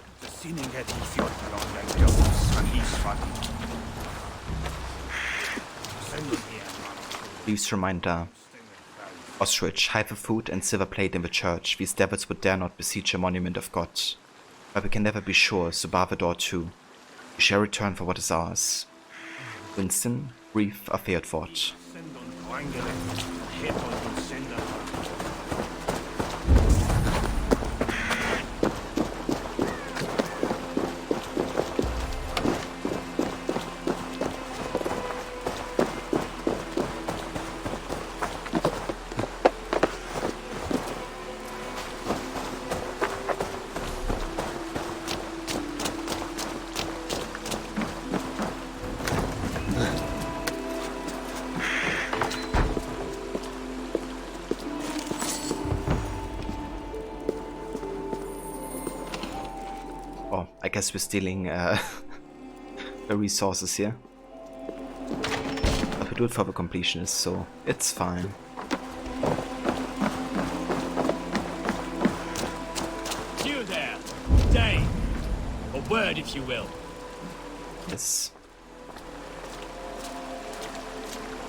O: Brief's reminder. Ostrich, hide the food and silver plate in the church. These devils would dare not besiege a monument of God. But we can never be sure, so bar the door too. We shall return for what is ours. Winston, Brief, a failed fort.
A: guess we're stealing the resources here. But we do it for the Completionist, so it's fine.
F: You there, Dane. A word, if you will.
A: Yes.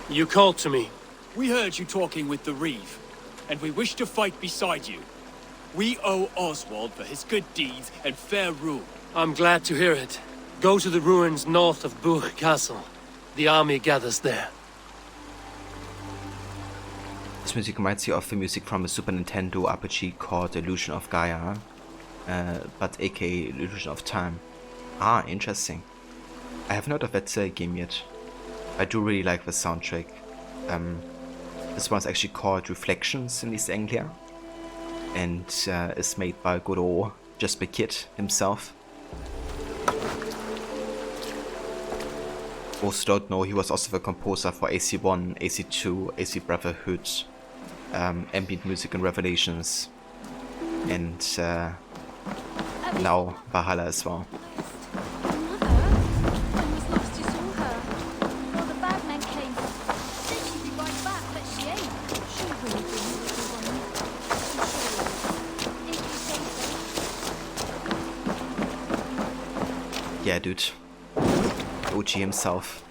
B: You called to me.
D: We heard you talking with the Reeve, and we wish to fight beside you. We owe Oswald for his good deeds and fair rule.
B: I'm glad to hear it. Go to the ruins north of Bourg Castle. The army gathers there.
A: This music reminds you of the music from a Super Nintendo RPG called Illusion of Gaia, but aka Illusion of Time. Ah, interesting. I haven't heard of that game yet. I do really like the soundtrack. This one's actually called Reflections in East Anglia, and is made by good old Just Kid himself. Those who don't know, he was also the composer for AC1, AC2, AC Brotherhood, ambient music and Revelations, and now Valhalla as well. Yeah, dude. OG himself.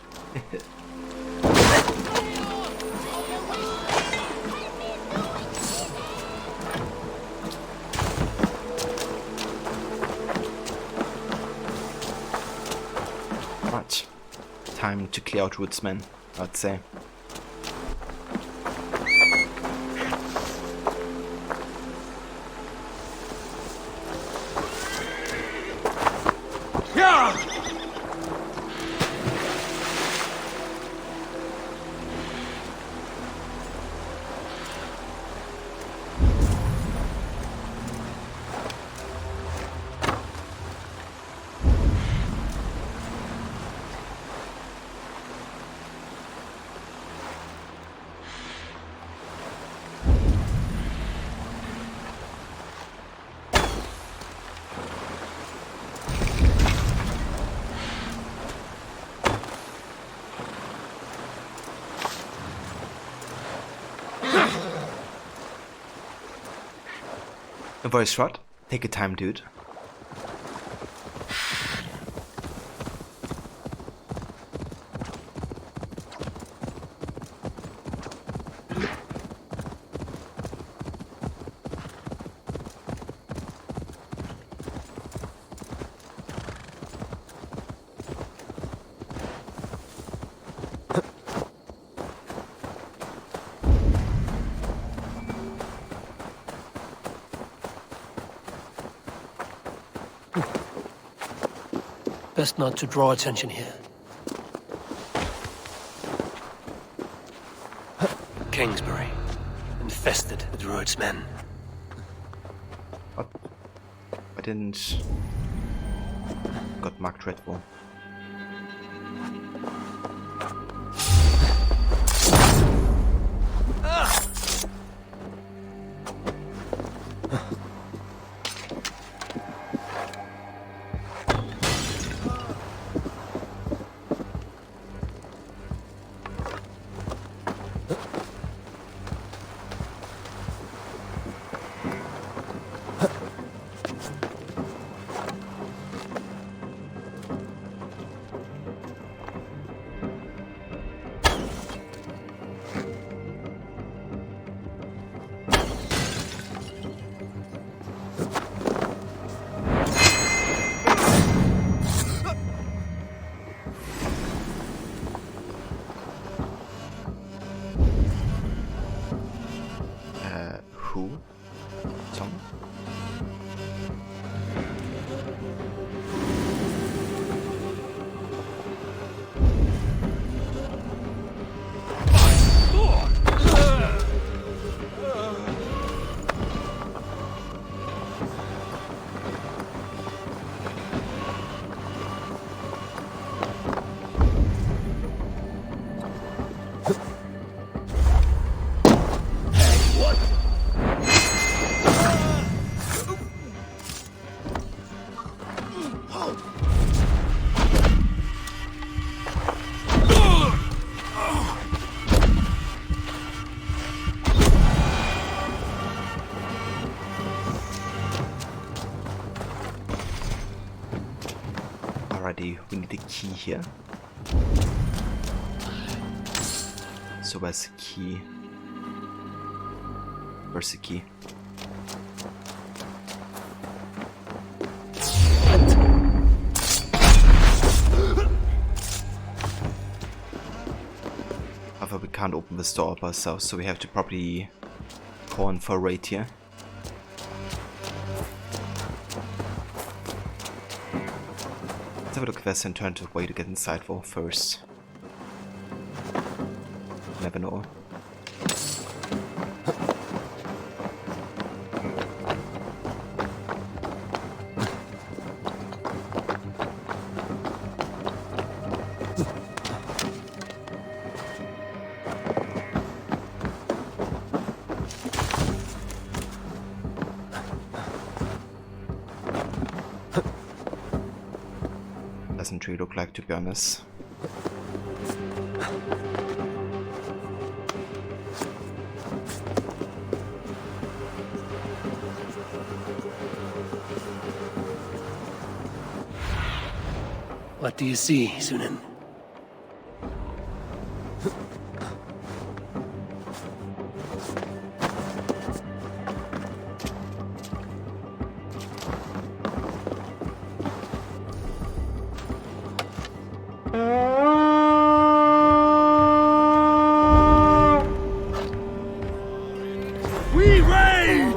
A: Right. Time to clear out Woodsman, I'd say. A voice rod? Take your time, dude.
B: Best not to draw attention here. Kingsbury, infested with Druid's men.
A: What? I didn't... Got marked dreadful. Who? Tom? key here. So where's the key? Where's the key? However, we can't open this door up ourselves, so we have to probably call in for a raid here. Let's have a look if there's an alternative way to get inside for first. Never know. Doesn't really look like, to be honest.
B: What do you see, Sunan?
V: We raid!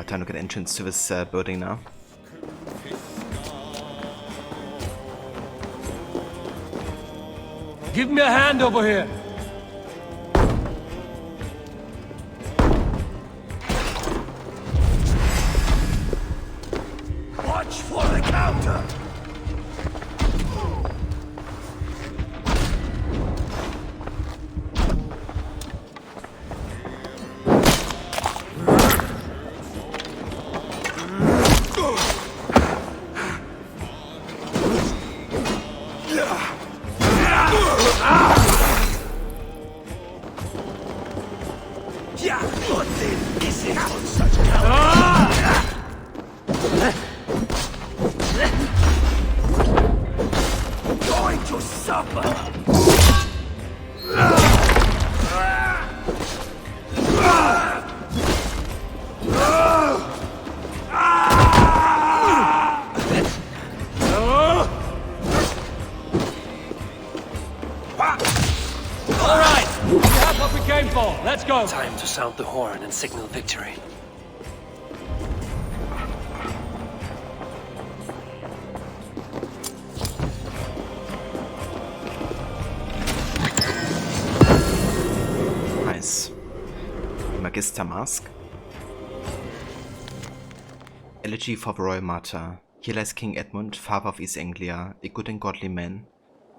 A: Time to get entrance to this building now.
D: Give me a hand over here.
V: Watch for the counter! Going to suffer!
D: Let's go!
B: Time to sound the horn and signal victory.
A: Nice. Magister Mask. Elegy for the Royal Martyr. Here lies King Edmund, father of East Anglia, a good and godly man.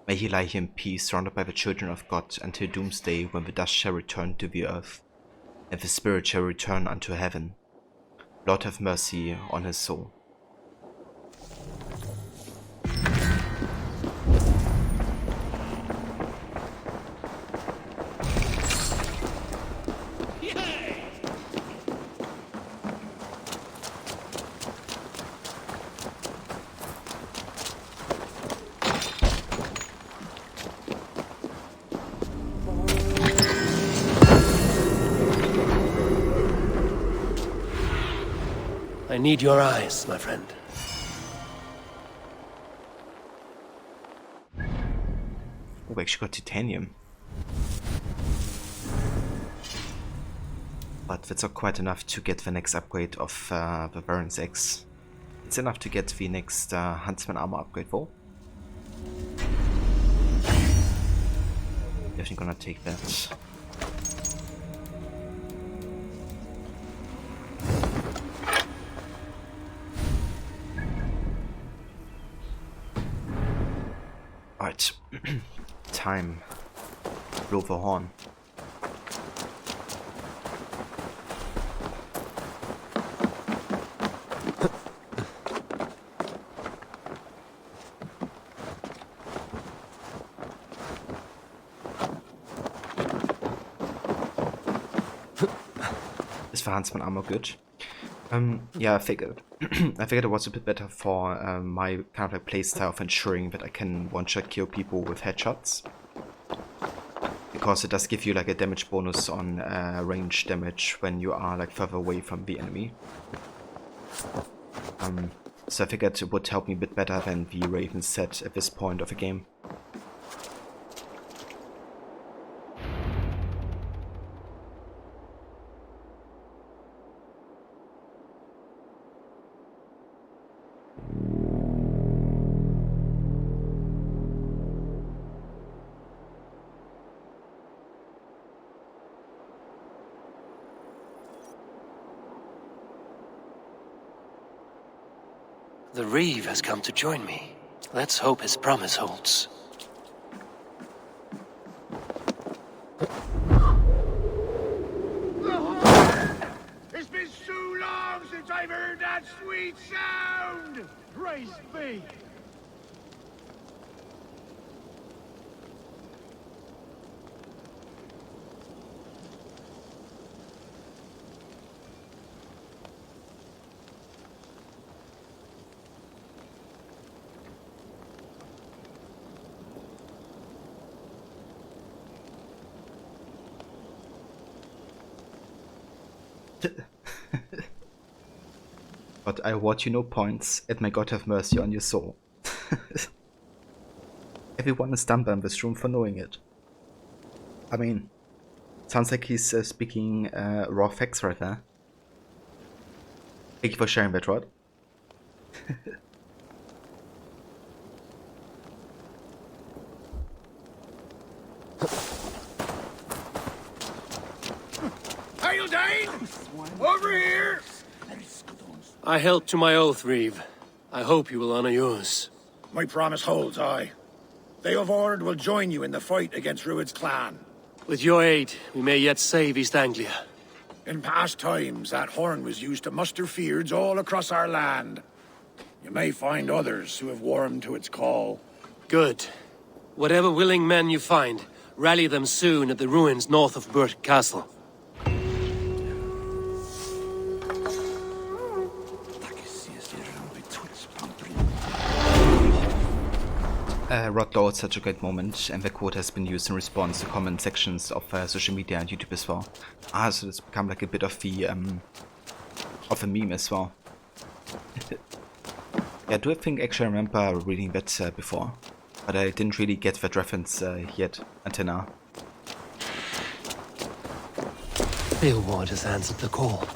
A: May he lie here in peace, surrounded by the children of God, until doomsday, when the dust shall return to the earth, and the spirit shall return unto heaven. Lord have mercy on his soul.
B: I need your eyes, my friend.
A: Oh, we actually got titanium. But that's not quite enough to get the next upgrade of the Baron's Axe. It's enough to get the next Huntsman armor upgrade though. Definitely gonna take that. Alright. Time. Blow the horn. Is the Huntsman armor good? Yeah, I figured. I figured it was a bit better for my kind of like playstyle of ensuring that I can one-shot kill people with headshots. Because it does give you like a damage bonus on range damage when you are like further away from the enemy. So I figured it would help me a bit better than the Raven set at this point of the game.
B: The Reeve has come to join me. Let's hope his promise holds.
K: It's been so long since I've heard that sweet sound! Praise be!
A: But I award you no points, and may God have mercy on your soul. Everyone is dumber in this room for knowing it. I mean, sounds like he's speaking raw facts right there. Thank you for sharing that, Rod.
K: Haldane! Over here!
B: I held to my oath, Reeve. I hope you will honor yours.
K: My promise holds, aye. They of Ord will join you in the fight against Rued's clan.
B: With your aid, we may yet save East Anglia.
K: In past times, that horn was used to muster fyrds all across our land. You may find others who have warmed to its call.
B: Good. Whatever willing men you find, rally them soon at the ruins north of Burt Castle.
A: Rod Law, such a great moment, and the quote has been used in response to comment sections of social media and YouTube as well. So it's become like a bit of a meme as well. Yeah, do I think actually I remember reading that before, but I didn't really get that reference yet until now.
B: Beoward has answered the call.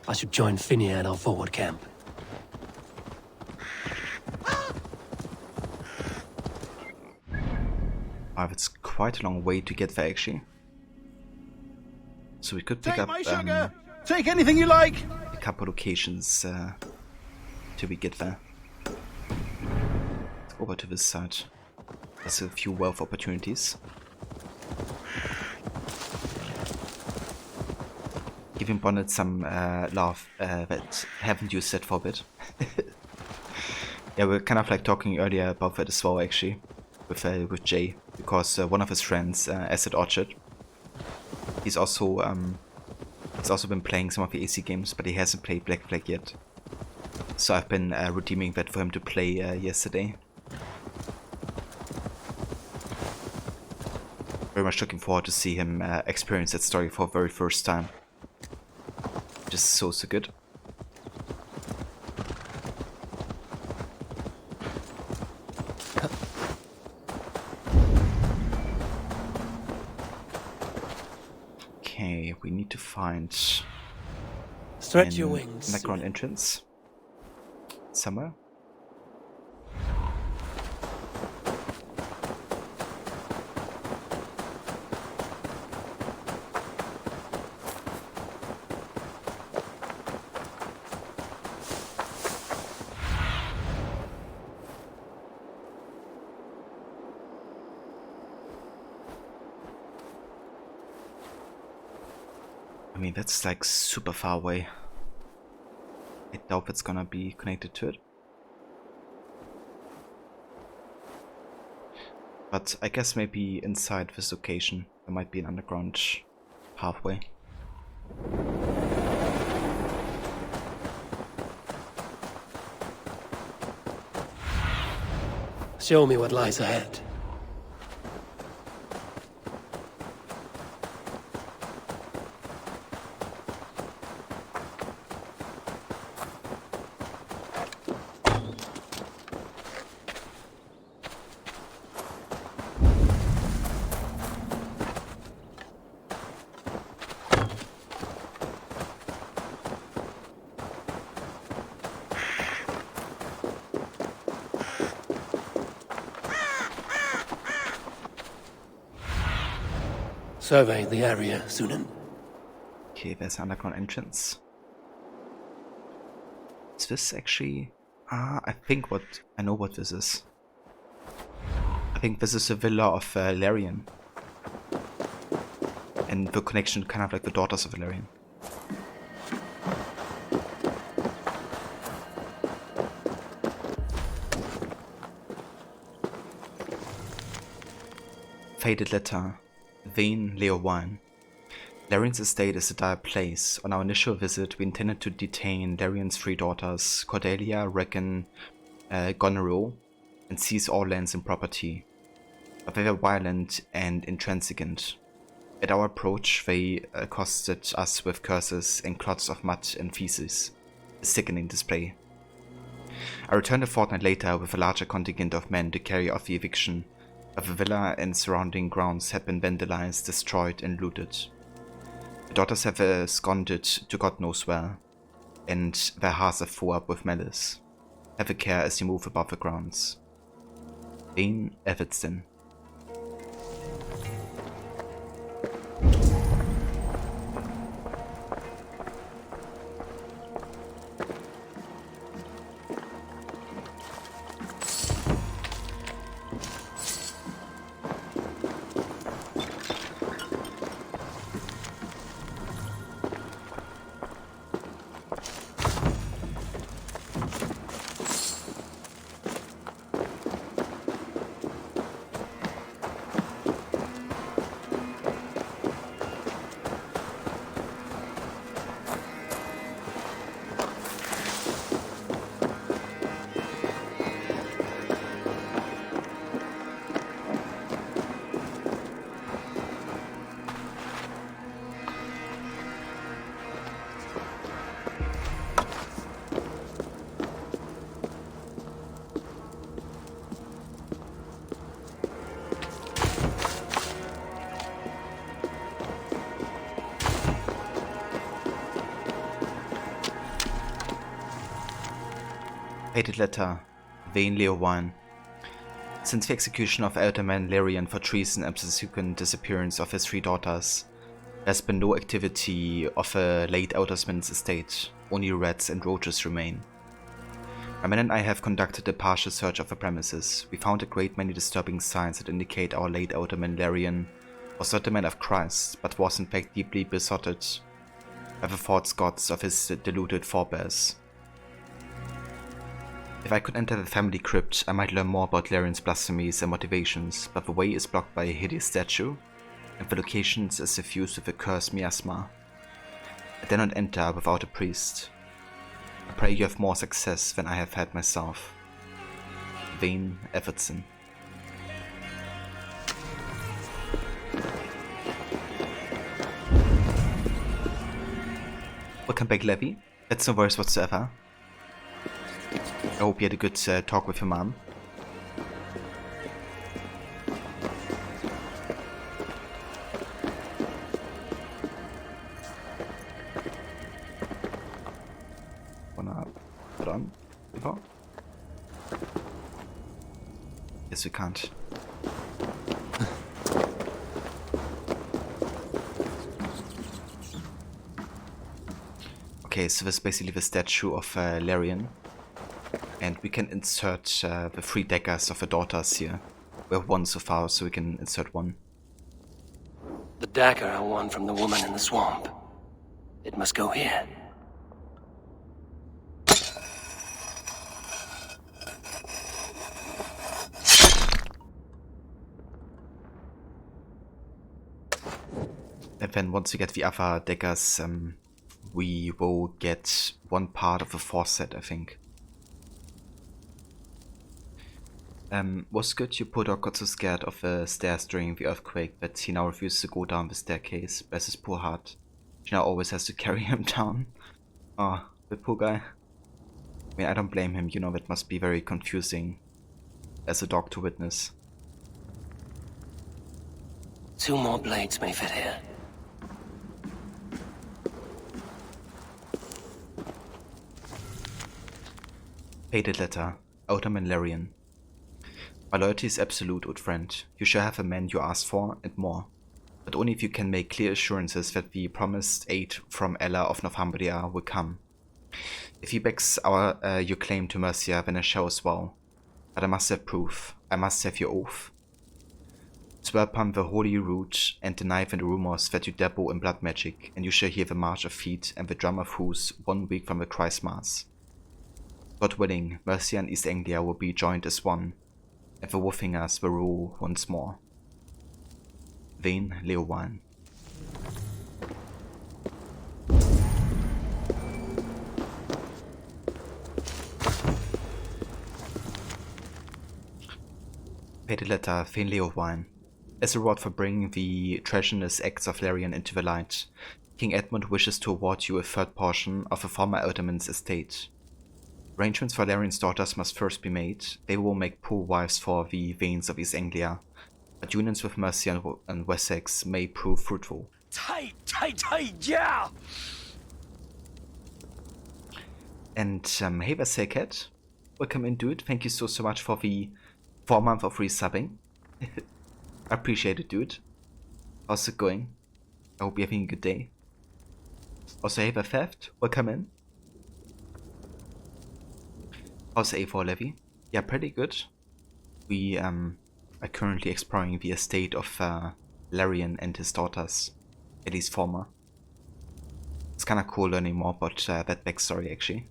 B: I should join Finney at our forward camp.
A: It's quite a long way to get there actually. So we could pick up
E: Take anything you like.
A: a couple locations till we get there. Let's go over to this side. There's a few wealth opportunities. Giving Bonnet some love that haven't used that for a bit. Yeah, we we're kind of like talking earlier about that as well actually. With Jay, because one of his friends, Acid Orchard, he's also been playing some of the AC games, but he hasn't played Black Flag yet. So I've been redeeming that for him to play yesterday. Very much looking forward to see him experience that story for the very first time. Just so good. need to find
B: Stretch your
A: an
B: wings.
A: underground entrance somewhere. I mean, that's like super far away. I doubt it's gonna be connected to it. But I guess maybe inside this location there might be an underground pathway.
B: Show me what lies ahead. Survey the area, Sunan.
A: Okay, there's an underground entrance. Is this actually... I know what this is. I think this is a villa of Larian. And the connection kind of like the daughters of Larian. Faded letter. Vane Leowine. Larian's estate is a dire place. On our initial visit, we intended to detain Larian's 3 daughters, Cordelia, Regan, Goneril, and seize all lands and property. But they were violent and intransigent. At our approach, they accosted us with curses and clots of mud and feces. A sickening display. I returned a fortnight later with a larger contingent of men to carry out the eviction. But the villa and surrounding grounds had been vandalized, destroyed, and looted. The daughters have absconded to God knows where, and their hearts are full up with malice. Have a care as you move above the grounds. Dane Evertston. Faded letter. Vane Leowine. Since the execution of Elderman Larian for treason and subsequent disappearance of his 3 daughters, there has been no activity of a late Eldersman's estate. Only rats and roaches remain. My men and I have conducted a partial search of the premises. We found a great many disturbing signs that indicate our late Elderman Larian was not a man of Christ, but was in fact deeply besotted by the false gods of his deluded forebears. If I could enter the family crypt, I might learn more about Larian's blasphemies and motivations, but the way is blocked by a hideous statue, and the location is suffused with a cursed miasma. I dare not enter without a priest. I pray you have more success than I have had myself. Vane Evertson. Welcome back, Levy. That's no worries whatsoever. I hope you had a good talk with your mom. wanna put on before? Yes, we can't. Okay, so this is basically the statue of Larian. And we can insert the 3 daggers of the daughters here. We have 1 so far, so we can insert 1.
B: The dagger I won from the woman in the swamp. It must go here.
A: And then once we get the other daggers, we will get 1 part of the 4th set, I think. Was good you poor dog got so scared of the stairs during the earthquake that he now refuses to go down the staircase. Bless his poor heart. She now always has to carry him down. Oh, the poor guy. I mean, I don't blame him, you know, that must be very confusing as a dog to witness.
B: 2 more blades may fit here.
A: Faded letter. Outerman Larian. My loyalty is absolute, old friend. You shall have the man you asked for, and more. But only if you can make clear assurances that the promised aid from Ella of Northumbria will come. If he backs your claim to Mercia, then I shall as well. But I must have proof. I must have your oath. Swear upon the holy root, and the knife and the rumors that you dabble in blood magic, and you shall hear the march of feet and the drum of hoofs 1 week from the Christ Mass. God willing, Mercia and East Anglia will be joined as one, and the Wolfingers will rule once more. Vane Leowan. Faded letter, Vane Leowan. As a reward for bringing the treasonous acts of Larian into the light, King Edmund wishes to award you a 3rd portion of a former alderman's estate. Arrangements for Larian's daughters must first be made. They will make poor wives for the Vanes of East Anglia, but unions with Mercia and Wessex may prove fruitful.
G: Tight, yeah!
A: And hey there, Saycat. Welcome in, dude. Thank you so much for the 4 months of resubbing. I appreciate it, dude. How's it going? I hope you're having a good day. Also, hey there, Theft. Welcome in. How's A4 Levy? Yeah, pretty good. We are currently exploring the estate of Larian and his daughters, at least former. It's kind of cool learning more about that backstory, actually.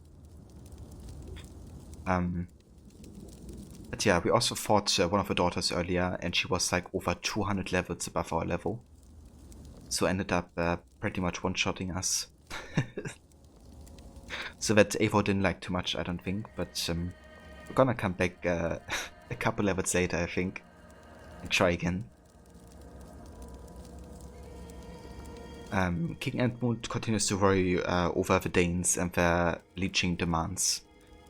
A: But yeah, we also fought one of the daughters earlier, and she was like over 200 levels above our level. So ended up pretty much one-shotting us. So that Eivor didn't like too much, I don't think, but we're gonna come back a couple levels later, I think, and try again. King Edmund continues to worry over the Danes and their leeching demands.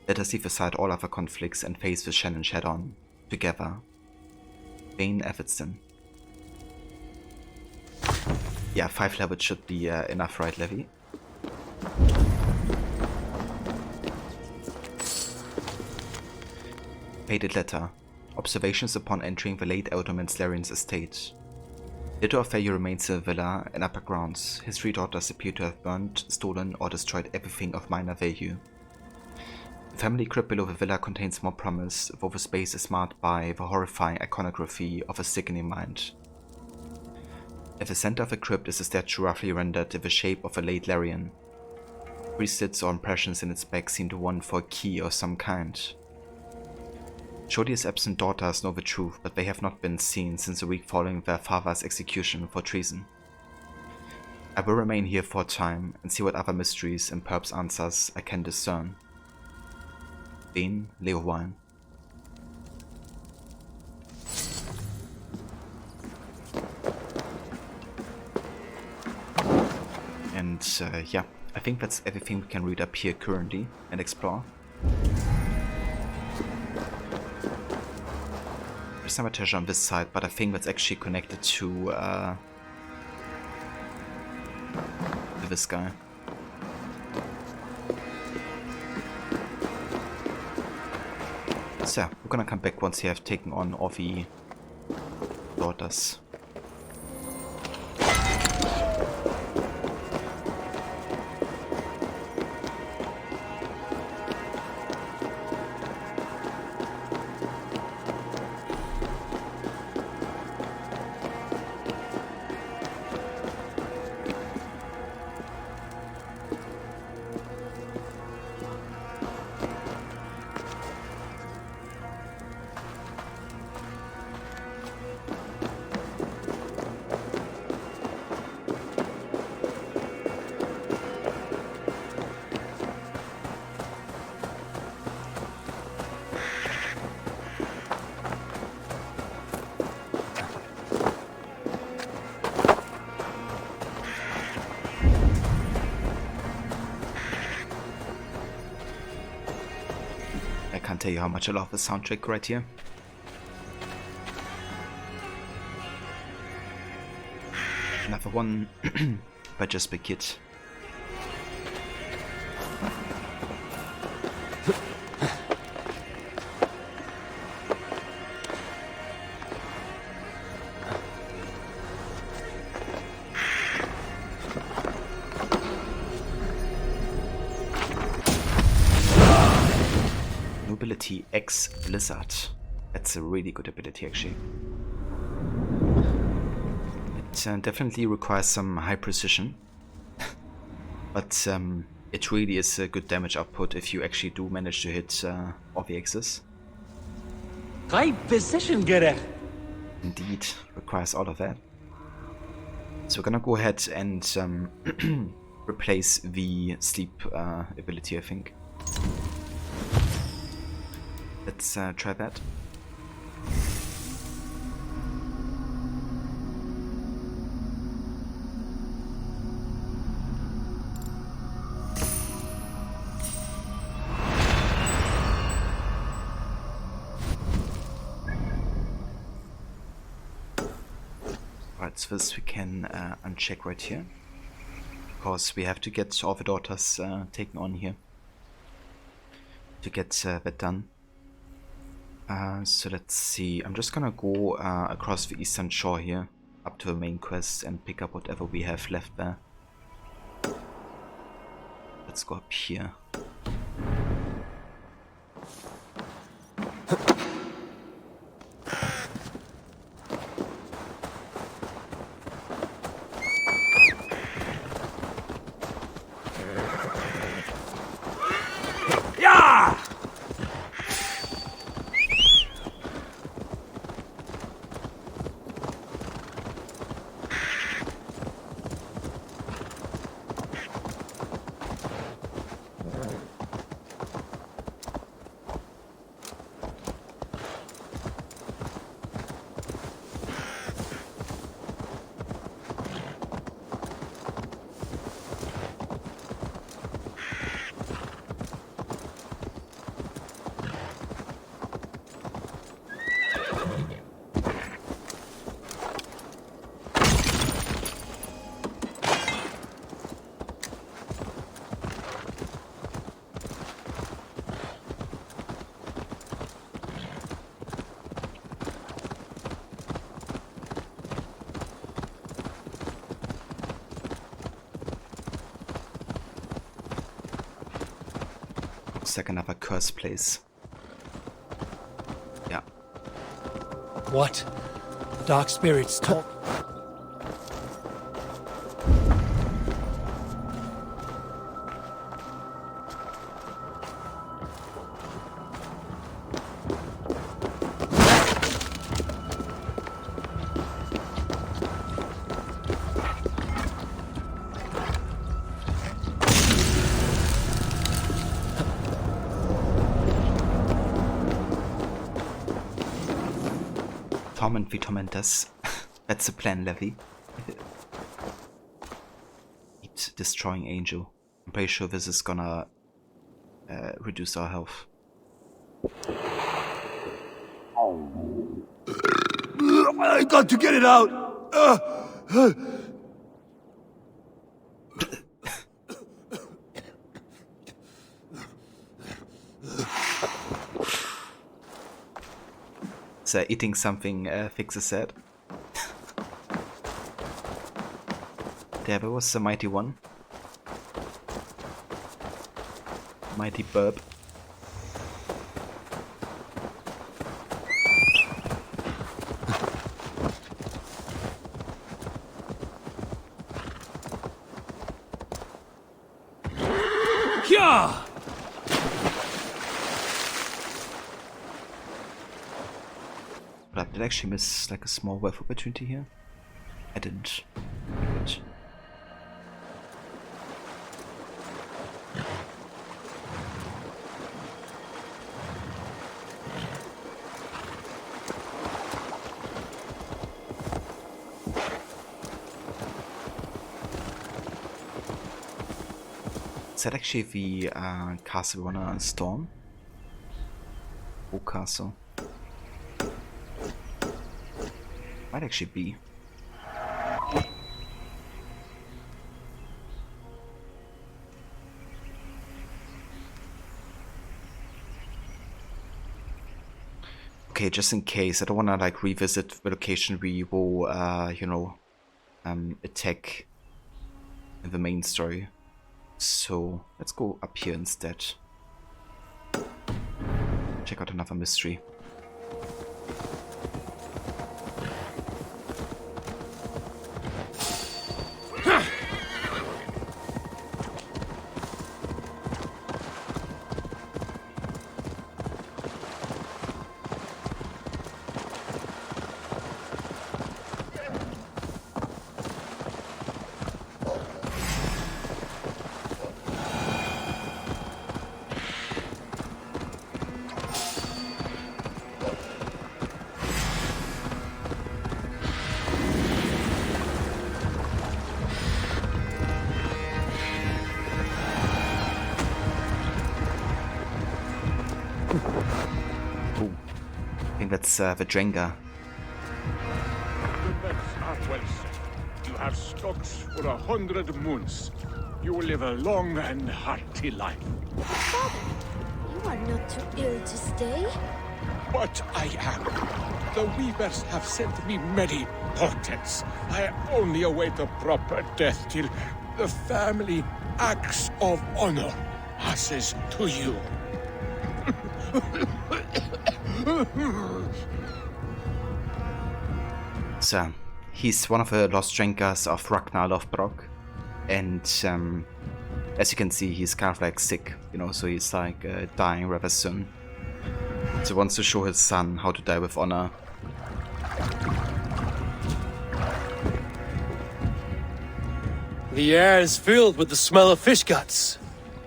A: Let us leave aside all other conflicts and face the challenge head-on, together. Vane Evanston. Yeah, 5 levels should be enough, right, Levy? Faded letter. Observations upon entering the late Alderman Larian's estate. Little of value remains in the villa and upper grounds. His 3 daughters appear to have burned, stolen, or destroyed everything of minor value. The family crypt below the villa contains more promise, though the space is marked by the horrifying iconography of a sickening mind. At the center of the crypt is a statue roughly rendered in the shape of a late Larian. 3 slits or impressions in its back seem to want for a key of some kind. Surely his absent daughters know the truth, but they have not been seen since the week following their father's execution for treason. I will remain here for a time and see what other mysteries and perhaps answers I can discern. Vane Leowan. And yeah, I think that's everything we can read up here currently and explore. There's some treasure on this side, but I think that's actually connected to this guy. So yeah, we're gonna come back once you have taken on all the daughters. I can't tell you how much I love the soundtrack right here. Another one by Just Big Kid. Ability X Blizzard. That's a really good ability actually. It definitely requires some high precision, but it really is a good damage output if you actually do manage to hit all the X's.
G: High precision getter.
A: Indeed, requires all of that. So we're gonna go ahead and replace the sleep ability, I think. Let's try that. Alright, so this we can uncheck right here, because we have to get all the daughters taken on here to get that done. So let's see, I'm just gonna go across the eastern shore here, up to the main quest and pick up whatever we have left there. Let's go up here. Looks like another curse place. Yeah.
B: What? Dark spirits talk.
A: Torment the tormentors. That's the plan, Levy. Eat destroying angel. I'm pretty sure this is gonna reduce our health.
V: I got to get it out.
A: So eating something fixes that. There was the mighty one. Mighty burp.
B: Yeah!
A: But I did actually miss like a small wealth opportunity here. I didn't. Good. Is that actually the castle we wanna storm? Oh, castle. Might actually be. Okay, just in case, I don't wanna like revisit the location we will, you know, attack in the main story. So let's go up here instead. Check out another mystery. That's the Drenga.
F: The bets are well set. You have stocks for 100 moons. You will live a long and hearty life.
H: Father, you are not too ill to stay.
F: But I am. The weavers have sent me many portents. I only await a proper death till the family axe of honor passes to you.
A: So, he's one of the lost Drengas of Ragnar Lothbrok, and as you can see, he's kind of like sick, you know, so he's like dying rather soon. So he wants to show his son how to die with honor.
B: The air is filled with the smell of fish guts.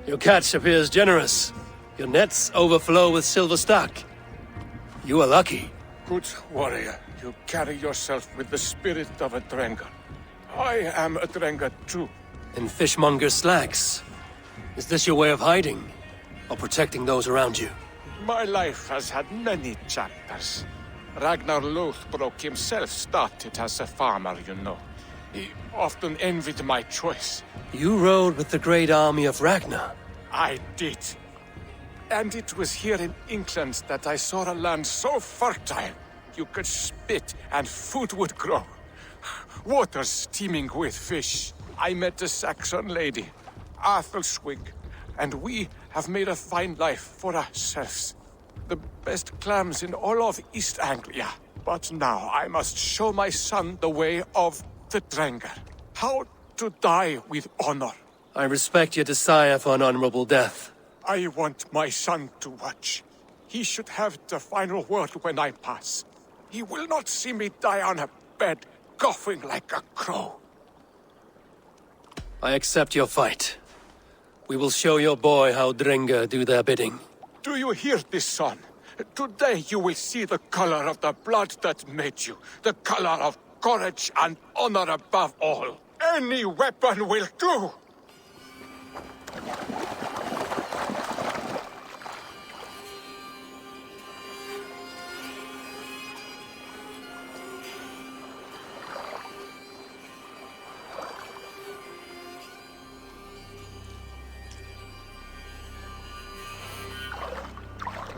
B: Your catch appears generous. Your nets overflow with silver stock. You are lucky.
F: Good warrior, you carry yourself with the spirit of a Drenga. I am a Drenga too.
B: In fishmonger slacks. Is this your way of hiding? Or protecting those around you?
F: My life has had many chapters. Ragnar Lothbrok himself started as a farmer, you know. He often envied my choice.
B: You rode with the great army of Ragnar.
F: I did. And it was here in England that I saw a land so fertile, you could spit and food would grow. Waters teeming with fish. I met a Saxon lady, Athelwig, and we have made a fine life for ourselves. The best clams in all of East Anglia. But now I must show my son the way of the Drenga. How to die with honor.
B: I respect your desire for an honorable death.
F: I want my son to watch. He should have the final word when I pass. He will not see me die on a bed, coughing like a crow.
B: I accept your fight. We will show your boy how Drenga do their bidding.
F: Do you hear this, son? Today you will see the color of the blood that made you. The color of courage and honor above all. Any weapon will do!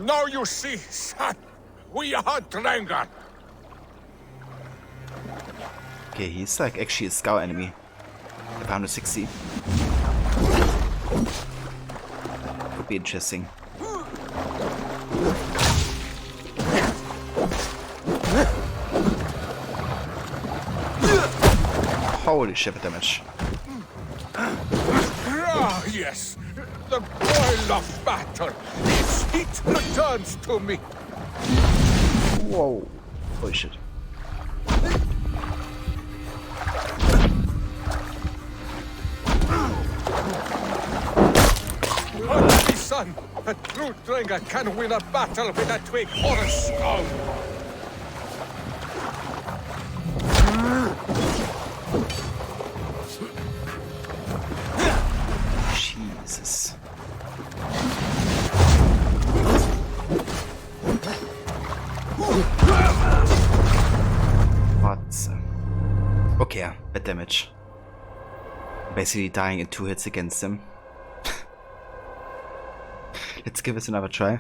F: Now you see, son, We are Drengar.
A: Okay, he's like actually a scout enemy. 560. Could be interesting. Holy shit, damage.
F: Ah, yes. The boil of battle. Its heat returns to me.
A: Whoa. Holy shit.
F: Holy son, a true Drengar can win a battle with a twig or a stone.
A: Jesus. What? Okay, bad damage. Basically dying in 2 hits against him. Let's give it another try.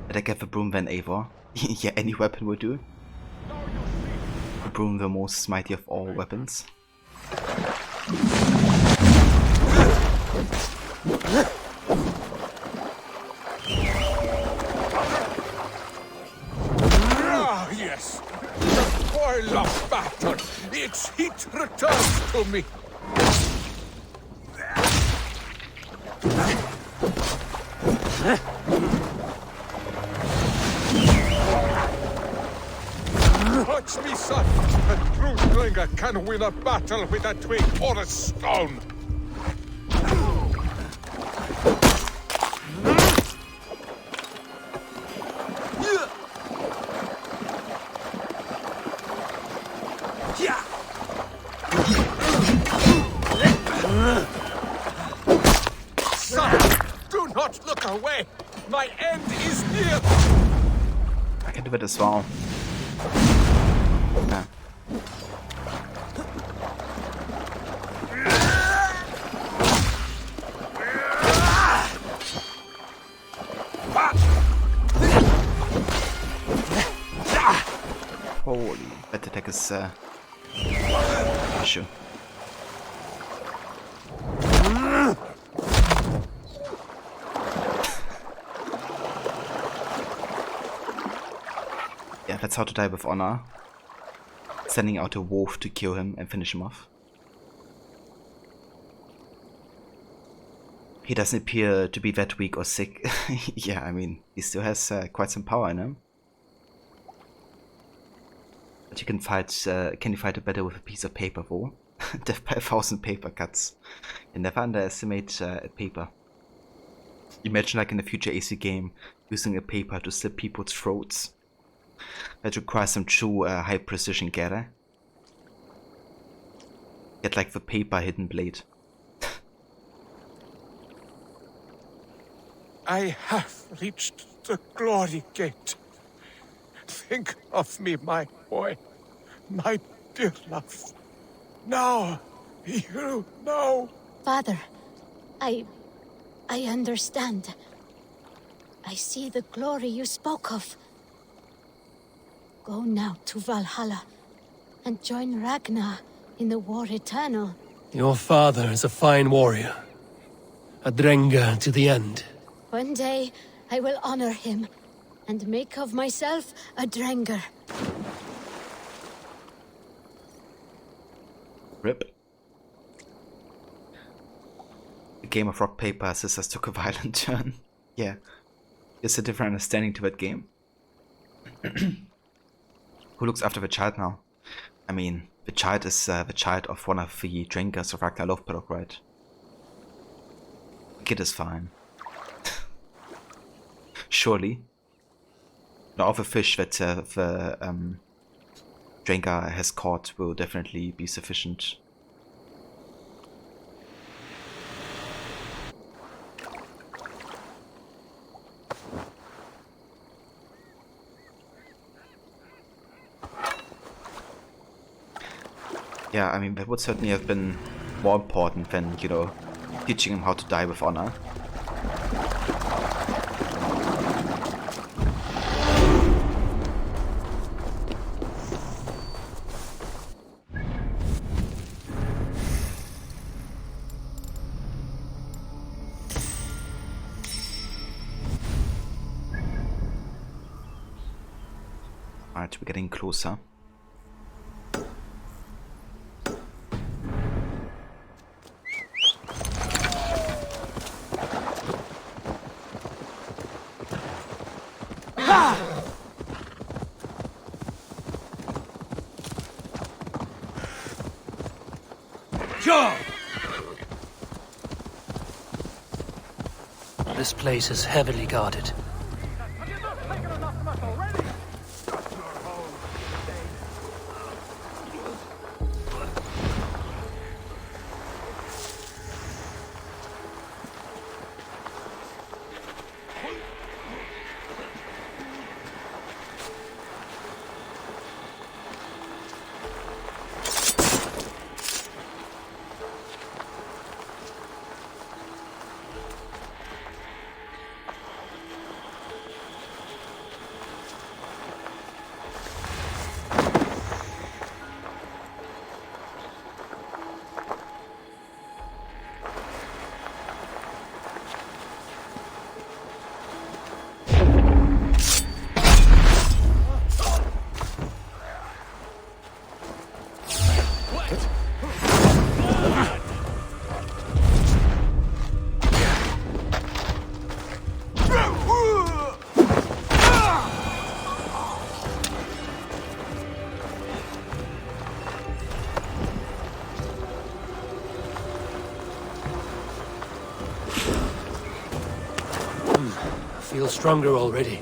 A: Did I get the broom then Eivor? Yeah, any weapon will do. The broom, the most mighty of all weapons.
F: Ah, yes. The boil of battle. Its heat returns to me. Watch me, son. A true Drengar can win a battle with a twig or a stone. Son, do not look away. My end is near.
A: I can do it as well. Yeah. Holy, that attack is issue. Yeah, that's how to die with honor. Sending out a wolf to kill him and finish him off. He doesn't appear to be that weak or sick. Yeah, I mean, he still has quite some power in him. But you can you fight a battle with a piece of paper though? Death by 1,000 paper cuts. You never underestimate paper. Imagine like in a future AC game, using a paper to slit people's throats. That requires some true high precision gather. Get like the paper hidden blade.
F: I have reached the glory gate. Think of me, my boy, my dear love. Now, you know.
H: Father, I understand. I see the glory you spoke of. Go now to Valhalla and join Ragnar in the war eternal.
B: Your father is a fine warrior. A Drengar to the end.
H: One day, I will honor him and make of myself a Drengar.
A: Rip. The game of rock, paper, scissors took a violent turn. Yeah. There's a different understanding to that game. Who looks after the child now? I mean, the child is the child of one of the Drengars of Ragnar Lothbrok, right? The kid is fine. Surely. Now, all the fish that the Drengar has caught will definitely be sufficient. Yeah, I mean, that would certainly have been more important than, you know, teaching him how to die with honor. Alright, we're getting closer.
B: This place is heavily guarded. Feel stronger already.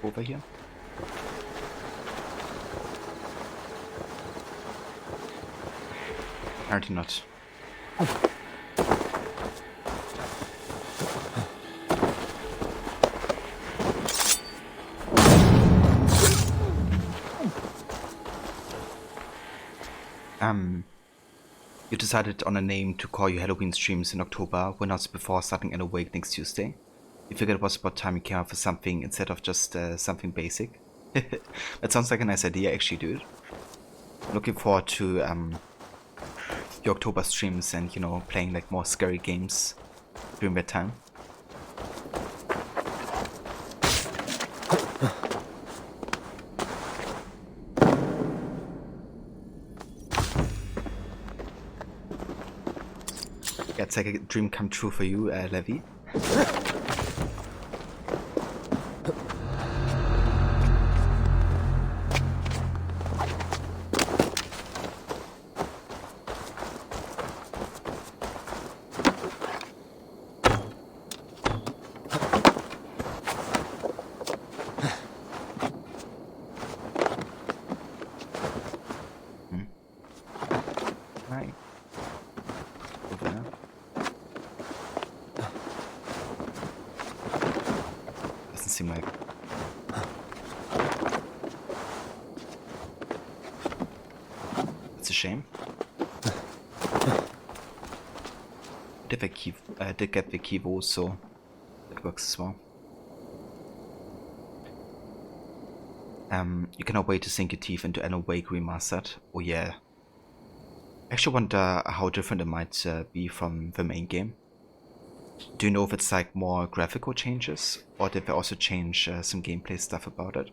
A: Over here. Apparently not. You decided on a name to call your Halloween streams in October, when else before starting an Awake next Tuesday. You figured it was about time you came up with something instead of just something basic. That sounds like a nice idea, actually, dude. Looking forward to your October streams and, you know, playing like more scary games during that time. Yeah, it's like a dream come true for you, Levi. Did get the keyboard, so it works as well. You cannot wait to sink your teeth into an Awake remastered. Oh yeah. I actually wonder how different it might be from the main game. Do you know if it's like more graphical changes, or did they also change some gameplay stuff about it?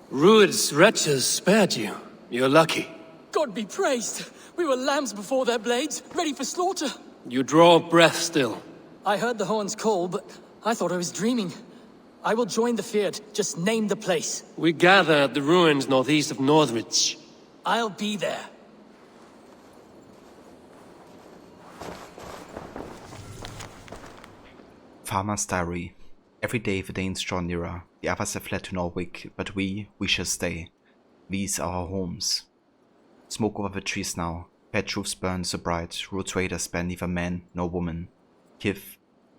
B: Rued's wretches spared you. You're lucky.
L: God be praised! We were lambs before their blades, ready for slaughter.
B: You draw breath still.
L: I heard the horns call, but I thought I was dreaming. I will join the Feared. Just name the place.
B: We gather at the ruins northeast of Northridge.
L: I'll be there.
A: Farmer's Diary. Every day the Danes draw nearer. The others have fled to Norwich, but we shall stay. These are our homes. Smoke over the trees now. Pet roofs burn so bright. Road traders spare neither man nor woman, kith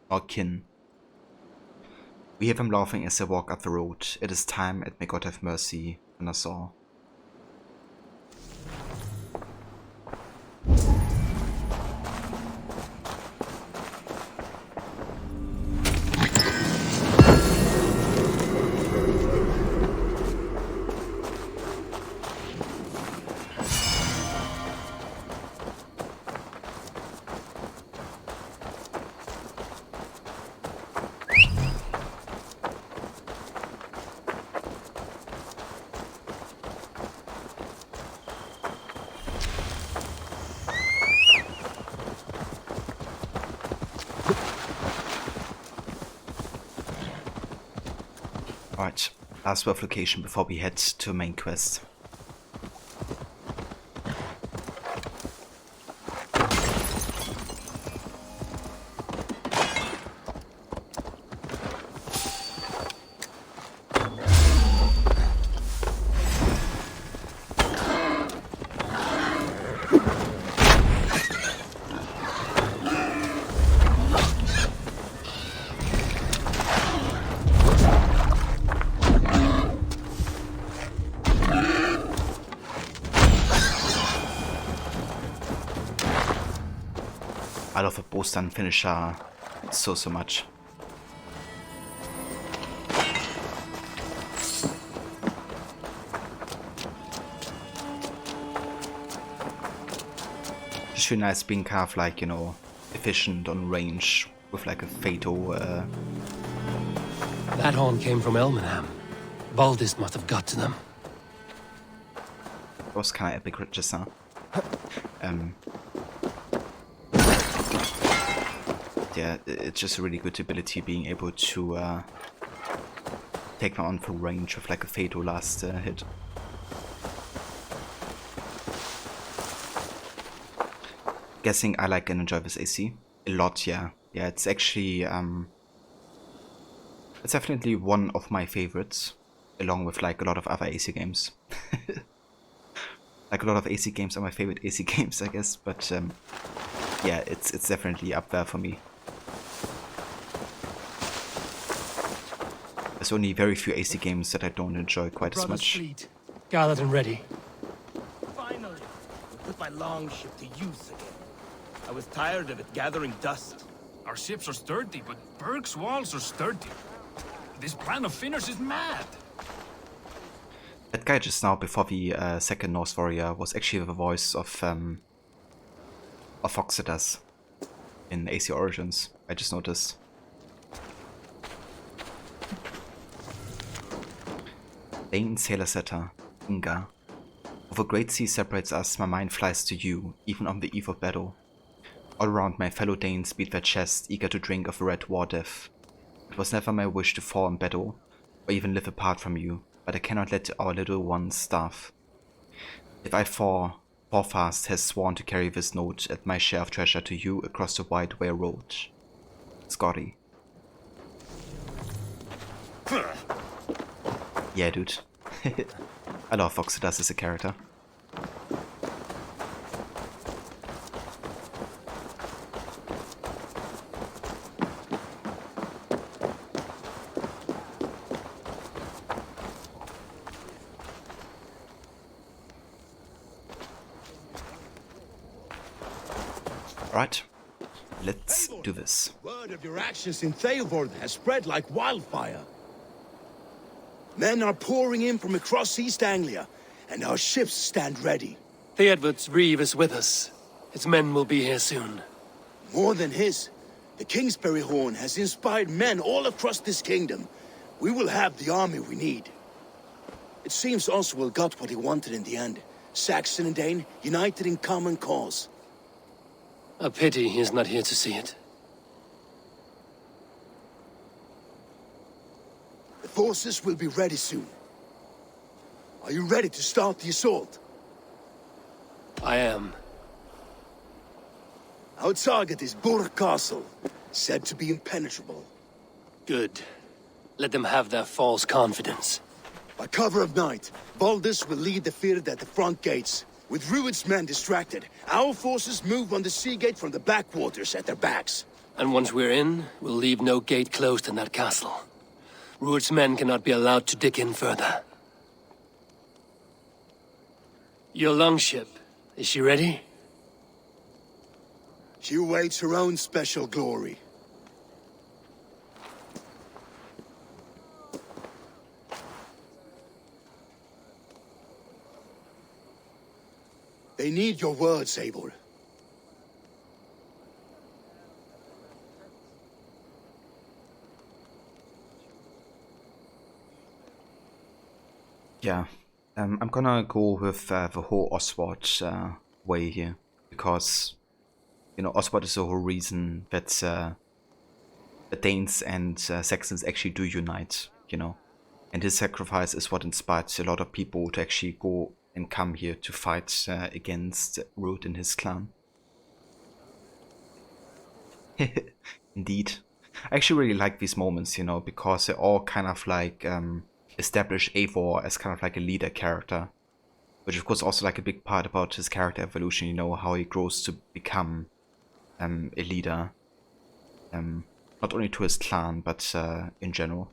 A: or kin. We hear him laughing as they walk up the road. It is time, and may God have mercy on us all. Alright, last swerve location before we head to main quest. I love the bow stun finisher so much. Just really nice being kind of like, you know, efficient on range with like a fatal.
B: That horn came from Elmenham. Baldist must have got to them.
A: It was kind of epic just now. Yeah, it's just a really good ability being able to take them on for range with like a fatal last hit. Guessing I like and enjoy this AC a lot. Yeah, it's actually it's definitely one of my favorites, along with like a lot of other AC games. Like a lot of AC games are my favorite AC games, I guess, but yeah, it's definitely up there for me. There's only very few AC games that I don't enjoy quite as much.
B: Fleet, gathered and ready.
P: Finally, I put my longship to use again. I was tired of it gathering dust.
D: Our ships are sturdy, but Berg's walls are sturdy. This plan of Finner's is mad.
A: That guy just now, before the second Norse warrior, was actually the voice of Foxitas in AC Origins. I just noticed. Lane, Sailor Setter, Inga. Over great sea separates us, my mind flies to you, even on the eve of battle. All around my fellow Danes beat their chests, eager to drink of the red war death. It was never my wish to fall in battle, or even live apart from you, but I cannot let our little ones starve. If I fall, Forecast has sworn to carry this note and my share of treasure to you across the wide way road. Scotty. Yeah, dude. I love Foxitas as a character. Alright, let's do this.
V: Word of your actions in Theilvord has spread like wildfire. Men are pouring in from across East Anglia, and our ships stand ready.
B: Theodward's reeve is with us. His men will be here soon.
V: More than his, the Kingsbury Horn has inspired men all across this kingdom. We will have the army we need. It seems Oswald got what he wanted in the end. Saxon and Dane united in common cause.
B: A pity he is not here to see it.
V: The forces will be ready soon. Are you ready to start the assault?
B: I am.
V: Our target is Burg Castle, said to be impenetrable.
B: Good. Let them have their false confidence.
V: By cover of night, Baldus will lead the field at the front gates. With Rued's men distracted, our forces move on the sea gate from the backwaters at their backs.
B: And once we're in, we'll leave no gate closed in that castle. Rued's men cannot be allowed to dig in further. Your longship, is she ready?
V: She awaits her own special glory. They need your words, Abel.
A: Yeah, I'm gonna go with the whole Oswald way here, because, you know, Oswald is the whole reason that the Danes and Saxons actually do unite, you know. And his sacrifice is what inspires a lot of people to actually go and come here to fight against Rued and his clan. Indeed. I actually really like these moments, you know, because they all kind of like establish Eivor as kind of like a leader character. Which of course also like a big part about his character evolution, you know, how he grows to become a leader. Not only to his clan, but in general.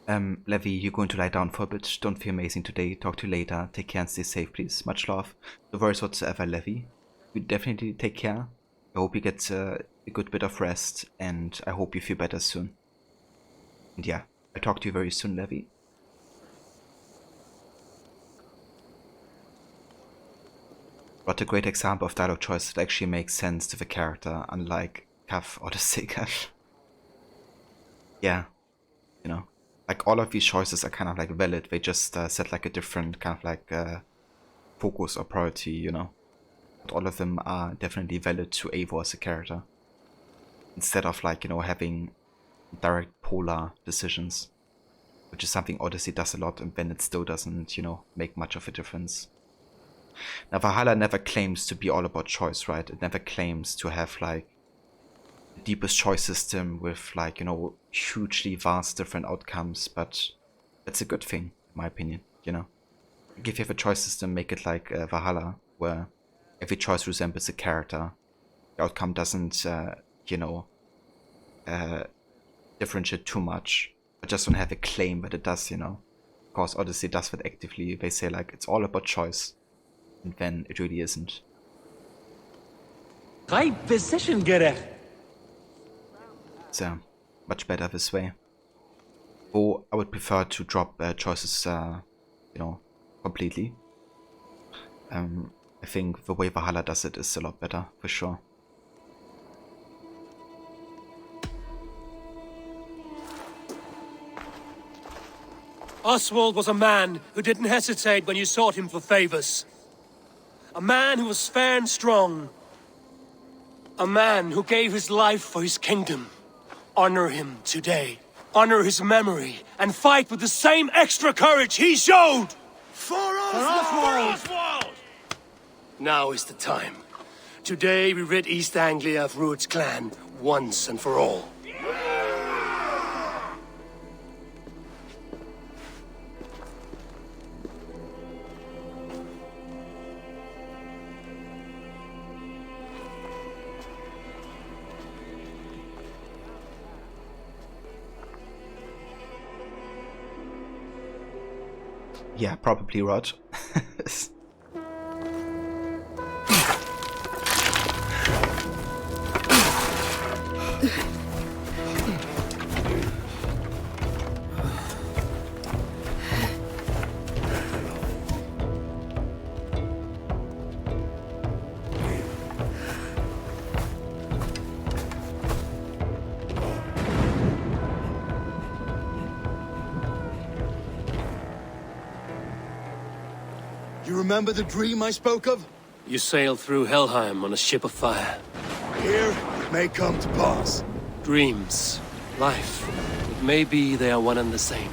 A: Levi, you're going to lie down for a bit. Don't feel amazing today. Talk to you later. Take care and stay safe, please. Much love. No worries whatsoever, Levi. You definitely take care. I hope you get a good bit of rest, and I hope you feel better soon. And yeah, I'll talk to you very soon, Levi. What a great example of dialogue choice that actually makes sense to the character, unlike Kav or the Sikav. Yeah, you know. Like, all of these choices are kind of like valid, they just set like a different kind of like focus or priority, you know. But all of them are definitely valid to Eivor as a character. Instead of like, you know, having direct polar decisions. Which is something Odyssey does a lot, and then it still doesn't, you know, make much of a difference. Now, Valhalla never claims to be all about choice, right? It never claims to have like the deepest choice system with like, you know, hugely vast different outcomes, but that's a good thing, in my opinion, you know. If you have a choice system, make it like Valhalla, where every choice resembles a character. The outcome doesn't, you know, differentiate too much. I just don't have a claim that it does, you know. Of course, Odyssey does that actively. They say like, it's all about choice. And then it really isn't.
G: Right position, Gerech.
A: So, much better this way. Or I would prefer to drop choices, you know, completely. I think the way Valhalla does it is a lot better, for sure.
B: Oswald was a man who didn't hesitate when you sought him for favors. A man who was fair and strong. A man who gave his life for his kingdom. Honor him today. Honor his memory, and fight with the same extra courage he showed!
V: For Oswald!
B: Now is the time. Today we rid East Anglia of Rued's clan, once and for all.
A: Yeah, probably Rod.
V: You remember the dream I spoke of?
B: You sailed through Helheim on a ship of fire.
V: Here, it may come to pass.
B: Dreams, life, it may be they are one and the same.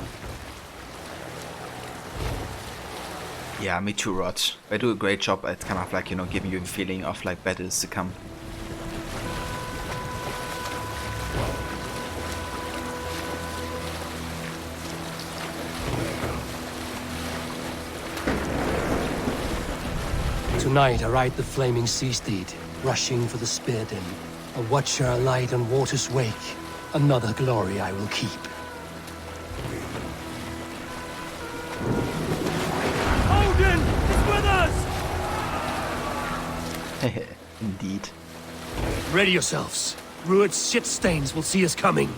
A: Yeah, me too, Rod. They do a great job at kind of like, you know, giving you the feeling of like battles to come.
B: Tonight I ride the flaming sea steed, rushing for the spear den. A watcher alight on water's wake. Another glory I will keep.
P: Odin is with us!
A: Indeed.
B: Ready yourselves. Rued's shit stains will see us coming.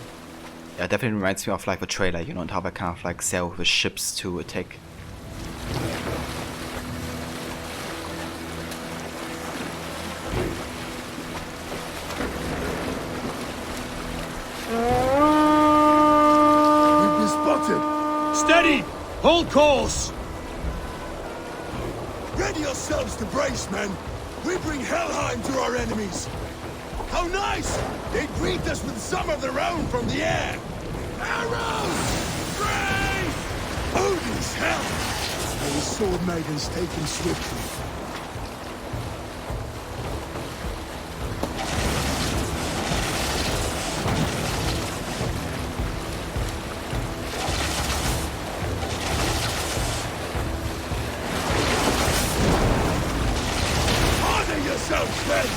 A: Yeah, definitely reminds me of like the trailer, you know, and how they kind of like sail with ships to attack.
V: We've been spotted!
B: Steady! Hold course!
V: Ready yourselves to brace, men! We bring Helheim to our enemies! How nice! They greet us with some of their own from the air! Arrows! Grace! Odin's hell! May the sword maidens take him swiftly. Honor yourselves, men!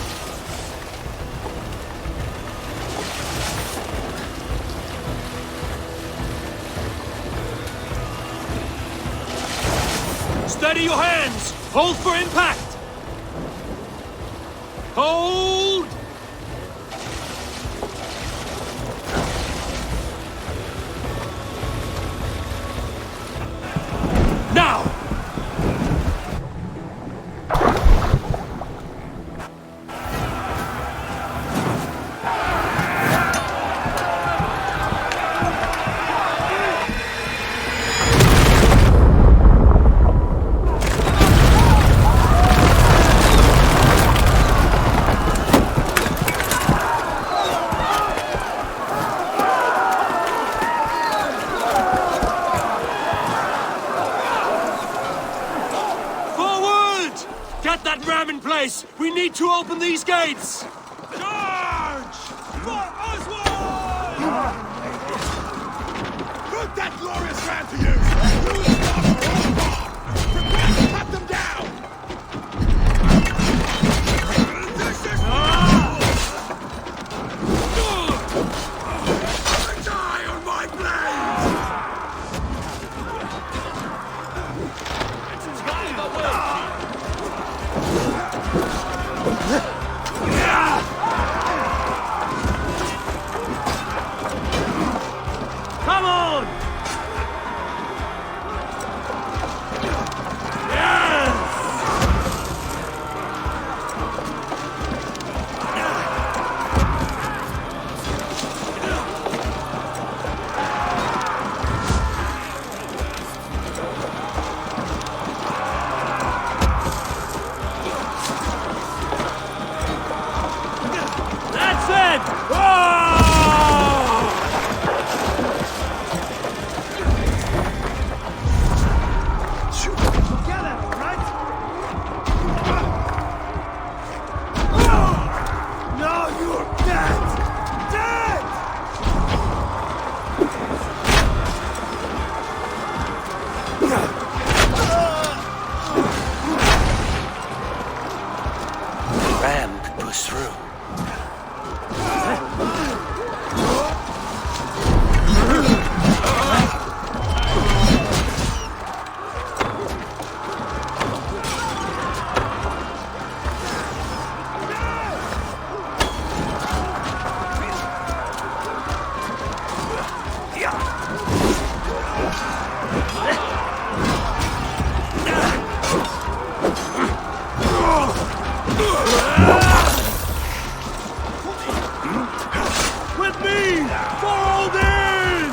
B: Steady your hands! Hold for impact! Hold! Now! Get that ram in place! We need to open these gates!
V: Charge! For Oswald! Put that glorious ram to use! Use them! Prepare to cut them down! This is die on my blade!
B: Come on! That's it!
V: Now you're dead! Dead!
B: Ram could push through. With me! For Odin!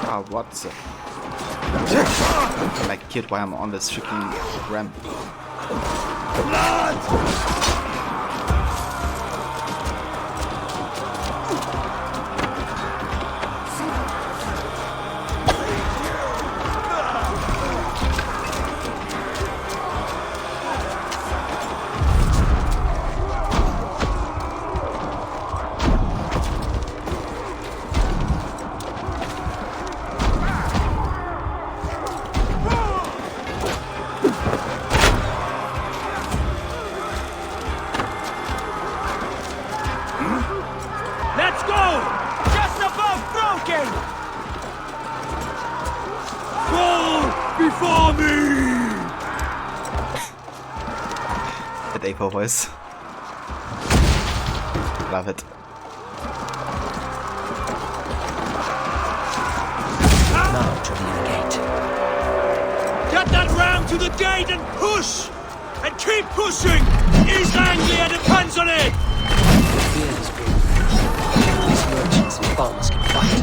A: Ah, what the... I'm like a kid while I'm on this freaking ramp.
P: Let's go! Just above broken! Fall before me!
O: The Davo voice. Love it.
B: Now to the gate. Get that ram to the gate and push! And keep pushing! East Anglia depends on it!
L: The fear is real. These merchants and farmers can fight.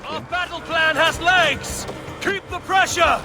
B: Our battle plan has legs! Keep the pressure!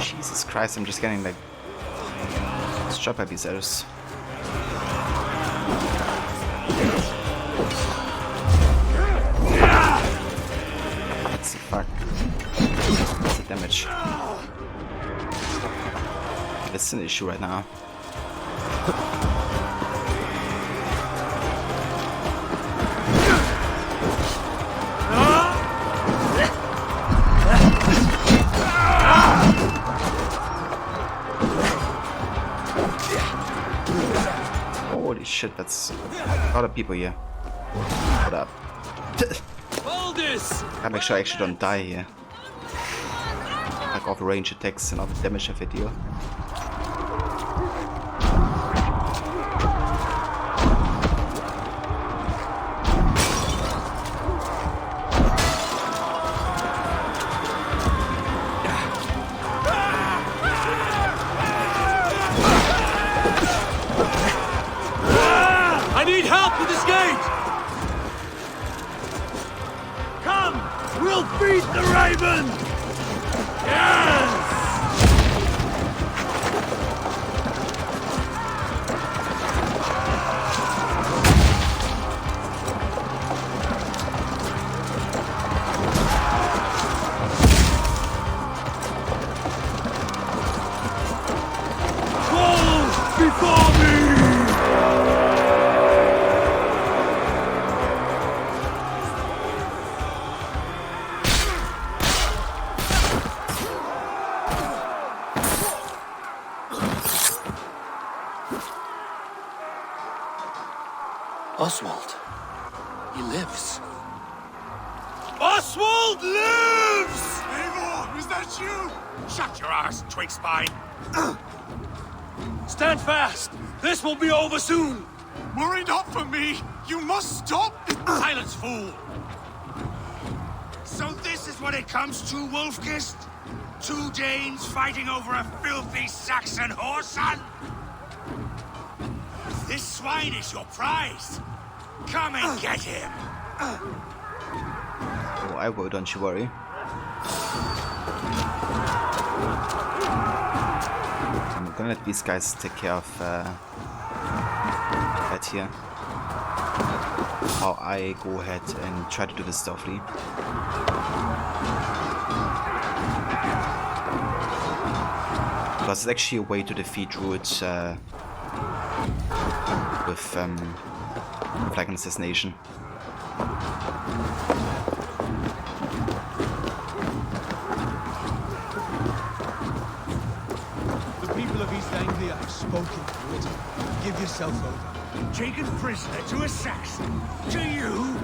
O: Jesus Christ, I'm just getting like shot by these arrows. What's the fuck? What's the damage? This is an issue right now. Holy shit, that's a lot of people here. What up? Gotta make sure I actually don't die here. Like off range attacks and all the damage I deal.
B: I need help with this gate! Come! We'll beat the Raven! Yes! Fall before me!
L: Oswald. He lives.
B: Oswald lives!
K: Eivor, is that you? Shut your ass, twig spine.
B: Stand fast! This will be over soon!
K: Worry not for me. You must stop.
B: Silence, fool!
K: So this is what it comes to, Wolfkist? 2 Danes fighting over a filthy Saxon whoreson? This swine is your prize. Come and get him.
O: Oh, I will, don't you worry. I'm gonna let these guys take care of that here. While I go ahead and try to do this stealthily. Because it's actually a way to defeat druids with like an assassination.
E: The people of East Anglia have spoken, Druid. Give yourself over.
K: Taken prisoner to a Saxon. To you,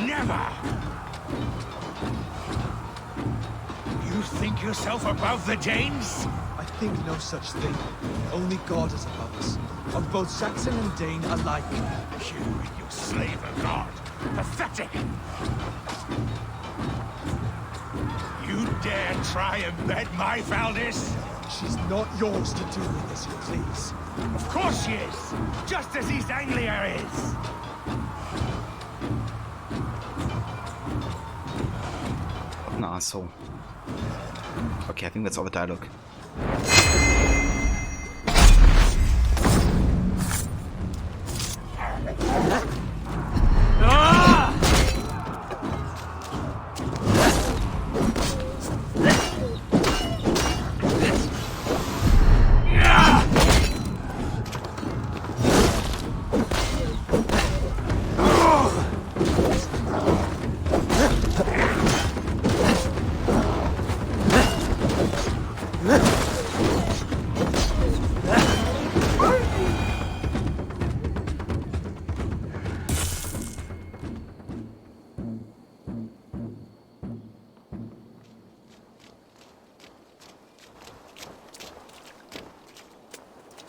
K: never.
E: You think yourself above the Danes? I think no such thing. Only God is above us. Of both Saxon and Dane alike. You slave of God. Pathetic! You dare try and bed my Valdis? She's not yours to do with as you please. Of course she is! Just as East Anglia is!
A: What an asshole. Okay, I think that's all the dialogue.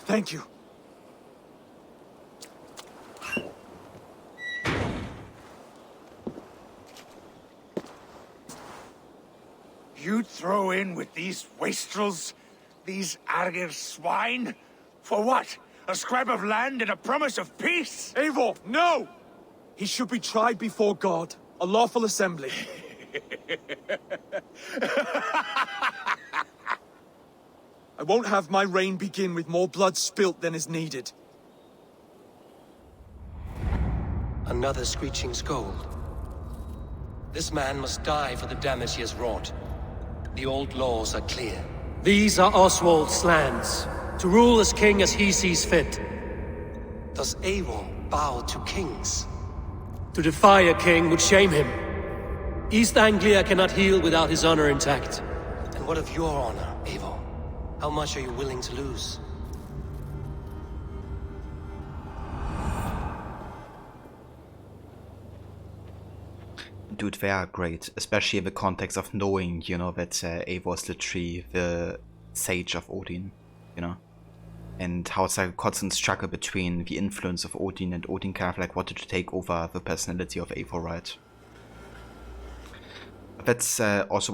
E: Thank you.
F: You'd throw in with these wastrels? These Argir swine? For what? A scrap of land and a promise of peace?
E: Eivor, no! He should be tried before God. A lawful assembly. I won't have my reign begin with more blood spilt than is needed.
B: Another screeching scold. This man must die for the damage he has wrought. The old laws are clear. These are Oswald's lands, to rule as king as he sees fit. Does Eivor bow to kings? To defy a king would shame him. East Anglia cannot heal without his honor intact. And what of your honor, Eivor? How much are you willing to lose?
A: Dude, they are great, especially in the context of knowing, you know, that Eivor is literally the sage of Odin, you know, and how it's like a constant struggle between the influence of Odin and Odin kind of like wanted to take over the personality of Eivor, right? But that's also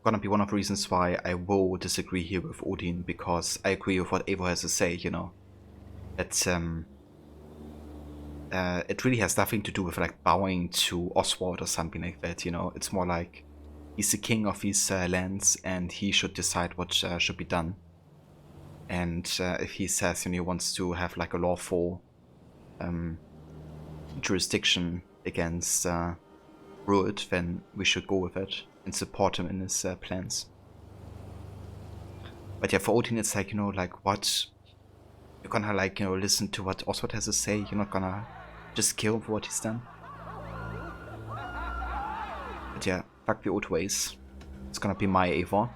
A: gonna be one of the reasons why I will disagree here with Odin, because I agree with what Eivor has to say, you know, that it really has nothing to do with like bowing to Oswald or something like that, you know. It's more like he's the king of these lands and he should decide what should be done. And if he says, you know, he wants to have like a lawful jurisdiction against Ruud, then we should go with it and support him in his plans. But yeah, for Odin it's like, you know, like what? You're gonna like, you know, listen to what Oswald has to say, you're not gonna just kill him for what he's done. But yeah, fuck the old ways. It's gonna be my Eivor.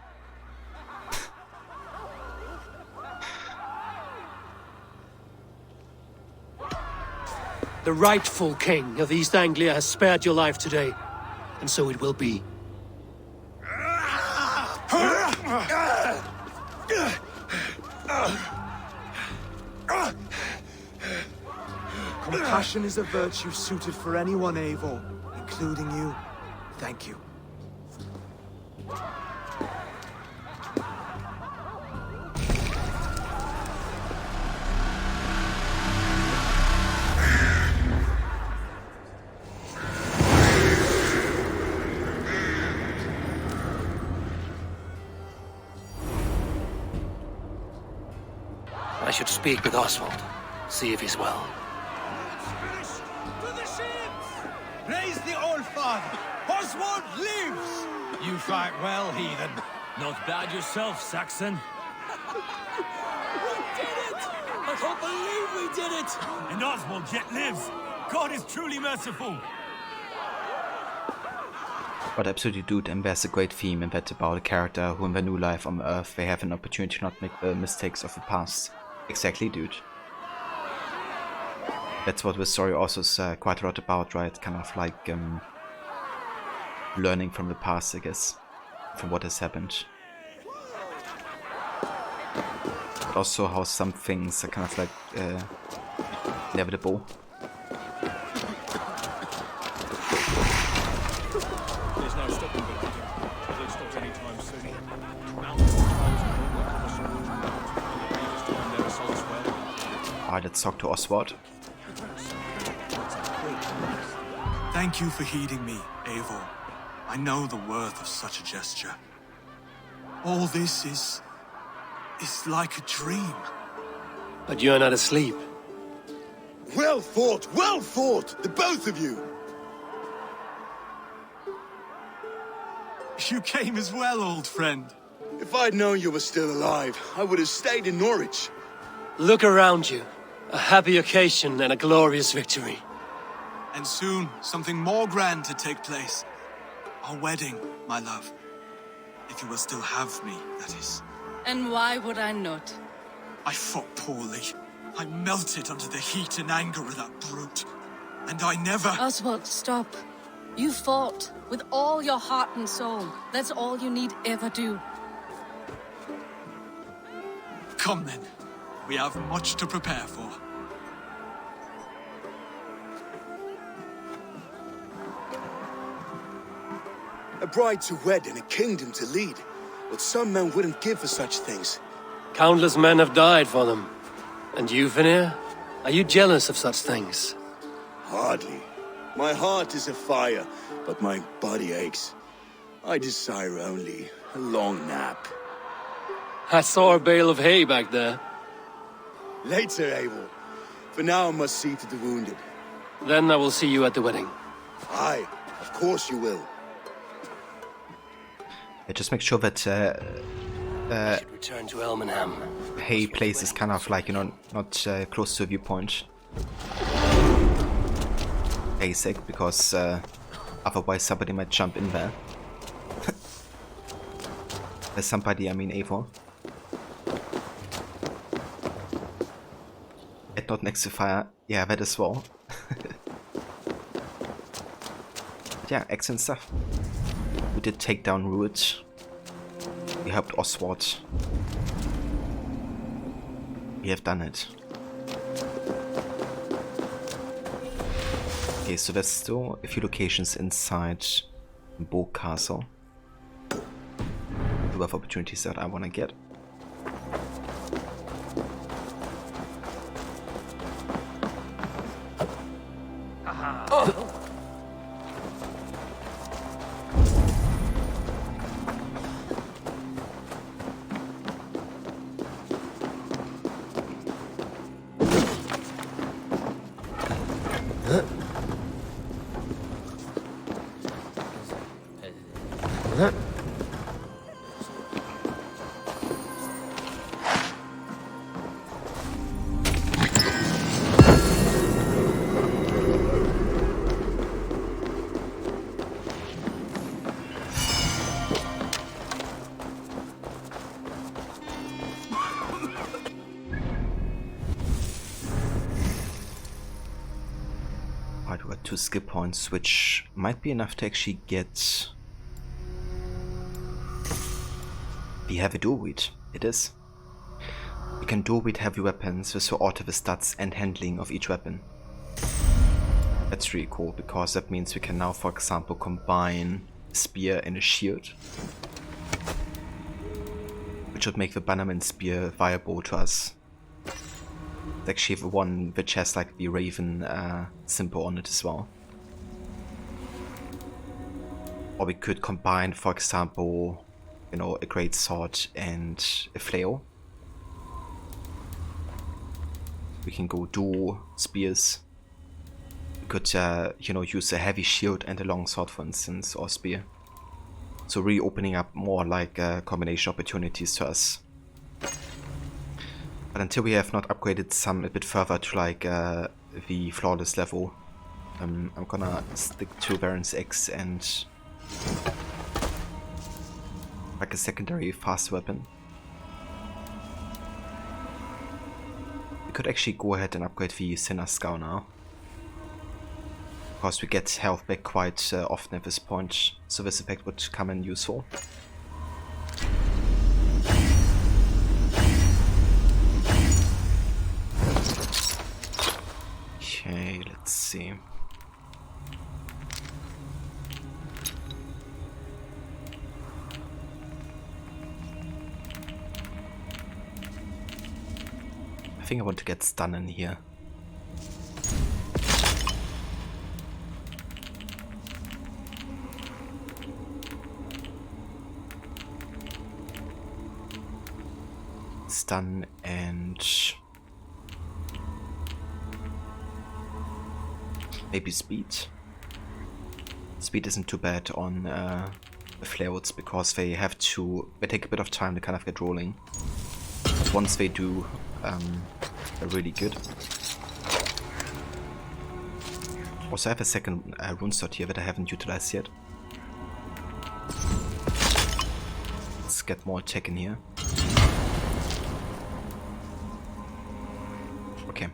B: The rightful king of East Anglia has spared your life today, and so it will be.
E: Compassion is a virtue suited for anyone, Eivor, including you. Thank you.
B: I should speak with Oswald, see if he's well.
P: Praise the Old Father! Oswald lives! You fight well, heathen. Not bad yourself, Saxon.
L: We did it! I can't believe we did it!
P: And Oswald yet lives! God is truly merciful!
A: But absolutely, dude, and there's a great theme in that about a character who in their new life on Earth, they have an opportunity to not make the mistakes of the past. Exactly, dude. That's what the story also is quite a lot about, right? Kind of like learning from the past, I guess. from what has happened. But also how some things are kind of like inevitable.
D: There's no stopping the hunting, at least not anytime soon.
A: Alright, let's talk to Oswald.
E: Thank you for heeding me, Eivor. I know the worth of such a gesture. All this is like a dream.
B: But you're not asleep.
V: Well fought, the both of you!
E: You came as well, old friend.
V: If I'd known you were still alive, I would have stayed in Norwich.
B: Look around you. A happy occasion and a glorious victory.
E: And soon, something more grand to take place. Our wedding, my love. If you will still have me, that is.
J: And why would I not?
E: I fought poorly. I melted under the heat and anger of that brute. And I never...
J: Oswald, stop. You fought with all your heart and soul. That's all you need ever do.
E: Come then. We have much to prepare for.
V: A bride to wed and a kingdom to lead. What some men wouldn't give for such things.
B: Countless men have died for them. And you, Vanir? Are you jealous of such things?
V: Hardly. My heart is afire, but my body aches. I desire only a long nap.
B: I saw a bale of hay back there.
V: Later, Eivor. For now, I must see to the wounded.
B: Then I will see you at the wedding.
V: Aye, of course you will.
A: Yeah, just make sure that
B: should return to Elmenham.
A: hay place is kind of like, you know, not close to a viewpoint. Basic, because otherwise somebody might jump in there. There's somebody, I mean Eivor. And not next to fire. Yeah, that as well. But yeah, excellent stuff. We did take down Ruud. We helped Oswald. We have done it. Okay, so there's still a few locations inside Bo Castle. Do have opportunities that I want to get. Alright, we got 2 skill points, which might be enough to actually get the heavy dual wield. It is. You can dual wield heavy weapons with your auto the stats and handling of each weapon. That's really cool, because that means we can now, for example, combine a spear and a shield, which would make the Bannerman spear viable to us. It's actually the one which has like the Raven symbol on it as well. Or we could combine, for example, you know, a great sword and a flail. We can go dual spears. We could, you know, use a heavy shield and a long sword, for instance, or spear. So really opening up more like combination opportunities to us. But until we have not upgraded some a bit further to like the flawless level, I'm gonna stick to Baron's X and like a secondary fast weapon. We could actually go ahead and upgrade the Sinner Scowl now. Of course, we get health back quite often at this point, so this effect would come in useful. Okay, let's see. I think I want to get stun in here. Stun and maybe speed. Speed isn't too bad on the flarewoods because they take a bit of time to kind of get rolling. But once they do, they're really good. Also, I have a second rune slot here that I haven't utilized yet. Let's get more attack in here. Okay.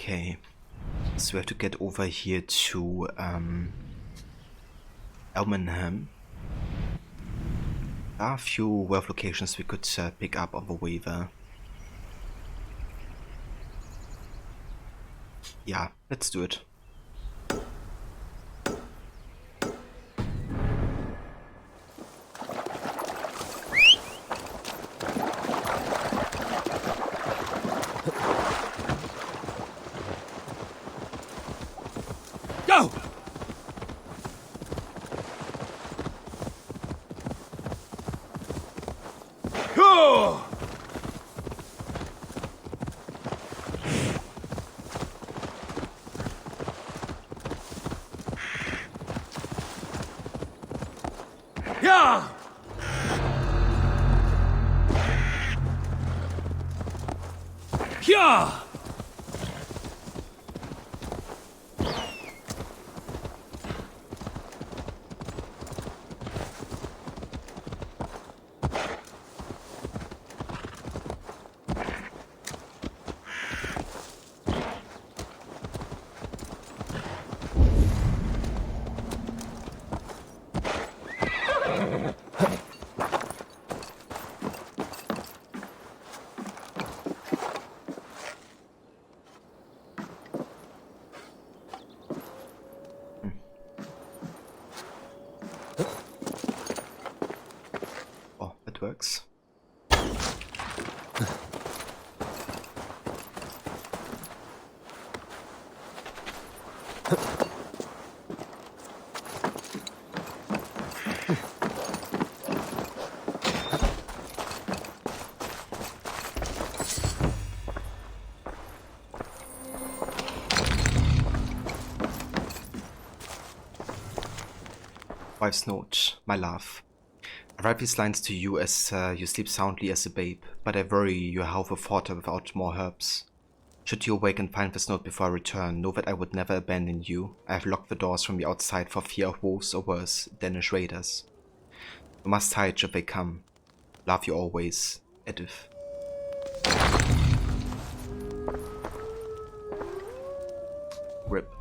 A: Okay, so we have to get over here to Elmenham. There are a few wealth locations we could pick up on the way there. Yeah, let's do it.
B: Go! Go! Yeah! Yeah!
A: Wife's note, my love. I write these lines to you as you sleep soundly as a babe, but I worry your health will falter without more herbs. Should you awake and find this note before I return, know that I would never abandon you. I have locked the doors from the outside for fear of wolves or worse, Danish raiders. You must hide should they come. Love you always, Edith. Rip.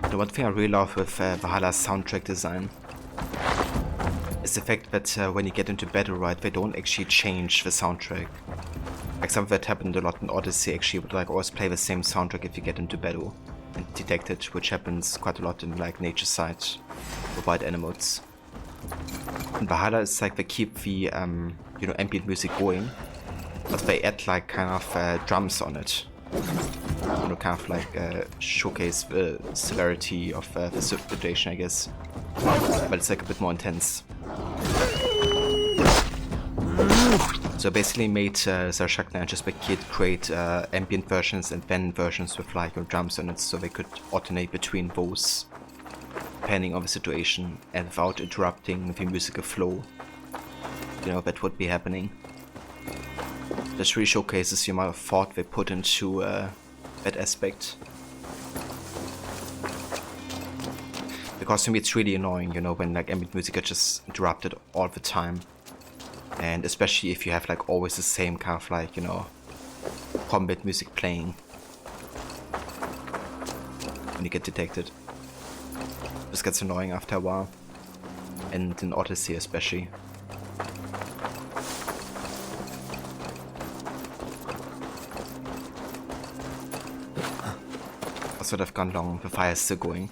A: The one thing I really love with Valhalla's soundtrack design is the fact that when you get into battle, right, they don't actually change the soundtrack. Like something that happened a lot in Odyssey, actually would like always play the same soundtrack if you get into battle and detect it, which happens quite a lot in like nature side or wild animals. In Valhalla, it's like they keep the you know, ambient music going, but they add like kind of drums on it. You know, kind of like showcase the severity of the situation, I guess. But it's like a bit more intense. So I basically made Zarshakna and just by Kid create ambient versions and then versions with like drums on it, so they could alternate between those depending on the situation and without interrupting the musical flow. You know, that would be happening. This really showcases the amount of thought they put into that aspect. Because to me it's really annoying, you know, when like ambient music is just interrupted all the time. And especially if you have like always the same kind of like, you know, combat music playing when you get detected. This gets annoying after a while. And in Odyssey especially. Also, I've gone long, the fire is still going.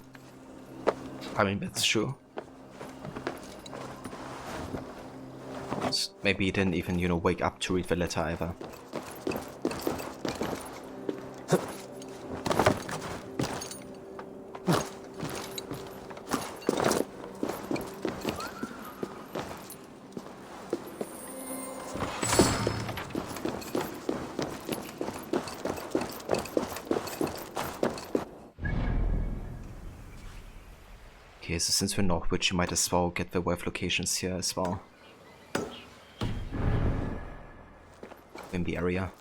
A: I mean, that's true. Maybe he didn't even, you know, wake up to read the letter either. Okay, so since we're Northwich, you might as well get the wave locations here as well. In the area.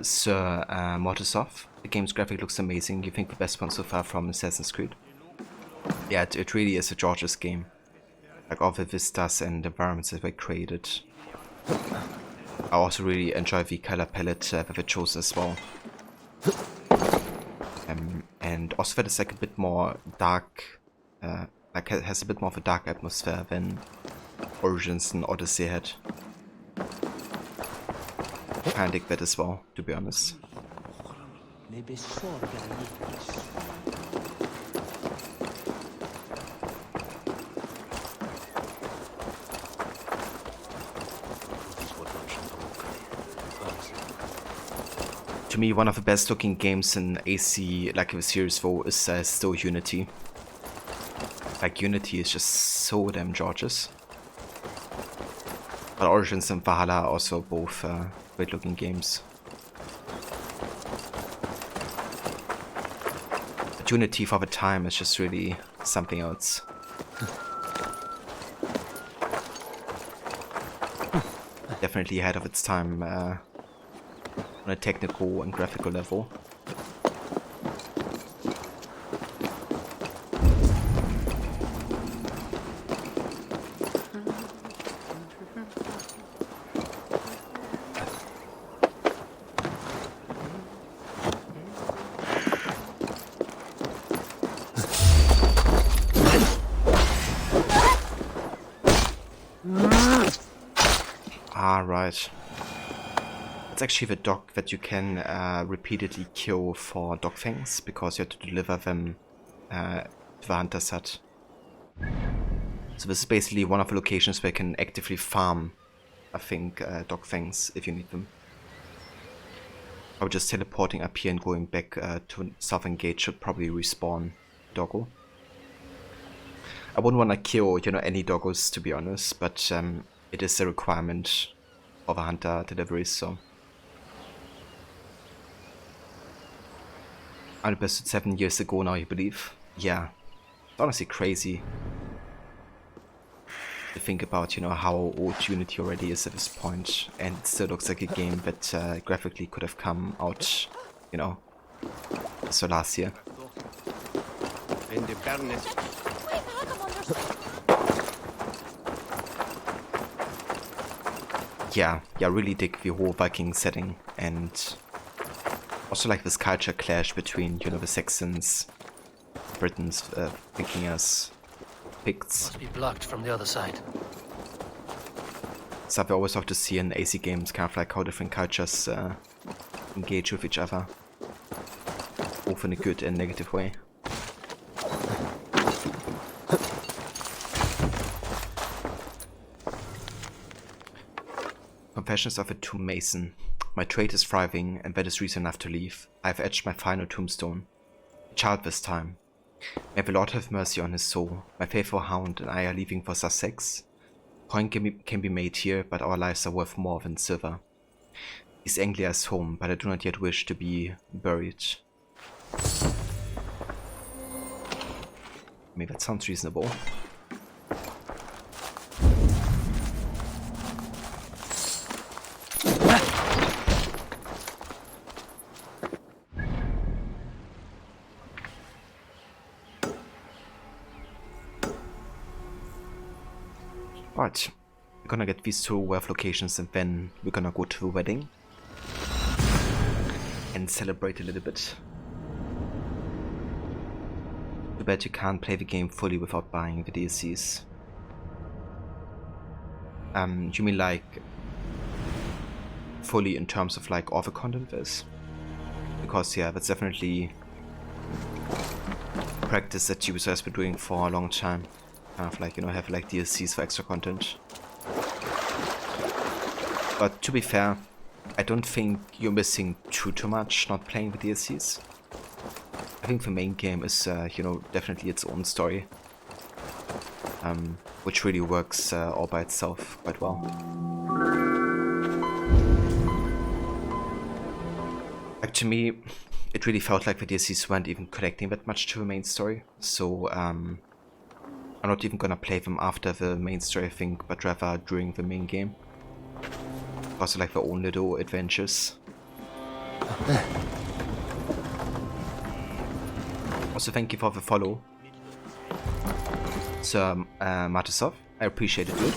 A: Sir Mortisov. The game's graphic looks amazing. You think the best one so far from Assassin's Creed? Yeah, it really is a gorgeous game. Like all the vistas and environments that were created. I also really enjoy the color palette that it chose as well. And also that it's like a bit more dark, like it has a bit more of a dark atmosphere than Origins and Odyssey had. I kinda dig that as well, to be honest. To me, one of the best looking games in AC, like the series though, is still Unity. Like, Unity is just so damn gorgeous. But Origins and Valhalla are also both great looking games. But Unity for the time is just really something else. Definitely ahead of its time on a technical and graphical level. Right. It's actually the dog that you can repeatedly kill for dog fangs, because you have to deliver them to the hunter's hut. So this is basically one of the locations where you can actively farm, I think, dog fangs if you need them. Or just teleporting up here and going back to Southern Gate should probably respawn doggo. I wouldn't want to kill, you know, any doggos, to be honest, but it is a requirement of a hunter deliveries, so. I invested 7 years ago now, I believe. Yeah, it's honestly crazy to think about, you know, how old Unity already is at this point, and it still looks like a game that graphically could have come out, you know, so last year. Yeah, I really dig the whole Viking setting, and also like this culture clash between, you know, the Saxons, Britons, Vikingers, Picts.
B: Must be blocked from the other side.
A: So we always have to see in AC games kind of like how different cultures engage with each other, both in a good and negative way. Confessions of a Tomb Mason. My trade is thriving, and that is reason enough to leave. I have etched my final tombstone. A child this time. May the Lord have mercy on his soul. My faithful hound and I are leaving for Sussex. Coin can be made here, but our lives are worth more than silver. East Anglia is home, but I do not yet wish to be buried. I mean, that sounds reasonable. Right, we're gonna get these two werf locations, and then we're gonna go to the wedding and celebrate a little bit. Too bad you can't play the game fully without buying the DLCs. You mean like fully in terms of like all the content is? Because yeah, that's definitely practice that Ubisoft has been doing for a long time. Kind of like, you know, have like DLCs for extra content. But to be fair, I don't think you're missing too much not playing the DLCs. I think the main game is, you know, definitely its own story, which really works all by itself quite well. Like, to me, it really felt like the DLCs weren't even connecting that much to the main story, so I'm not even gonna play them after the main story, I think, but rather during the main game. Also like their own little adventures. Also thank you for the follow, Sir Matisov. I appreciate it, dude.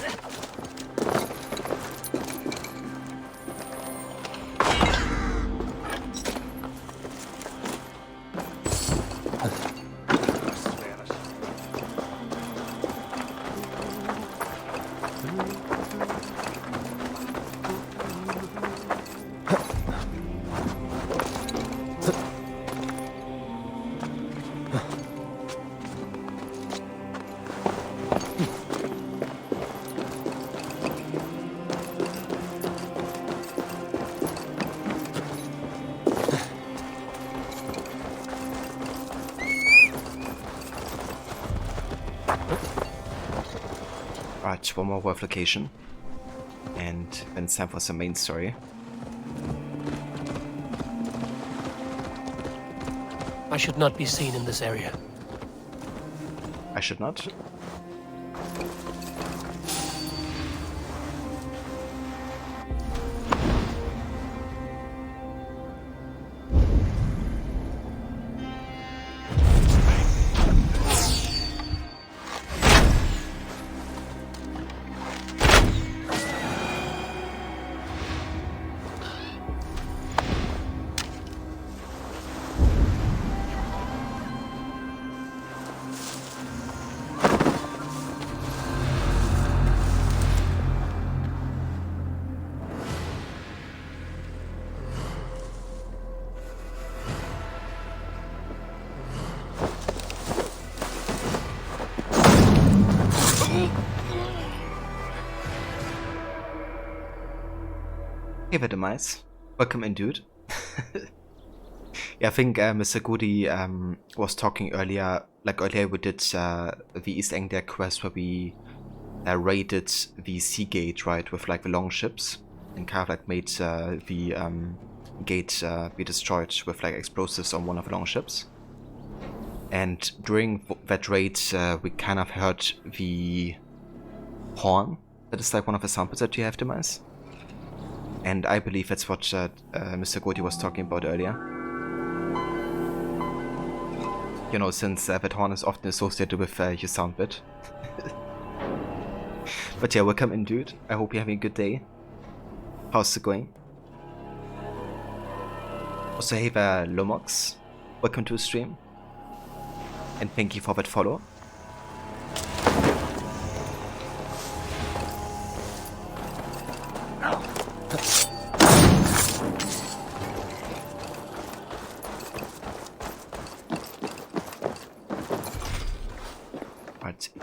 A: Alright, one more worth location. And then it's time for some main story.
B: I should not be seen in this area.
A: I should not? Give it a mice. Welcome in, dude. Yeah, I think Mr. Goody was talking earlier. Like earlier, we did the East Anglia quest where we raided the sea gate, right, with like the long ships, and kind of like made the gate be destroyed with like explosives on one of the long ships. And during that raid, we kind of heard the horn. That is like one of the samples that you have to mice. And I believe that's what Mr. Goody was talking about earlier. You know, since that horn is often associated with your sound bit. But yeah, welcome in, dude. I hope you're having a good day. How's it going? Also, hey there, Lomox. Welcome to the stream. And thank you for that follow.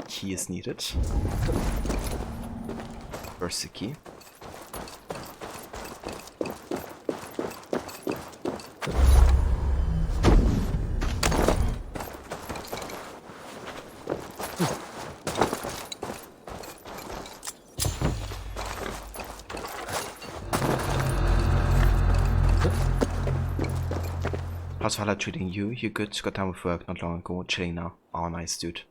A: Key is needed. Where's the key? How's Valhalla treating you? You good? Got done with work not long ago. Chilling now. Oh, nice, dude.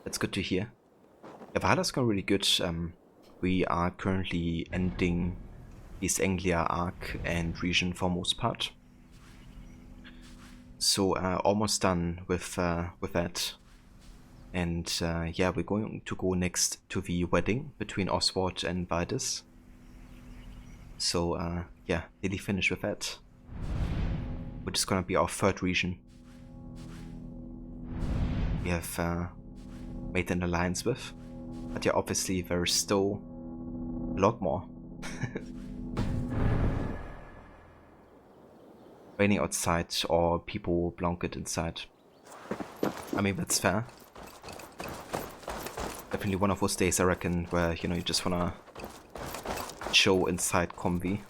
A: That's good to hear. Yeah, Valhalla's going really good. We are currently ending East Anglia arc and region for most part. So almost done with that. And yeah, we're going to go next to the wedding between Oswald and Valdis. So yeah, nearly finished with that. Which is gonna be our third region. We have made an alliance with. But yeah, obviously there is still a lot more. Raining outside or people blanket inside. I mean, that's fair. Definitely one of those days, I reckon, where, you know, you just wanna chill inside comfy.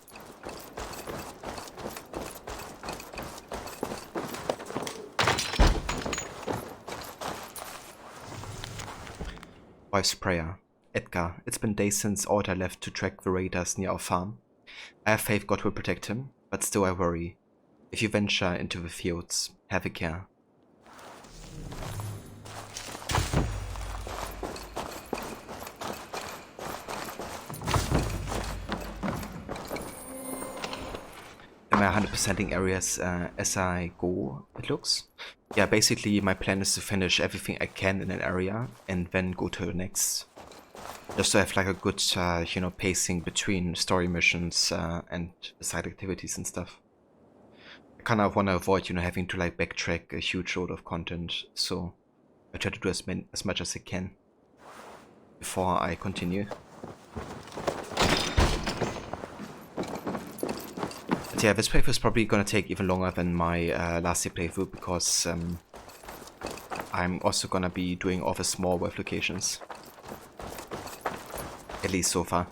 A: Wife's prayer. Edgar, it's been days since Order left to track the raiders near our farm. I have faith God will protect him, but still I worry. If you venture into the fields, have a care. Am I 100%ing areas as I go, it looks? Yeah, basically my plan is to finish everything I can in an area and then go to the next. Just to have like a good, you know, pacing between story missions and side activities and stuff. I kind of want to avoid, you know, having to like backtrack a huge load of content, so I try to do as much as I can before I continue. But yeah, this playthrough is probably gonna take even longer than my last year playthrough because I'm also gonna be doing all the small web locations. At least so far.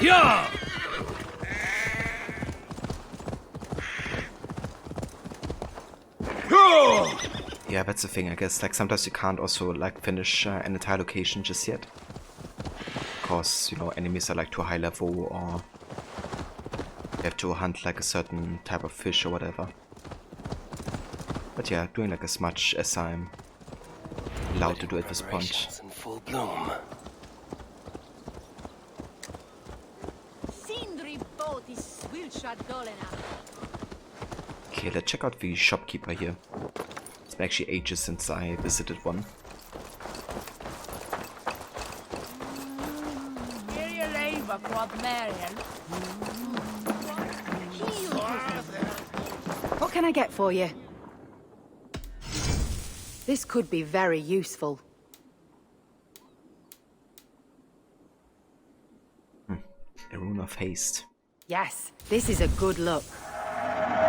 B: Yeah!
A: Yeah, that's the thing, I guess. Like, sometimes you can't also, like, finish an entire location just yet. Because, you know, enemies are, like, too high level, or you have to hunt, like, a certain type of fish or whatever. But yeah, doing, like, as much as I'm allowed to do at this point.
B: In full bloom.
A: Okay, let's check out the Shopkeeper here. It's been actually ages since I visited one.
T: What can I get for you? This could be very useful.
A: A rune of haste.
T: Yes, this is a good look.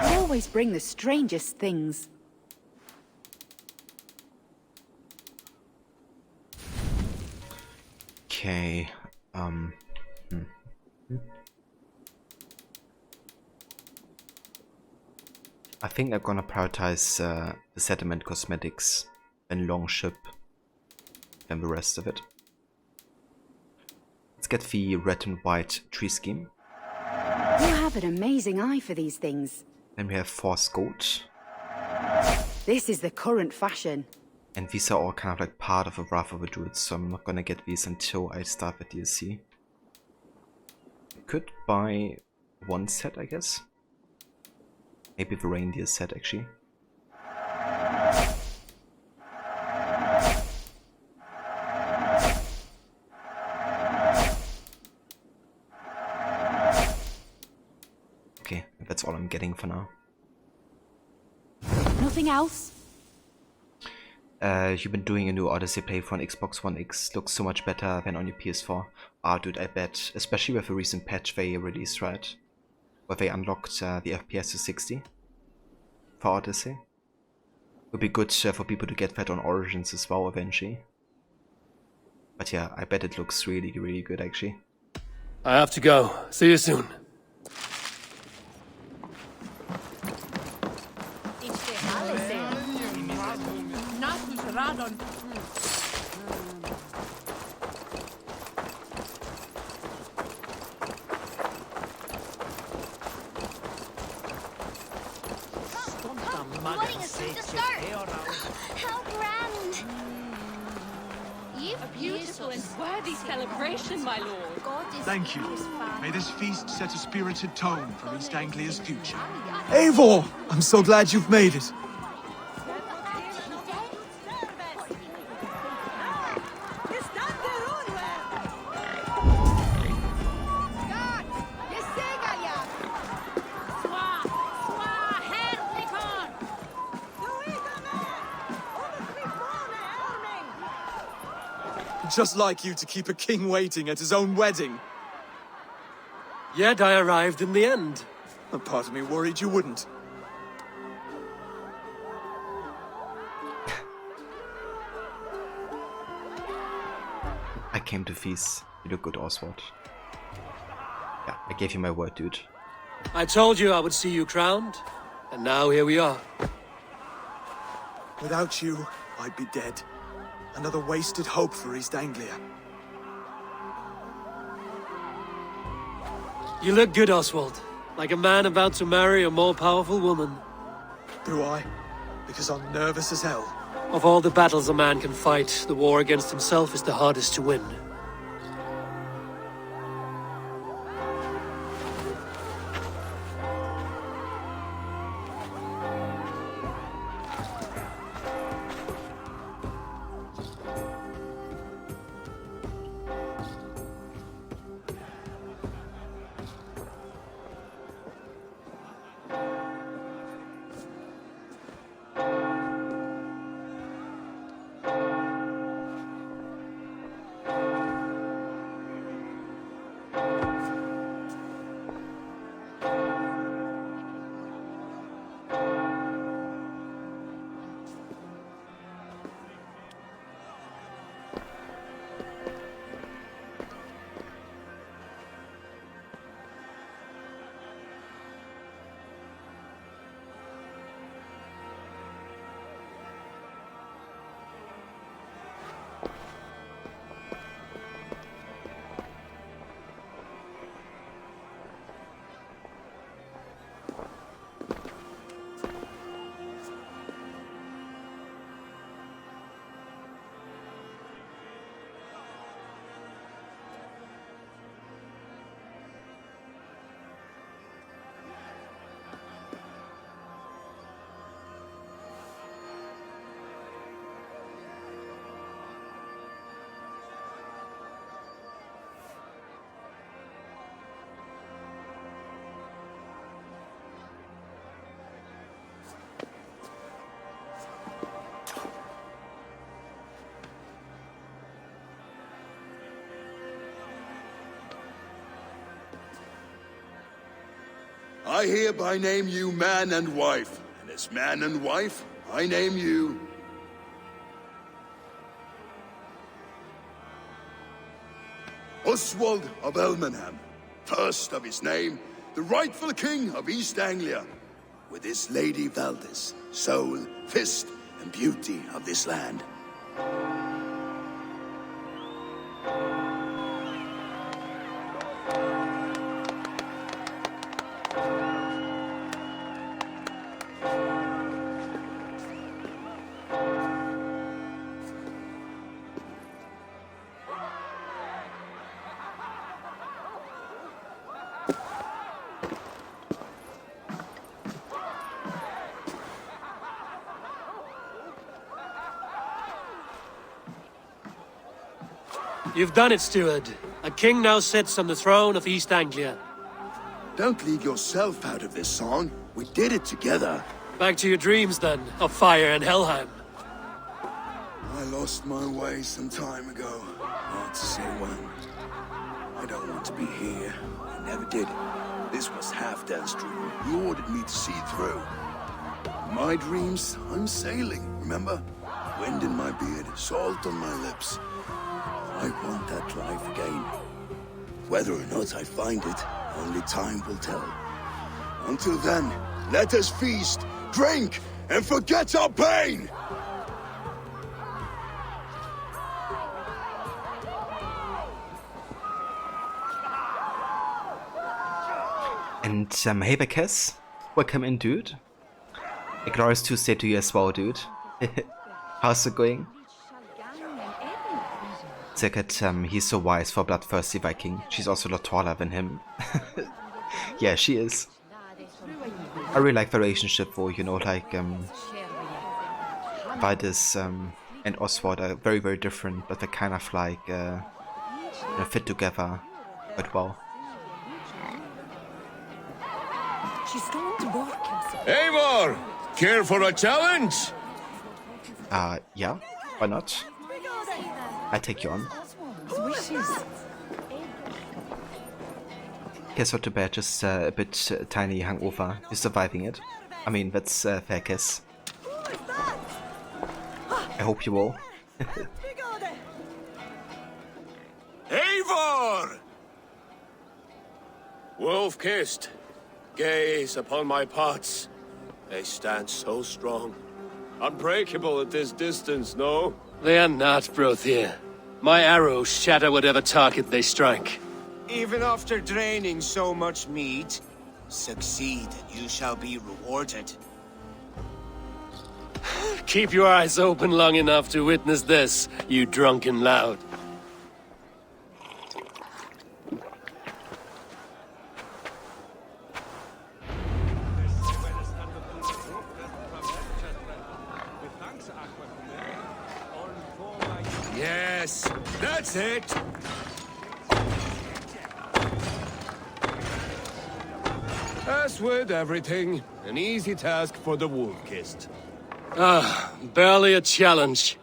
T: You always bring the strangest things.
A: Okay, I think I'm gonna prioritize the settlement cosmetics and Longship and the rest of it. Let's get the red and white tree scheme.
T: You have an amazing eye for these things.
A: Then we have Force Gold.
T: This is the current fashion.
A: And these are all kind of like part of a Wrath of the Druids, so I'm not gonna get these until I start the DLC. Could buy one set, I guess. Maybe the reindeer set, actually. Okay, that's all I'm getting for now.
T: Nothing else?
A: You've been doing a new Odyssey playthrough on Xbox One X. Looks so much better than on your PS4. Ah, dude, I bet. Especially with the recent patch they released, right? Where they unlocked the FPS to 60 for Odyssey. Would be good for people to get that on Origins as well eventually. But yeah, I bet it looks really, really good actually.
B: I have to go. See you soon.
C: How grand!
J: A beautiful and worthy celebration, my lord.
E: Thank you. May this feast set a spirited tone for East Anglia's future. Eivor! I'm so glad you've made it. Just like you to keep a king waiting at his own wedding.
B: Yet I arrived in the end.
E: A part of me worried you wouldn't.
A: I came to feast. You look good, Oswald. Yeah, I gave you my word, dude.
B: I told you I would see you crowned, and now here we are.
E: Without you, I'd be dead. Another wasted hope for East Anglia.
B: You look good, Oswald. Like a man about to marry a more powerful woman.
E: Do I? Because I'm nervous as hell.
B: Of all the battles a man can fight, the war against himself is the hardest to win.
I: I hereby name you man and wife, and as man and wife, I name you... Oswald of Elmenham, first of his name, the rightful king of East Anglia, with his lady Valdis, soul, fist, and beauty of this land.
B: You've done it, steward. A king now sits on the throne of East Anglia.
I: Don't leave yourself out of this song. We did it together.
B: Back to your dreams, then, of fire and Helheim.
I: I lost my way some time ago. Hard to say when. I don't want to be here. I never did. This was Halfdan's dream. You ordered me to see through. My dreams, I'm sailing, remember? Wind in my beard, salt on my lips. I want that life again. Whether or not I find it, only time will tell. Until then, let us feast, drink, and forget our pain!
O: And hey Bekes, welcome in, dude. Glorious Tuesday to you as well, dude. How's it going? Second, he's so wise for bloodthirsty Viking. She's also a lot taller than him. Yeah, she is. I really like the relationship though, you know, like Valdis and Oswald are very, very different, but they're kind of like you know, fit together quite well.
M: Eivor! Care for a challenge?
O: Yeah, why not? I'll take you on. Guess not too bad, just a bit tiny hangover. You're surviving it. I mean, that's fair guess. I hope you will.
R: Eivor! Wolf-kissed, gaze upon my pots. They stand so strong. Unbreakable at this distance, no?
B: They are not, Brothier. My arrows shatter whatever target they strike.
S: Even after draining so much meat, succeed and you shall be rewarded.
B: Keep your eyes open long enough to witness this, you drunken lout.
M: Yes, that's it! As with everything, an easy task for the wolf-kissed.
B: Barely a challenge.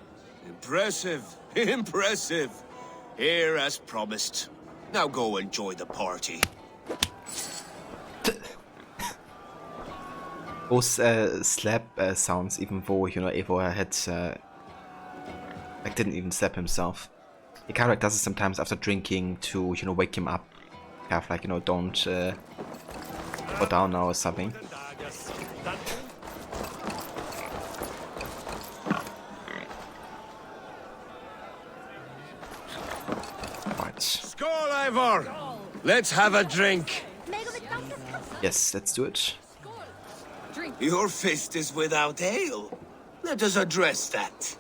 S: Impressive, impressive. Here as promised. Now go enjoy the party.
O: Those slap sounds, even though, you know, Eivor had like didn't even slap himself. He kind of like does it sometimes after drinking to, you know, wake him up. Kind of like, you know, don't go down now or something. Right.
M: Skål, Eivor! Let's have a drink.
O: Yes, let's do it.
S: Your fist is without ale. Let us address that.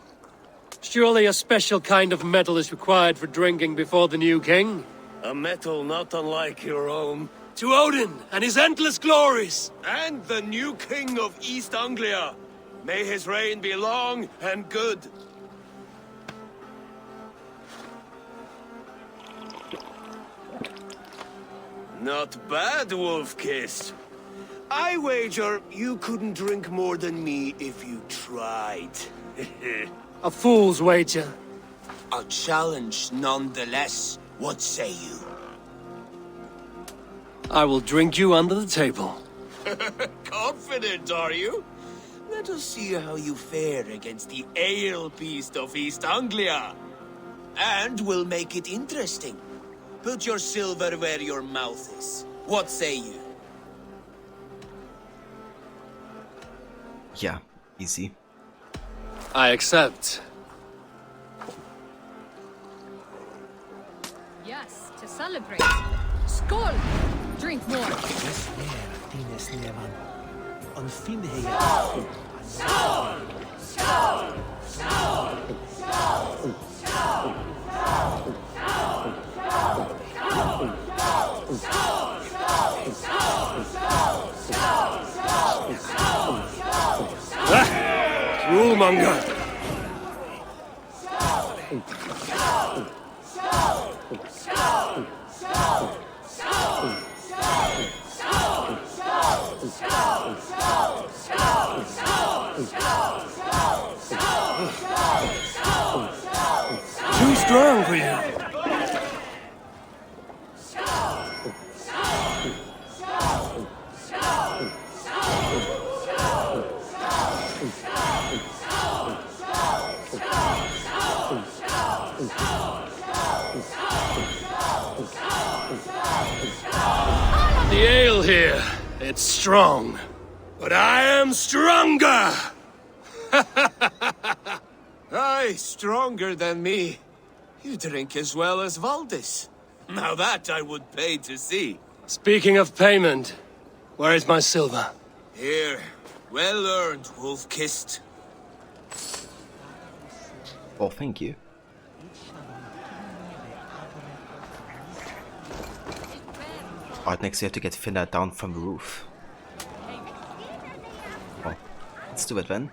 B: Surely a special kind of metal is required for drinking before the new king?
R: A metal not unlike your own.
B: To Odin and his endless glories!
R: And the new king of East Anglia. May his reign be long and good. Not bad, Wolf-kissed. I wager you couldn't drink more than me if you tried.
B: A fool's wager.
S: A challenge nonetheless. What say you?
B: I will drink you under the table.
S: Confident, are you? Let us see how you fare against the ale beast of East Anglia. And we'll make it interesting. Put your silver where your mouth is. What say you?
A: Yeah, easy.
B: I accept.
J: Yes, to celebrate. Skål! Drink more.
B: Rulemonger! Too strong for you. The ale here, it's strong. But I am stronger!
S: Aye, stronger than me. You drink as well as Valdis. Now that I would pay to see.
B: Speaking of payment, where is my silver?
S: Here, well earned, wolf-kissed.
A: Oh, thank you. Alright, next we have to get Finna down from the roof. Oh, let's do it then.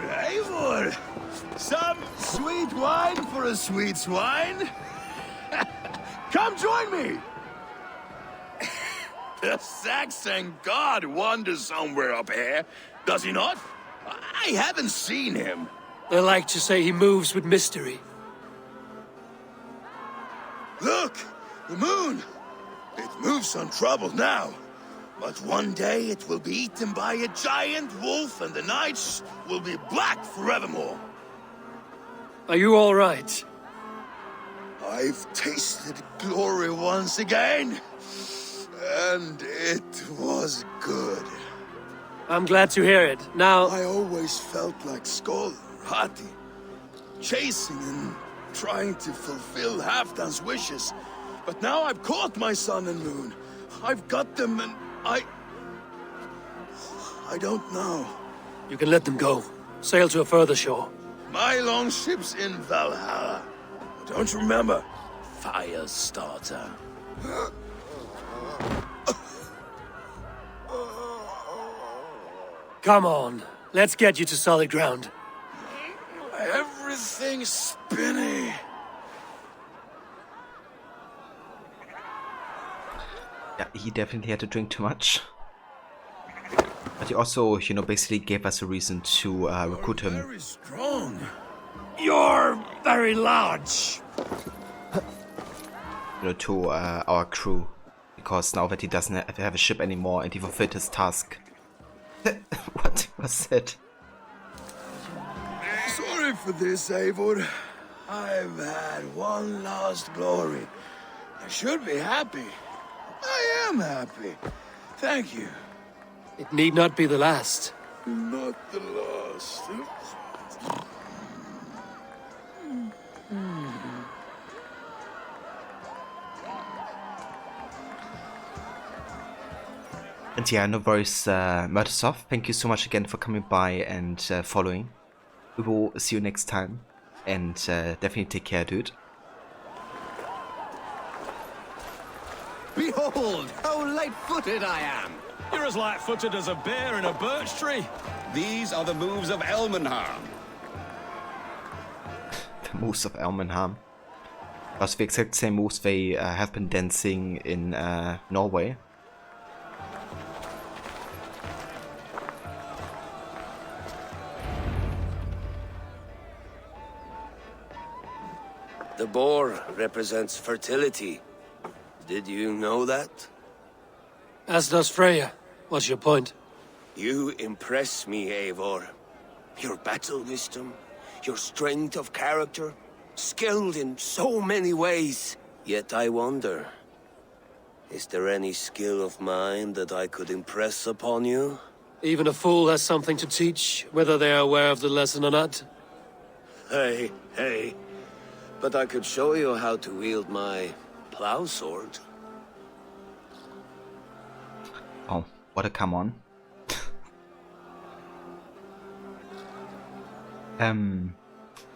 V: Eivor! Some sweet wine for a sweet swine? Come join me! The Saxon god wanders somewhere up here, does he not? I haven't seen him.
B: They like to say he moves with mystery.
V: Look! The moon! It moves untroubled now. But one day it will be eaten by a giant wolf and the nights will be black forevermore.
B: Are you all right?
V: I've tasted glory once again. And it was good.
B: I'm glad to hear it. Now...
V: I always felt like Skoll, Hati. Chasing and trying to fulfill Halfdan's wishes. But now I've caught my sun and moon. I've got them and I don't know.
B: You can let them go. Sail to a further shore.
V: My longship's in Valhalla. Don't you remember? Firestarter.
B: Come on. Let's get you to solid ground.
V: Everything's spinny.
A: Yeah, he definitely had to drink too much. But he also, you know, basically gave us a reason to recruit him.
V: Very strong.
B: You're very large.
A: You know, to our crew. Because now that he doesn't have a ship anymore and he fulfilled his task. What was that?
V: Sorry for this, Eivor. I've had one last glory. I should be happy. I am happy. Thank you.
B: It need not be the last.
V: Not the last.
A: And yeah, no worries, Murtasoft. Thank you so much again for coming by and following. We will see you next time. And definitely take care, dude.
M: Behold, how light-footed I am! You're as light-footed as a bear in a birch tree. These are the moves of Elmenham.
A: The moves of Elmenham. That's the exact same moves they have been dancing in Norway.
R: The boar represents fertility. Did you know that?
B: As does Freya. What's your point?
R: You impress me, Eivor. Your battle wisdom, your strength of character, skilled in so many ways. Yet I wonder, is there any skill of mine that I could impress upon you?
B: Even a fool has something to teach, whether they are aware of the lesson or not.
R: Hey, hey. But I could show you how to wield my plow sword.
A: Oh, what a come on.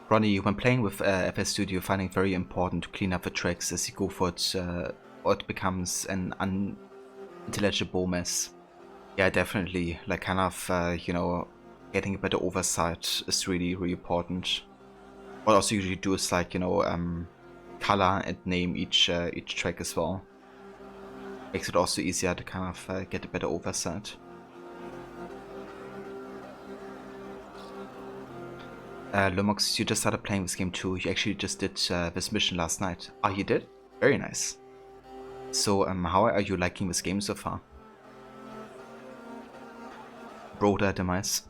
A: Ronnie, when playing with FS Studio, finding it very important to clean up the tracks as you go for it, or it becomes an unintelligible mess. Yeah, definitely. Like, kind of, you know, getting a better oversight is really, really important. What I also usually do is, like, you know, color and name each track as well. Makes it also easier to kind of get a better oversight. Lumox, you just started playing this game too. You actually just did this mission last night. Oh, you did? Very nice. So, how are you liking this game so far? Broder demise.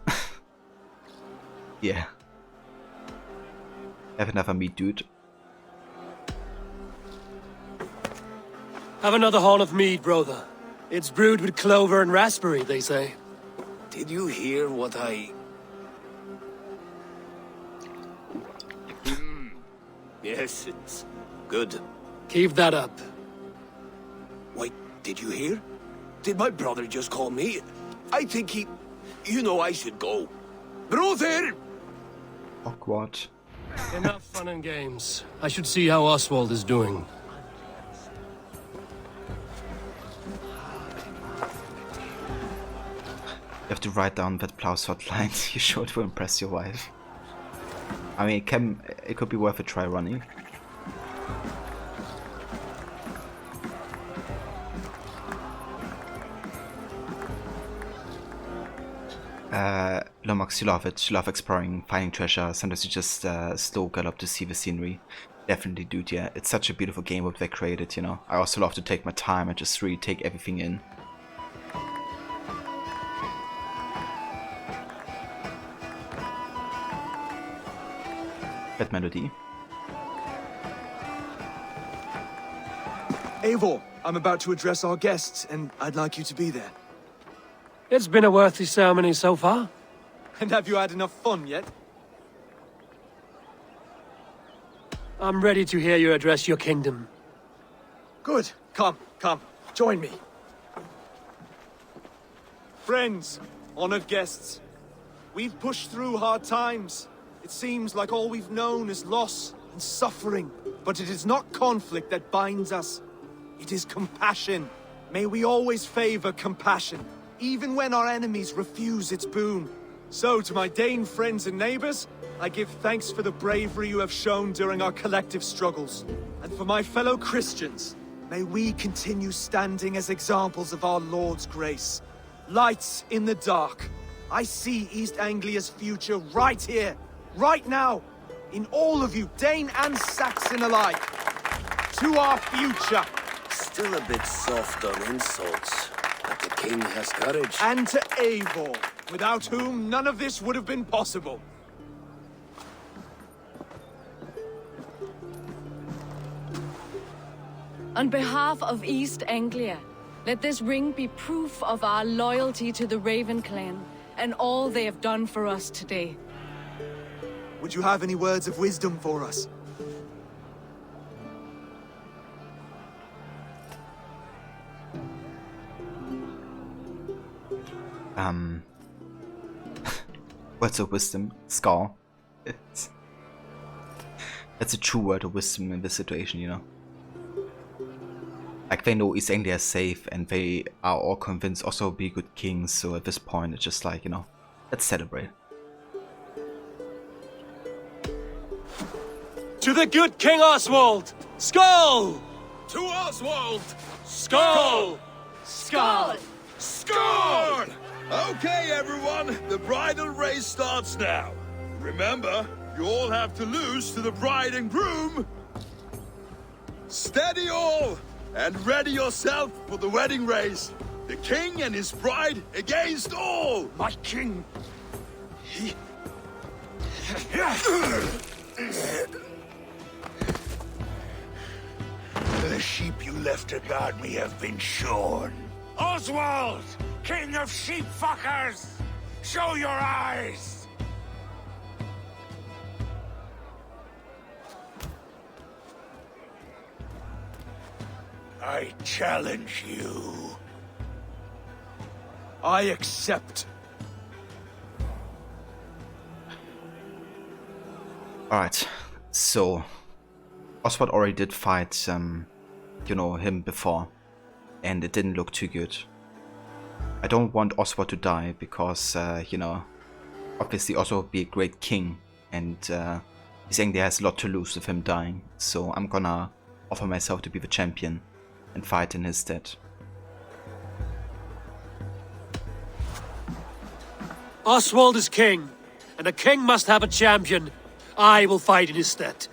A: Yeah. Have another meat, dude.
B: Have another horn of mead, brother. It's brewed with clover and raspberry, they say.
R: Did you hear what I... Yes, it's good.
B: Keep that up.
R: Wait, did you hear? Did my brother just call me? I think he... You know I should go. Brother!
A: Awkward.
B: Enough fun and games. I should see how Oswald is doing.
A: You have to write down that plow sword line. You sure it will impress your wife? I mean, it could be worth a try, Ronnie. Lomax, you love it. You love exploring, finding treasure. Sometimes you just slow gallop to see the scenery. Definitely, dude, yeah. It's such a beautiful game what they created, you know. I also love to take my time and just really take everything in. That melody.
E: Eivor, I'm about to address our guests, and I'd like you to be there.
B: It's been a worthy ceremony so far.
E: And have you had enough fun yet?
B: I'm ready to hear you address your kingdom.
E: Good. Come, join me. Friends, honored guests, we've pushed through hard times. It seems like all we've known is loss and suffering, but it is not conflict that binds us. It is compassion. May we always favor compassion, even when our enemies refuse its boon. So, to my Dane friends and neighbors, I give thanks for the bravery you have shown during our collective struggles. And for my fellow Christians, may we continue standing as examples of our Lord's grace. Lights in the dark. I see East Anglia's future right here, right now, in all of you, Dane and Saxon alike. To our future.
R: Still a bit soft on insults, but the king has courage.
E: And to Eivor, without whom none of this would have been possible.
J: On behalf of East Anglia, let this ring be proof of our loyalty to the Raven clan and all they have done for us today.
E: Would you have any words of wisdom for us?
A: Words of wisdom, Scar. That's a true word of wisdom in this situation, you know. Like, they know East Anglia is safe and they are all convinced also be good kings, so at this point it's just like, you know, let's celebrate.
B: To the good King Oswald! Skull!
F: To Oswald!
B: Skull!
F: Skull! Skull! Okay, everyone, the bridal race starts now. Remember, you all have to lose to the bride and groom.
V: Steady all! And ready yourself for the wedding race. The king and his bride against all!
K: My king! He... The sheep you left to guard me have been shorn. Oswald! King of sheep fuckers! Show your eyes! I challenge you.
E: I accept.
A: Alright, so Oswald already did fight, you know, him before, and it didn't look too good. I don't want Oswald to die because, you know, obviously Oswald would be a great king, and East Anglia has a lot to lose with him dying, so I'm gonna offer myself to be the champion and fight in his stead.
B: Oswald is king, and a king must have a champion. I will fight in his stead.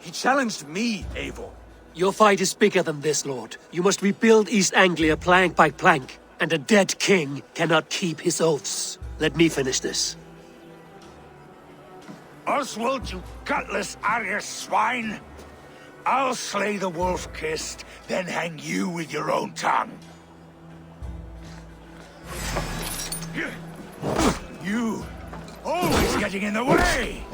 E: He challenged me, Eivor.
B: Your fight is bigger than this, Lord. You must rebuild East Anglia plank by plank, and a dead king cannot keep his oaths. Let me finish this.
K: Oswald, you gutless Arya swine! I'll slay the wolf-kissed, then hang you with your own tongue. You! Always getting in the way!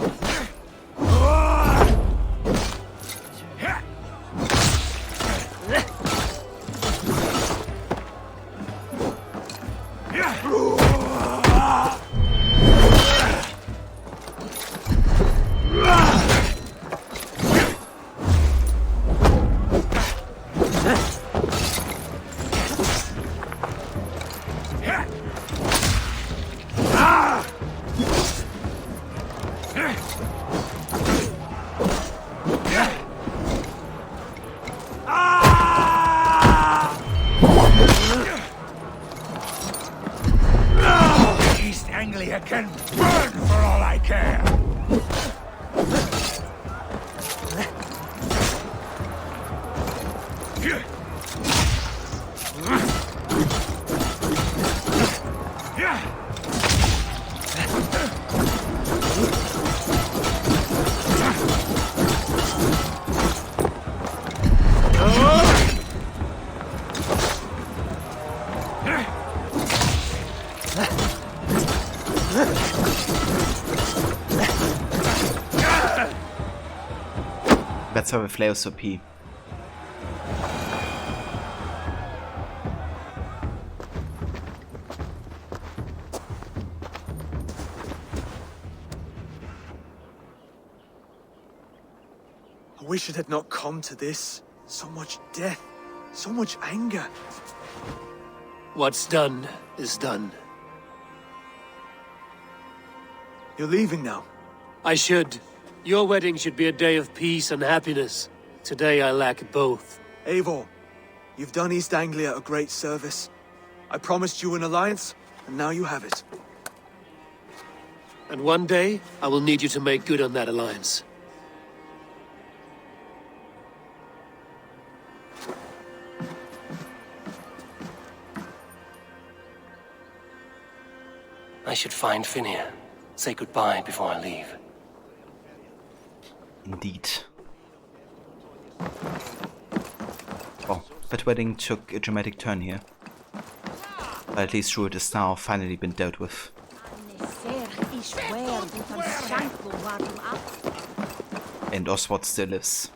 K: Can burn for all I care!
A: That's how the flails OP.
E: I wish it had not come to this. So much death, so much anger.
B: What's done is done.
E: You're leaving now.
B: I should. Your wedding should be a day of peace and happiness. Today I lack both.
E: Eivor, you've done East Anglia a great service. I promised you an alliance, and now you have it.
B: And one day, I will need you to make good on that alliance. I should find Finir. Say goodbye before I leave.
A: Indeed. Oh, that wedding took a dramatic turn here. But at least Druid is now finally been dealt with. And Oswald still lives.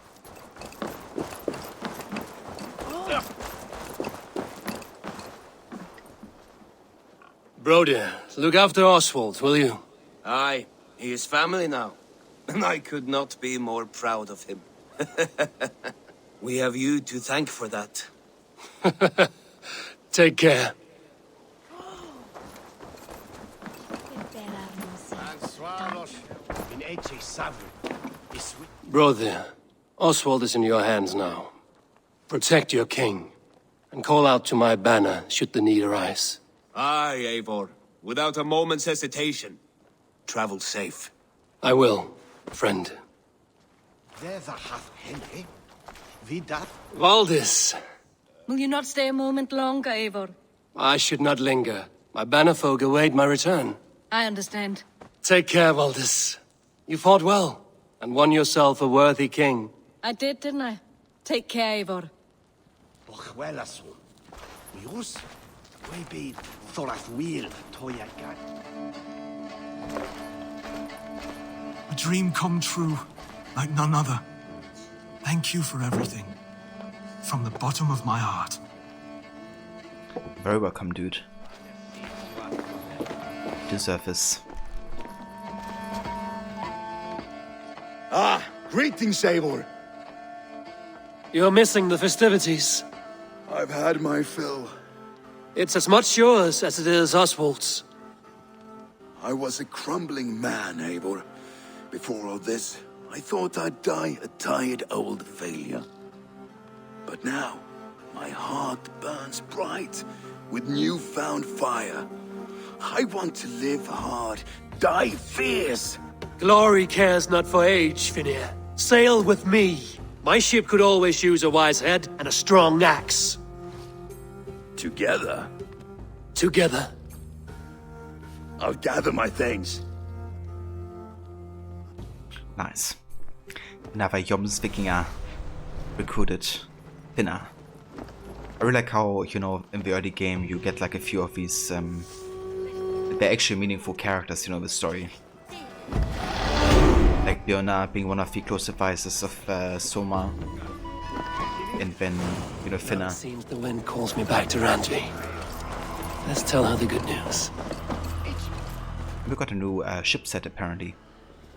B: Brody, look after Oswald, will you?
R: Aye, he is family now. And I could not be more proud of him. We have you to thank for that.
B: Take care. Brother, Oswald is in your hands now. Protect your king, and call out to my banner should the need arise.
R: Aye, Eivor. Without a moment's hesitation. Travel safe.
B: I will, friend.
K: There thou hath Henry.
B: Valdis,
J: Will you not stay a moment longer, Eivor?
B: I should not linger. My bannerfolk await my return.
J: I understand.
B: Take care, Valdis. You fought well, and won yourself a worthy king.
J: I did, didn't I? Take care, Eivor.
E: A dream come true, like none other. Thank you for everything. From the bottom of my heart.
O: Very welcome, dude. Deserve this.
V: Ah, greetings, Eivor.
B: You're missing the festivities.
V: I've had my fill.
B: It's as much yours as it is Oswald's.
V: I was a crumbling man, Eivor. Before all this, I thought I'd die a tired old failure. But now, my heart burns bright with newfound fire. I want to live hard, die fierce.
B: Glory cares not for age, Finir. Sail with me. My ship could always use a wise head and a strong axe.
V: Together?
B: Together.
V: I'll gather my things.
O: Nice. Another Jomsvikinger recruited Finna. I really like how, you know, in the early game you get like a few of these, they're actually meaningful characters, you know, in the story. Like Björna being one of the close advisors of Soma. And then, you know, Finna.
B: It seems the wind calls me back to Randvi. Let's tell her the good news.
O: We got a new ship set apparently.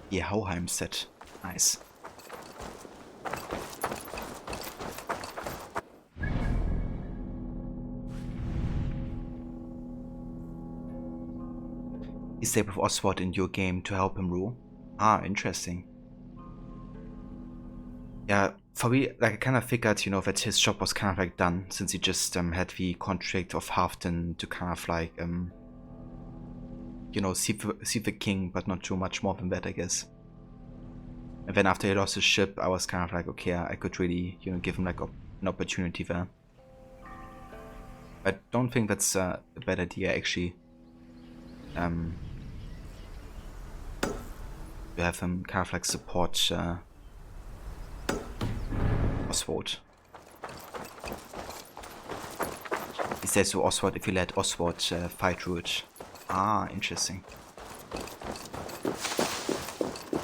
O: Yeah, Hoheim set. Nice. He stayed with Oswald in your game to help him rule. Ah, interesting. Yeah, for me, like I kind of figured, you know, that his job was kind of like done since he just had the contract of Halfdan to kind of like, you know, see the king, but not too much more than that, I guess. And then after he lost his ship, I was kind of like, okay, I could really, you know, give him like an opportunity there. I don't think that's a bad idea, actually. To have him kind of like support Oswald. He says to Oswald if you let Oswald fight Ruud. Ah, interesting.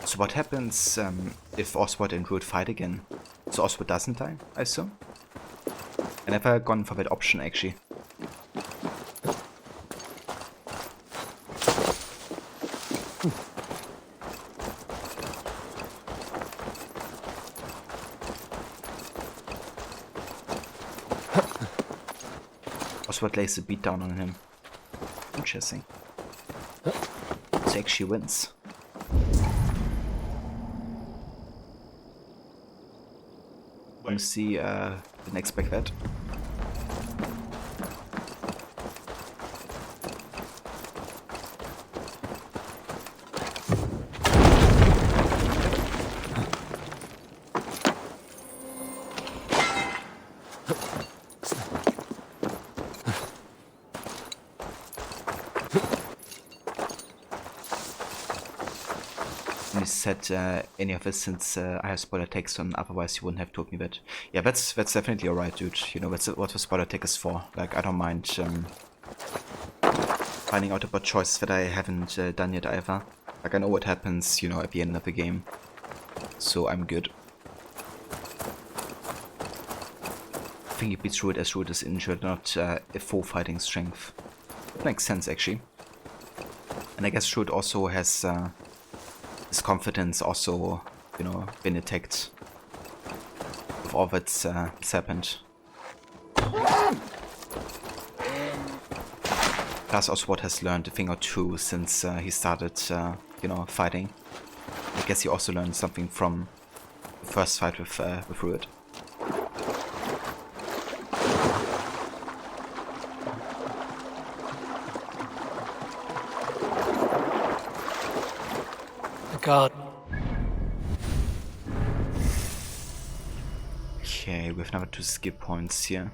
O: So what happens if Oswald and Ruud fight again? So Oswald doesn't die, I assume? I never gone for that option actually. Oswald lays a beat down on him. Interesting. So actually wins. Honestly, didn't expect that. Said any of this since I have spoiler text on, otherwise you wouldn't have told me that. Yeah, that's definitely alright, dude. You know, that's what the spoiler text is for. Like, I don't mind finding out about choices that I haven't done yet either. Like, I know what happens, you know, at the end of the game. So I'm good. I think he beats Ruud as Ruud is injured, not a full fighting strength. That makes sense, actually. And I guess Ruud also has his confidence also, you know, been attacked with all that's happened. Plus Oswald has learned a thing or two since he started, you know, fighting. I guess he also learned something from the first fight with Ruud.
B: God.
O: Okay, we have another 2 skill points here.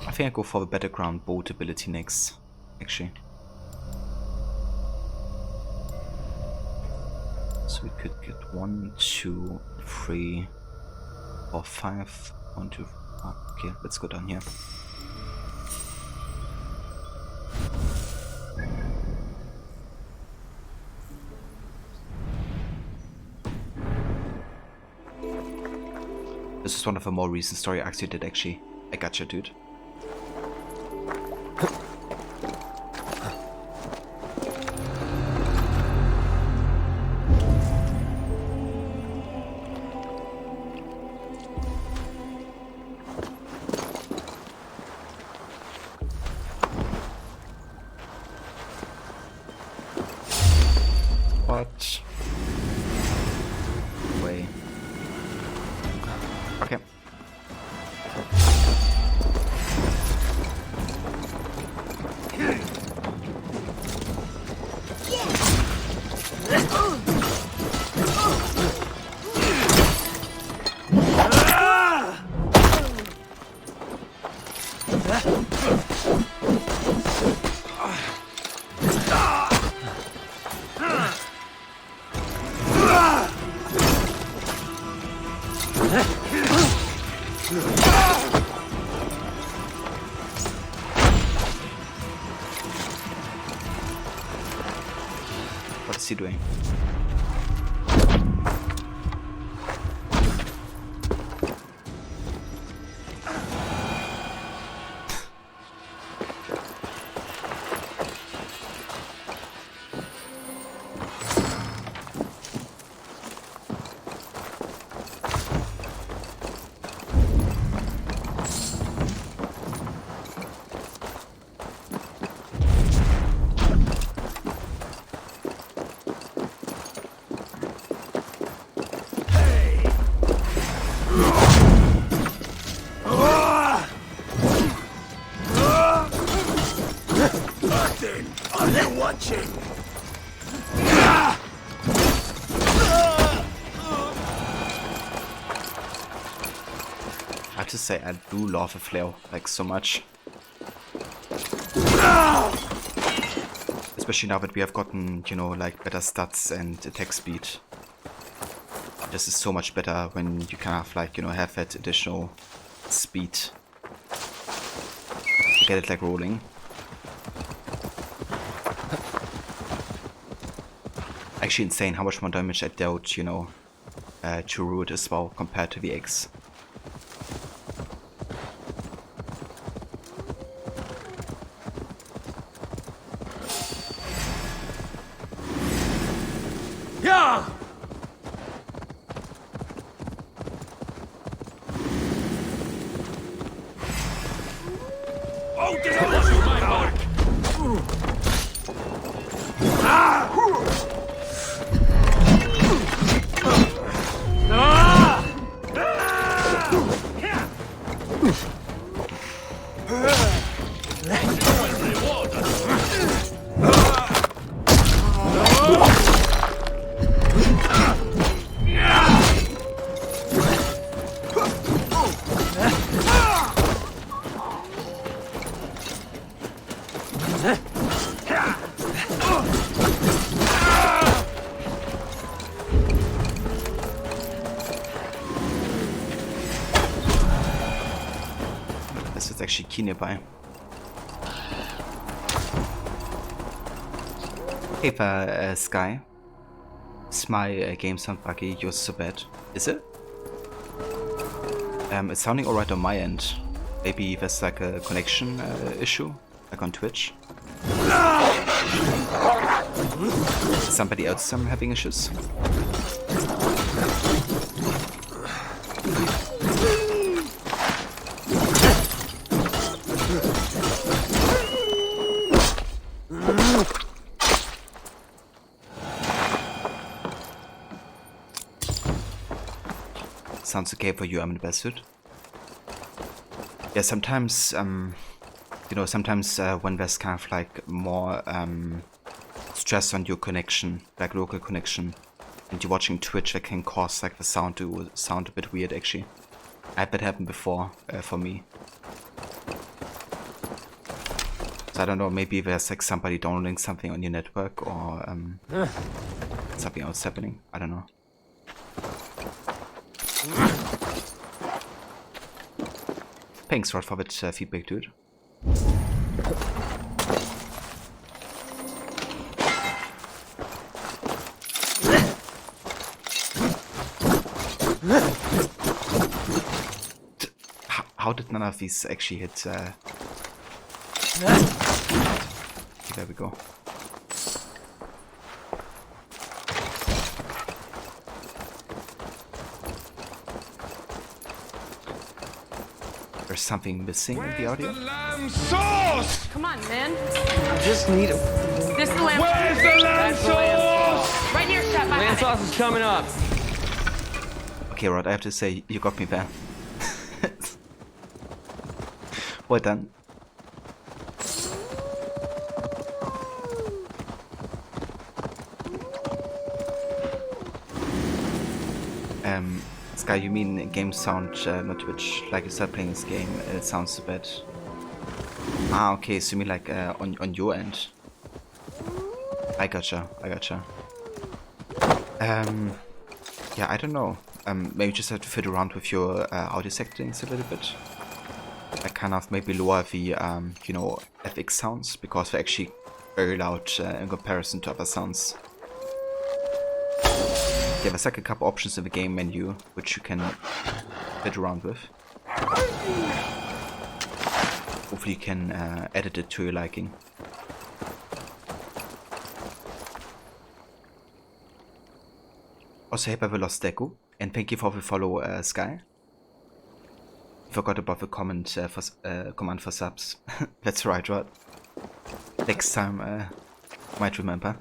O: I think I go for the battleground boat ability next, actually. So we could get 1, 2, 3, 4, 5. 1, 2, 4. Okay, let's go down here. This is one of the more recent story arcs you did, actually. I gotcha, dude. What? Way. Okay. What is he doing?
S: Are they watching?
O: I have to say, I do love a flail, like, so much. Especially now that we have gotten, you know, like, better stats and attack speed. This is so much better when you kind of, like, you know, have that additional speed to get it, like, rolling. Actually insane how much more damage I dealt, you know, to Root as well compared to the X.
B: Yeah!
P: Oh, get out of my mark!
O: This is actually key nearby. Hey there, Sky. Is my game sound buggy? You're so bad. Is it? It's sounding alright on my end. Maybe there's like a connection issue, like on Twitch. Is somebody else having issues? Sounds okay for you, I'm the best suit. Yeah, sometimes
A: you know, sometimes when there's kind of like more stress on your connection, like local connection, and you're watching Twitch, that can cause like the sound to sound a bit weird actually. I had that happen before for me. So I don't know, maybe there's like somebody downloading something on your network or something else happening. I don't know. Thanks, Rod, for that feedback, dude. How did none of these actually hit? Okay, there we go. There's something missing in the audio.
P: Lamb sauce!
N: Come on, man.
P: I just need it.
N: This is the lamb.
P: Where's the lamb sauce?
N: Right here, chef.
P: Lamb sauce is coming up.
A: Okay, Rod, I have to say, you got me there. Well done. Sky, you mean game sound, not Twitch? Like you start playing this game, it sounds a bit. Ah, okay, so you mean like on your end? I gotcha. Yeah, I don't know. Maybe just have to fit around with your audio settings a little bit. Like kind of maybe lower the you know, FX sounds, because they're actually very loud in comparison to other sounds. Yeah, there's like a couple options in the game menu which you can fit around with. Hopefully you can edit it to your liking. Also, hey, by the Lost Deku, and thank you for the follow, Sky. Forgot about the comment command for subs. That's right, Rod. Next time, might remember.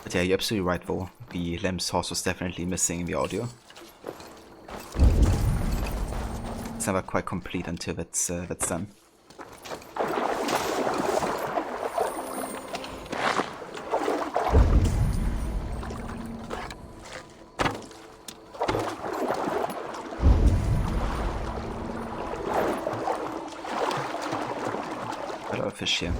A: But yeah, you're absolutely right though. The lamb sauce was definitely missing in the audio. It's never quite complete until that's done. A lot of fish here.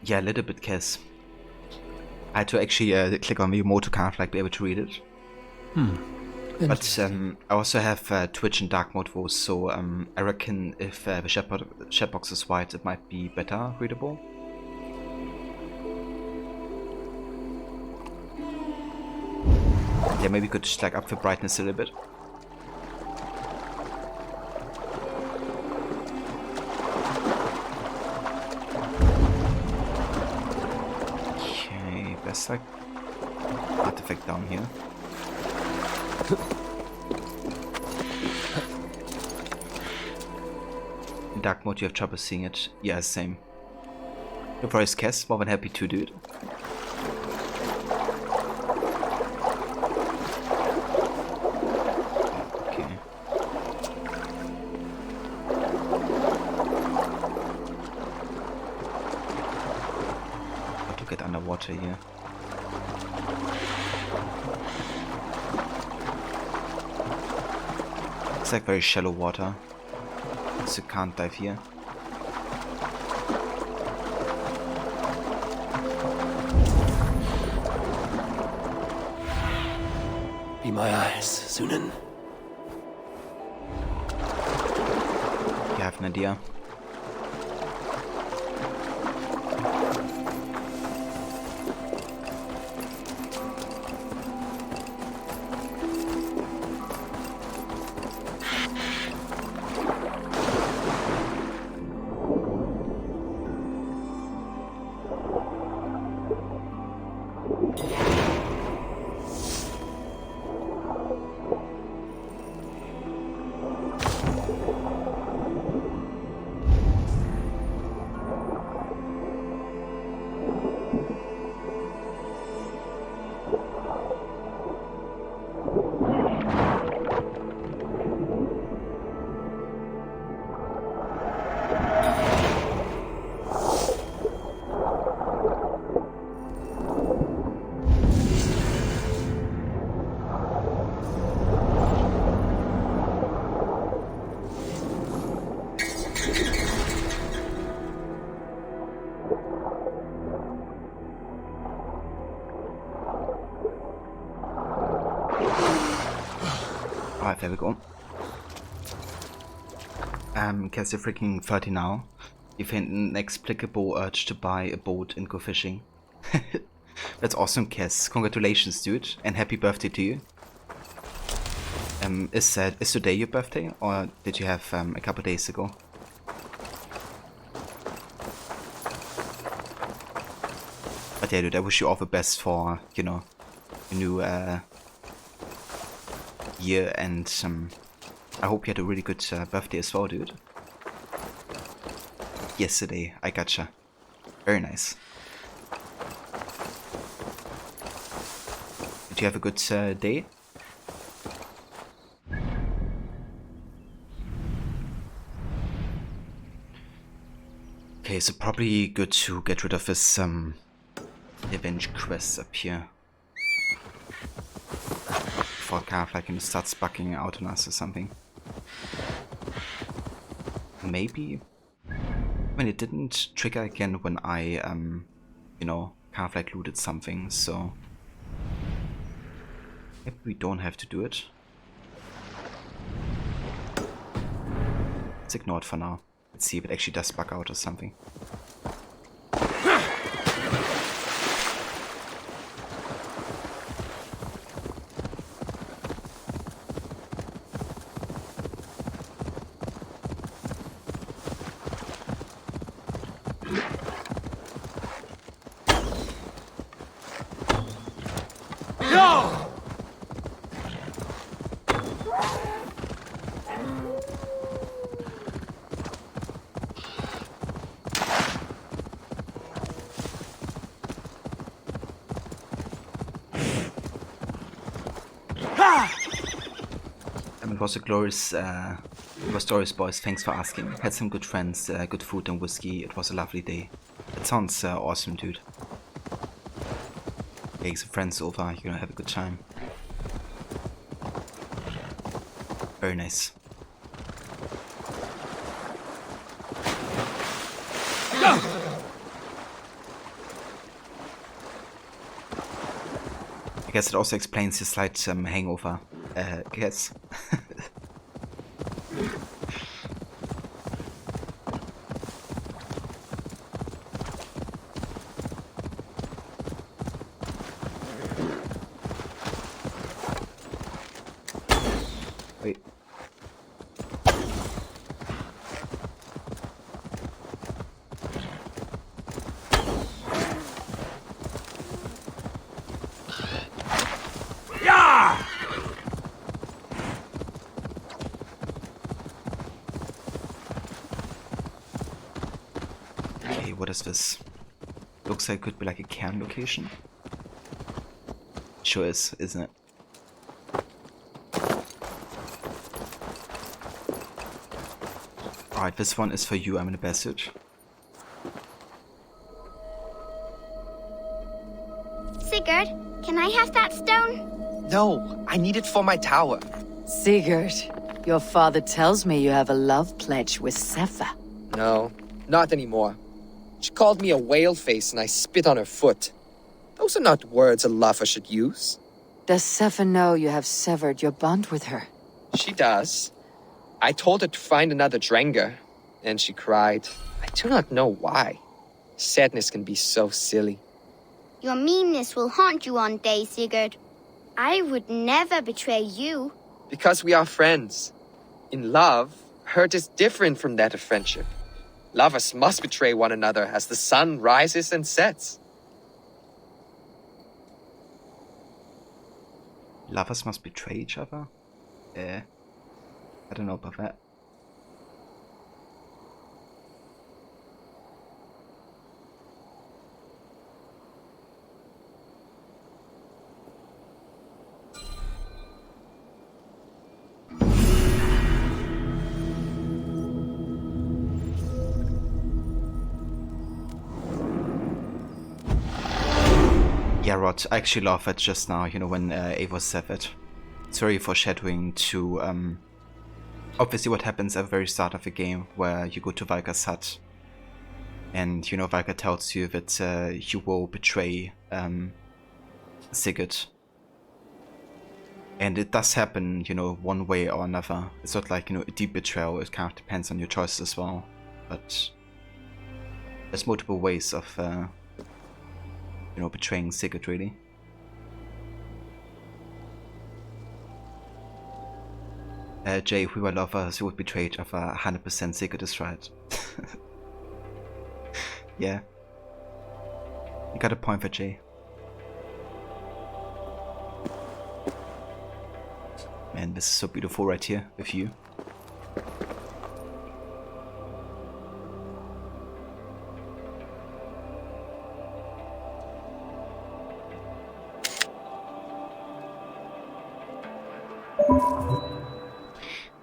A: Yeah, a little bit, Kes. I had to actually click on the remote to kind of like be able to read it. But I also have Twitch in dark mode though, so I reckon if the chat box is white, it might be better readable. Yeah, maybe we could just like up the brightness a little bit. There's like artifact down here. In dark mode you have trouble seeing it. Yeah, same. No worries, Cass. More than happy to do it. Okay. How to get underwater here. It's like very shallow water, so you can't dive here.
B: Be my eyes, Sunan.
A: You have an idea? There we go. Cass, you're freaking 30 now. You feel an inexplicable urge to buy a boat and go fishing. That's awesome, Cass. Congratulations, dude, and happy birthday to you. Is today your birthday, or did you have a couple days ago? But yeah, dude, I wish you all the best for, you know, a new year, and I hope you had a really good birthday as well, dude. Yesterday, I gotcha. Very nice. Did you have a good day? Okay, so probably good to get rid of this revenge quest up here. Before kind of like it starts bugging out on us or something. Maybe. I mean, it didn't trigger again when I, you know, kind of like looted something, so maybe we don't have to do it. Let's ignore it for now. Let's see if it actually does bug out or something. It was a glorious, boys. Thanks for asking. Had some good friends, good food and whiskey. It was a lovely day. It sounds awesome, dude. Take some friends over, you know, have a good time. Very nice. I guess it also explains his slight hangover. I guess. Wait. What is this? Looks like it could be like a cairn location. Sure is, isn't it? Alright, this one is for you, I'm in a passage.
N: Sigurd, can I have that stone?
Q: No, I need it for my tower.
T: Sigurd, your father tells me you have a love pledge with Sefa.
Q: No, not anymore. She called me a whale face and I spit on her foot. Those are not words a lover should use.
T: Does Sefa know you have severed your bond with her?
Q: She does. I told her to find another Drenga, and she cried. I do not know why. Sadness can be so silly.
N: Your meanness will haunt you one day, Sigurd. I would never betray you.
Q: Because we are friends. In love, hurt is different from that of friendship. Lovers must betray one another as the sun rises and sets.
A: Lovers must betray each other? I don't know about that. Yeah, Rod, I actually love it just now, you know, when Eivor said it. It's very foreshadowing to, obviously what happens at the very start of the game, where you go to Valka's hut. And, you know, Valka tells you that you will betray Sigurd. And it does happen, you know, one way or another. It's not like, you know, a deep betrayal. It kind of depends on your choices as well. But there's multiple ways of, you know, betraying Sigurd, really. Jay, if we were lovers, you would betray each other 100%. Sigurd is right. Yeah. You got a point for Jay. Man, this is so beautiful right here with you.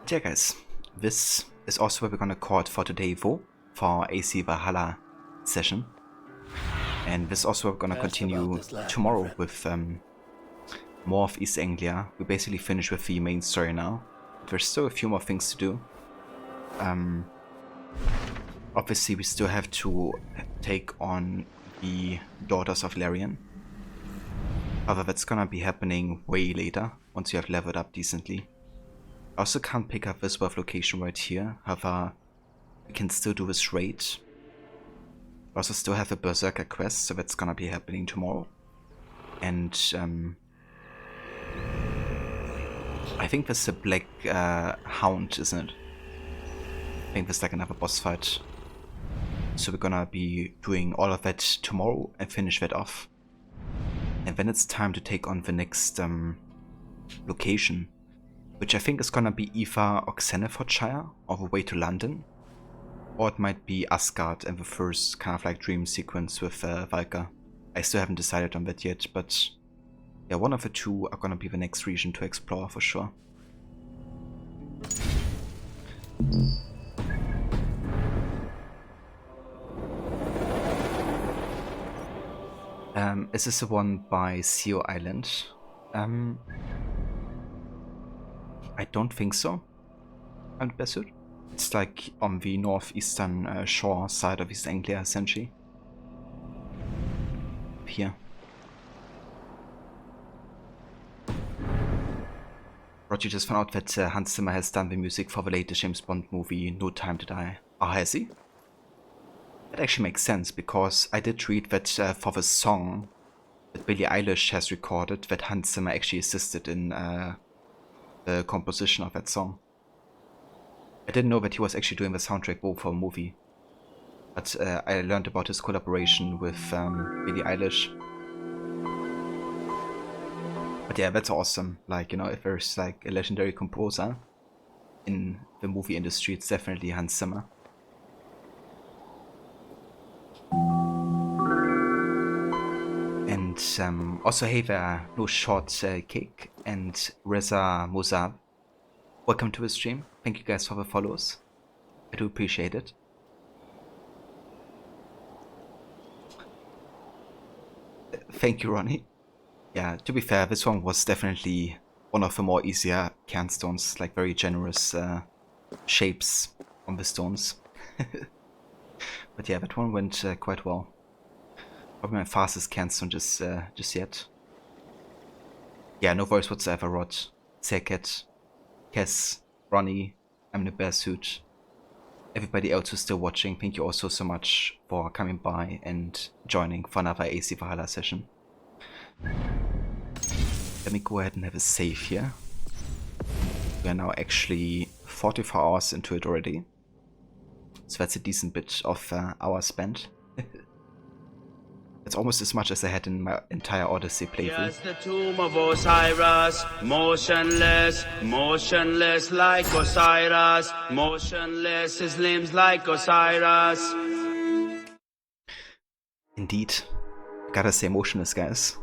A: Yeah, guys, this is also where we're gonna call it for today, for our AC Valhalla session. And this is also where we're gonna continue tomorrow with more of East Anglia. We basically finished with the main story now. There's still a few more things to do. Obviously, we still have to take on the daughters of Larian. However, that's gonna be happening way later, once you have leveled up decently. I also can't pick up this worth location right here. However, we can still do this raid. I also still have a Berserker quest, so that's gonna be happening tomorrow. And I think there's a Black Hound, isn't it? I think there's like another boss fight. So we're gonna be doing all of that tomorrow and finish that off. And then it's time to take on the next location, which I think is gonna be either Oxenfordshire all the way to London, or it might be Asgard and the first kind of like dream sequence with Valka. I still haven't decided on that yet, but yeah, one of the two are gonna be the next region to explore for sure. Is this the one by Seal Island? I don't think so. It's like on the northeastern shore side of East Anglia, essentially. Here. Roger just found out that Huntsman has done the music for the latest James Bond movie, No Time to Die. Oh, has he? That actually makes sense, because I did read that for the song that Billie Eilish has recorded, that Hans Zimmer actually assisted in the composition of that song. I didn't know that he was actually doing the soundtrack both for a movie, but I learned about his collaboration with Billie Eilish. But yeah, that's awesome. Like, you know, if there's like a legendary composer in the movie industry, it's definitely Hans Zimmer. And also, hey there, No Short Cake and Reza Muzab. Welcome to the stream. Thank you guys for the follows. I do appreciate it. Thank you, Ronnie. Yeah, to be fair, this one was definitely one of the more easier cairnstones, like very generous shapes on the stones. But yeah, that one went quite well. Probably my fastest cairnstone just yet. Yeah, no worries whatsoever, Rod. Seket, Kes, Ronnie, I'm in a bear suit. Everybody else who's still watching, thank you also so much for coming by and joining for another AC Valhalla session. Let me go ahead and have a save here. We are now actually 44 hours into it already. So that's a decent bit of hours spent. It's almost as much as I had in my entire Odyssey playthrough.
H: Yes, the tomb of Osiris, motionless, motionless like Osiris, motionless, his limbs like Osiris.
A: Indeed. Gotta say motionless, guys.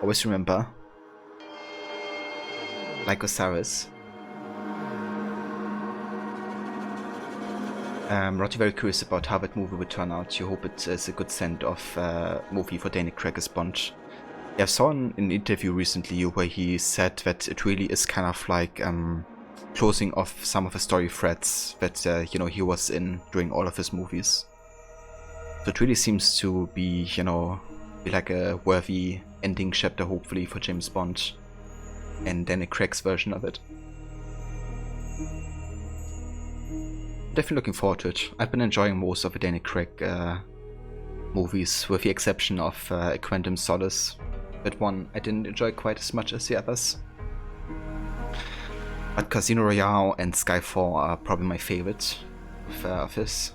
A: Always remember, like Osiris. Rotty very curious about how that movie would turn out. You hope it is a good send-off movie for Danny Craig's Bond. Yeah, I saw an interview recently where he said that it really is kind of like closing off some of the story threads that you know, he was in during all of his movies. So it really seems to be, you know, be like a worthy ending chapter, hopefully, for James Bond. and Danny Craig's version of it. Definitely looking forward to it. I've been enjoying most of the Danny Craig movies, with the exception of Quantum Solace. That one I didn't enjoy quite as much as the others. But Casino Royale and Skyfall are probably my favorite of his.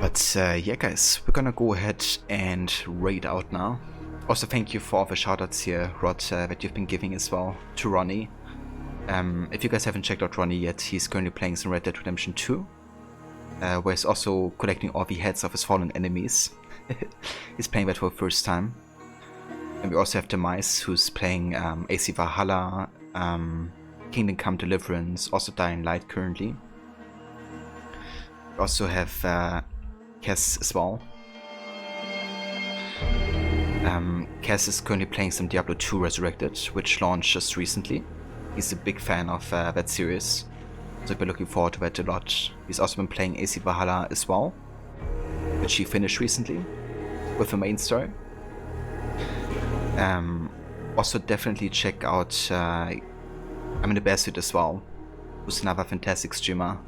A: But yeah guys, we're gonna go ahead and raid out now. Also thank you for all the shoutouts here, Rod, that you've been giving as well to Ronnie. If you guys haven't checked out Ronnie yet, he's currently playing some Red Dead Redemption 2. Where he's also collecting all the heads of his fallen enemies. He's playing that for the first time. And we also have Demise, who's playing AC Valhalla, Kingdom Come Deliverance, also Dying Light currently. We also have Cass as well. Cass is currently playing some Diablo 2 Resurrected, which launched just recently. He's a big fan of that series, so we're looking forward to that a lot. He's also been playing AC Valhalla as well, which he finished recently with the main story. Also definitely check out I'm in the Bear Suit as well, who's another fantastic streamer.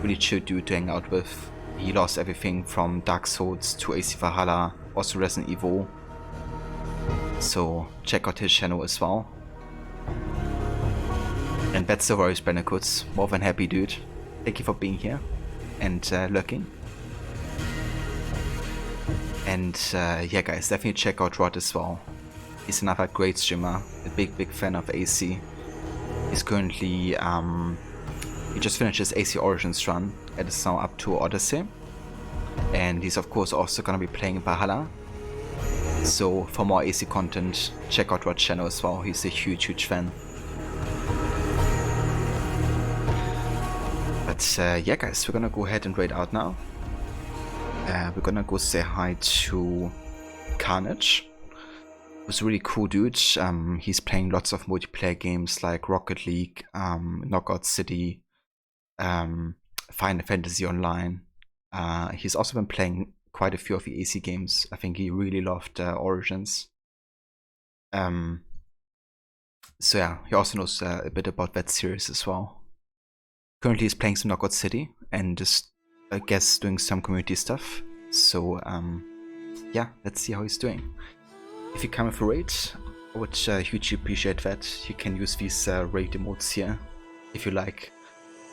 A: Really chill dude to hang out with. He lost everything from Dark Souls to AC Valhalla, also Resident Evil. So check out his channel as well. And that's the Royce Brennercuts. More than happy, dude. Thank you for being here and lurking. And yeah guys, definitely check out Rod as well. He's another great streamer, a big fan of AC. He's currently, he just finished his AC Origins run and is now up to Odyssey. And he's of course also gonna be playing Valhalla. So for more AC content, check out Rod's channel as well. He's a huge fan. But yeah guys, we're gonna go ahead and raid out now. We're gonna go say hi to Carnage, who's a really cool dude. He's playing lots of multiplayer games like Rocket League, Knockout City, Final Fantasy Online. He's also been playing quite a few of the AC games. I think he really loved Origins. So yeah, he also knows a bit about that series as well. Currently he's playing some Knockout City and just, I guess, doing some community stuff. So yeah, let's see how he's doing. If you come with a raid, I would hugely appreciate that. You can use these raid emotes here if you like,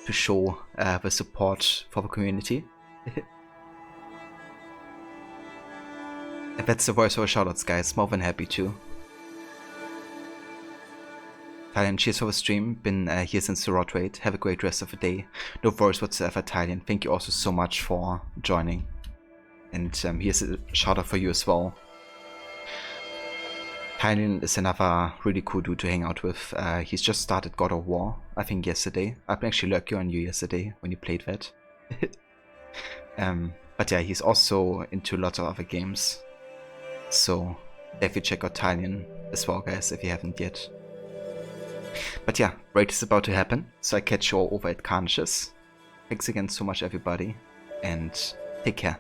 A: to show the support for the community. And that's the voice over shoutouts, guys. More than happy to. Tylian, cheers for the stream. Been here since the Rod raid. Have a great rest of the day. No worries whatsoever, Tylian. Thank you also so much for joining. And here's a shout out for you as well. Tylian is another really cool dude to hang out with. He's just started God of War, I think yesterday. I've been actually lurking on you yesterday when you played that. But yeah, he's also into lots of other games. So definitely check out Tylian as well, guys, if you haven't yet. But yeah, raid is about to happen, so I catch you all over at Carnage's. Thanks again so much, everybody, and take care.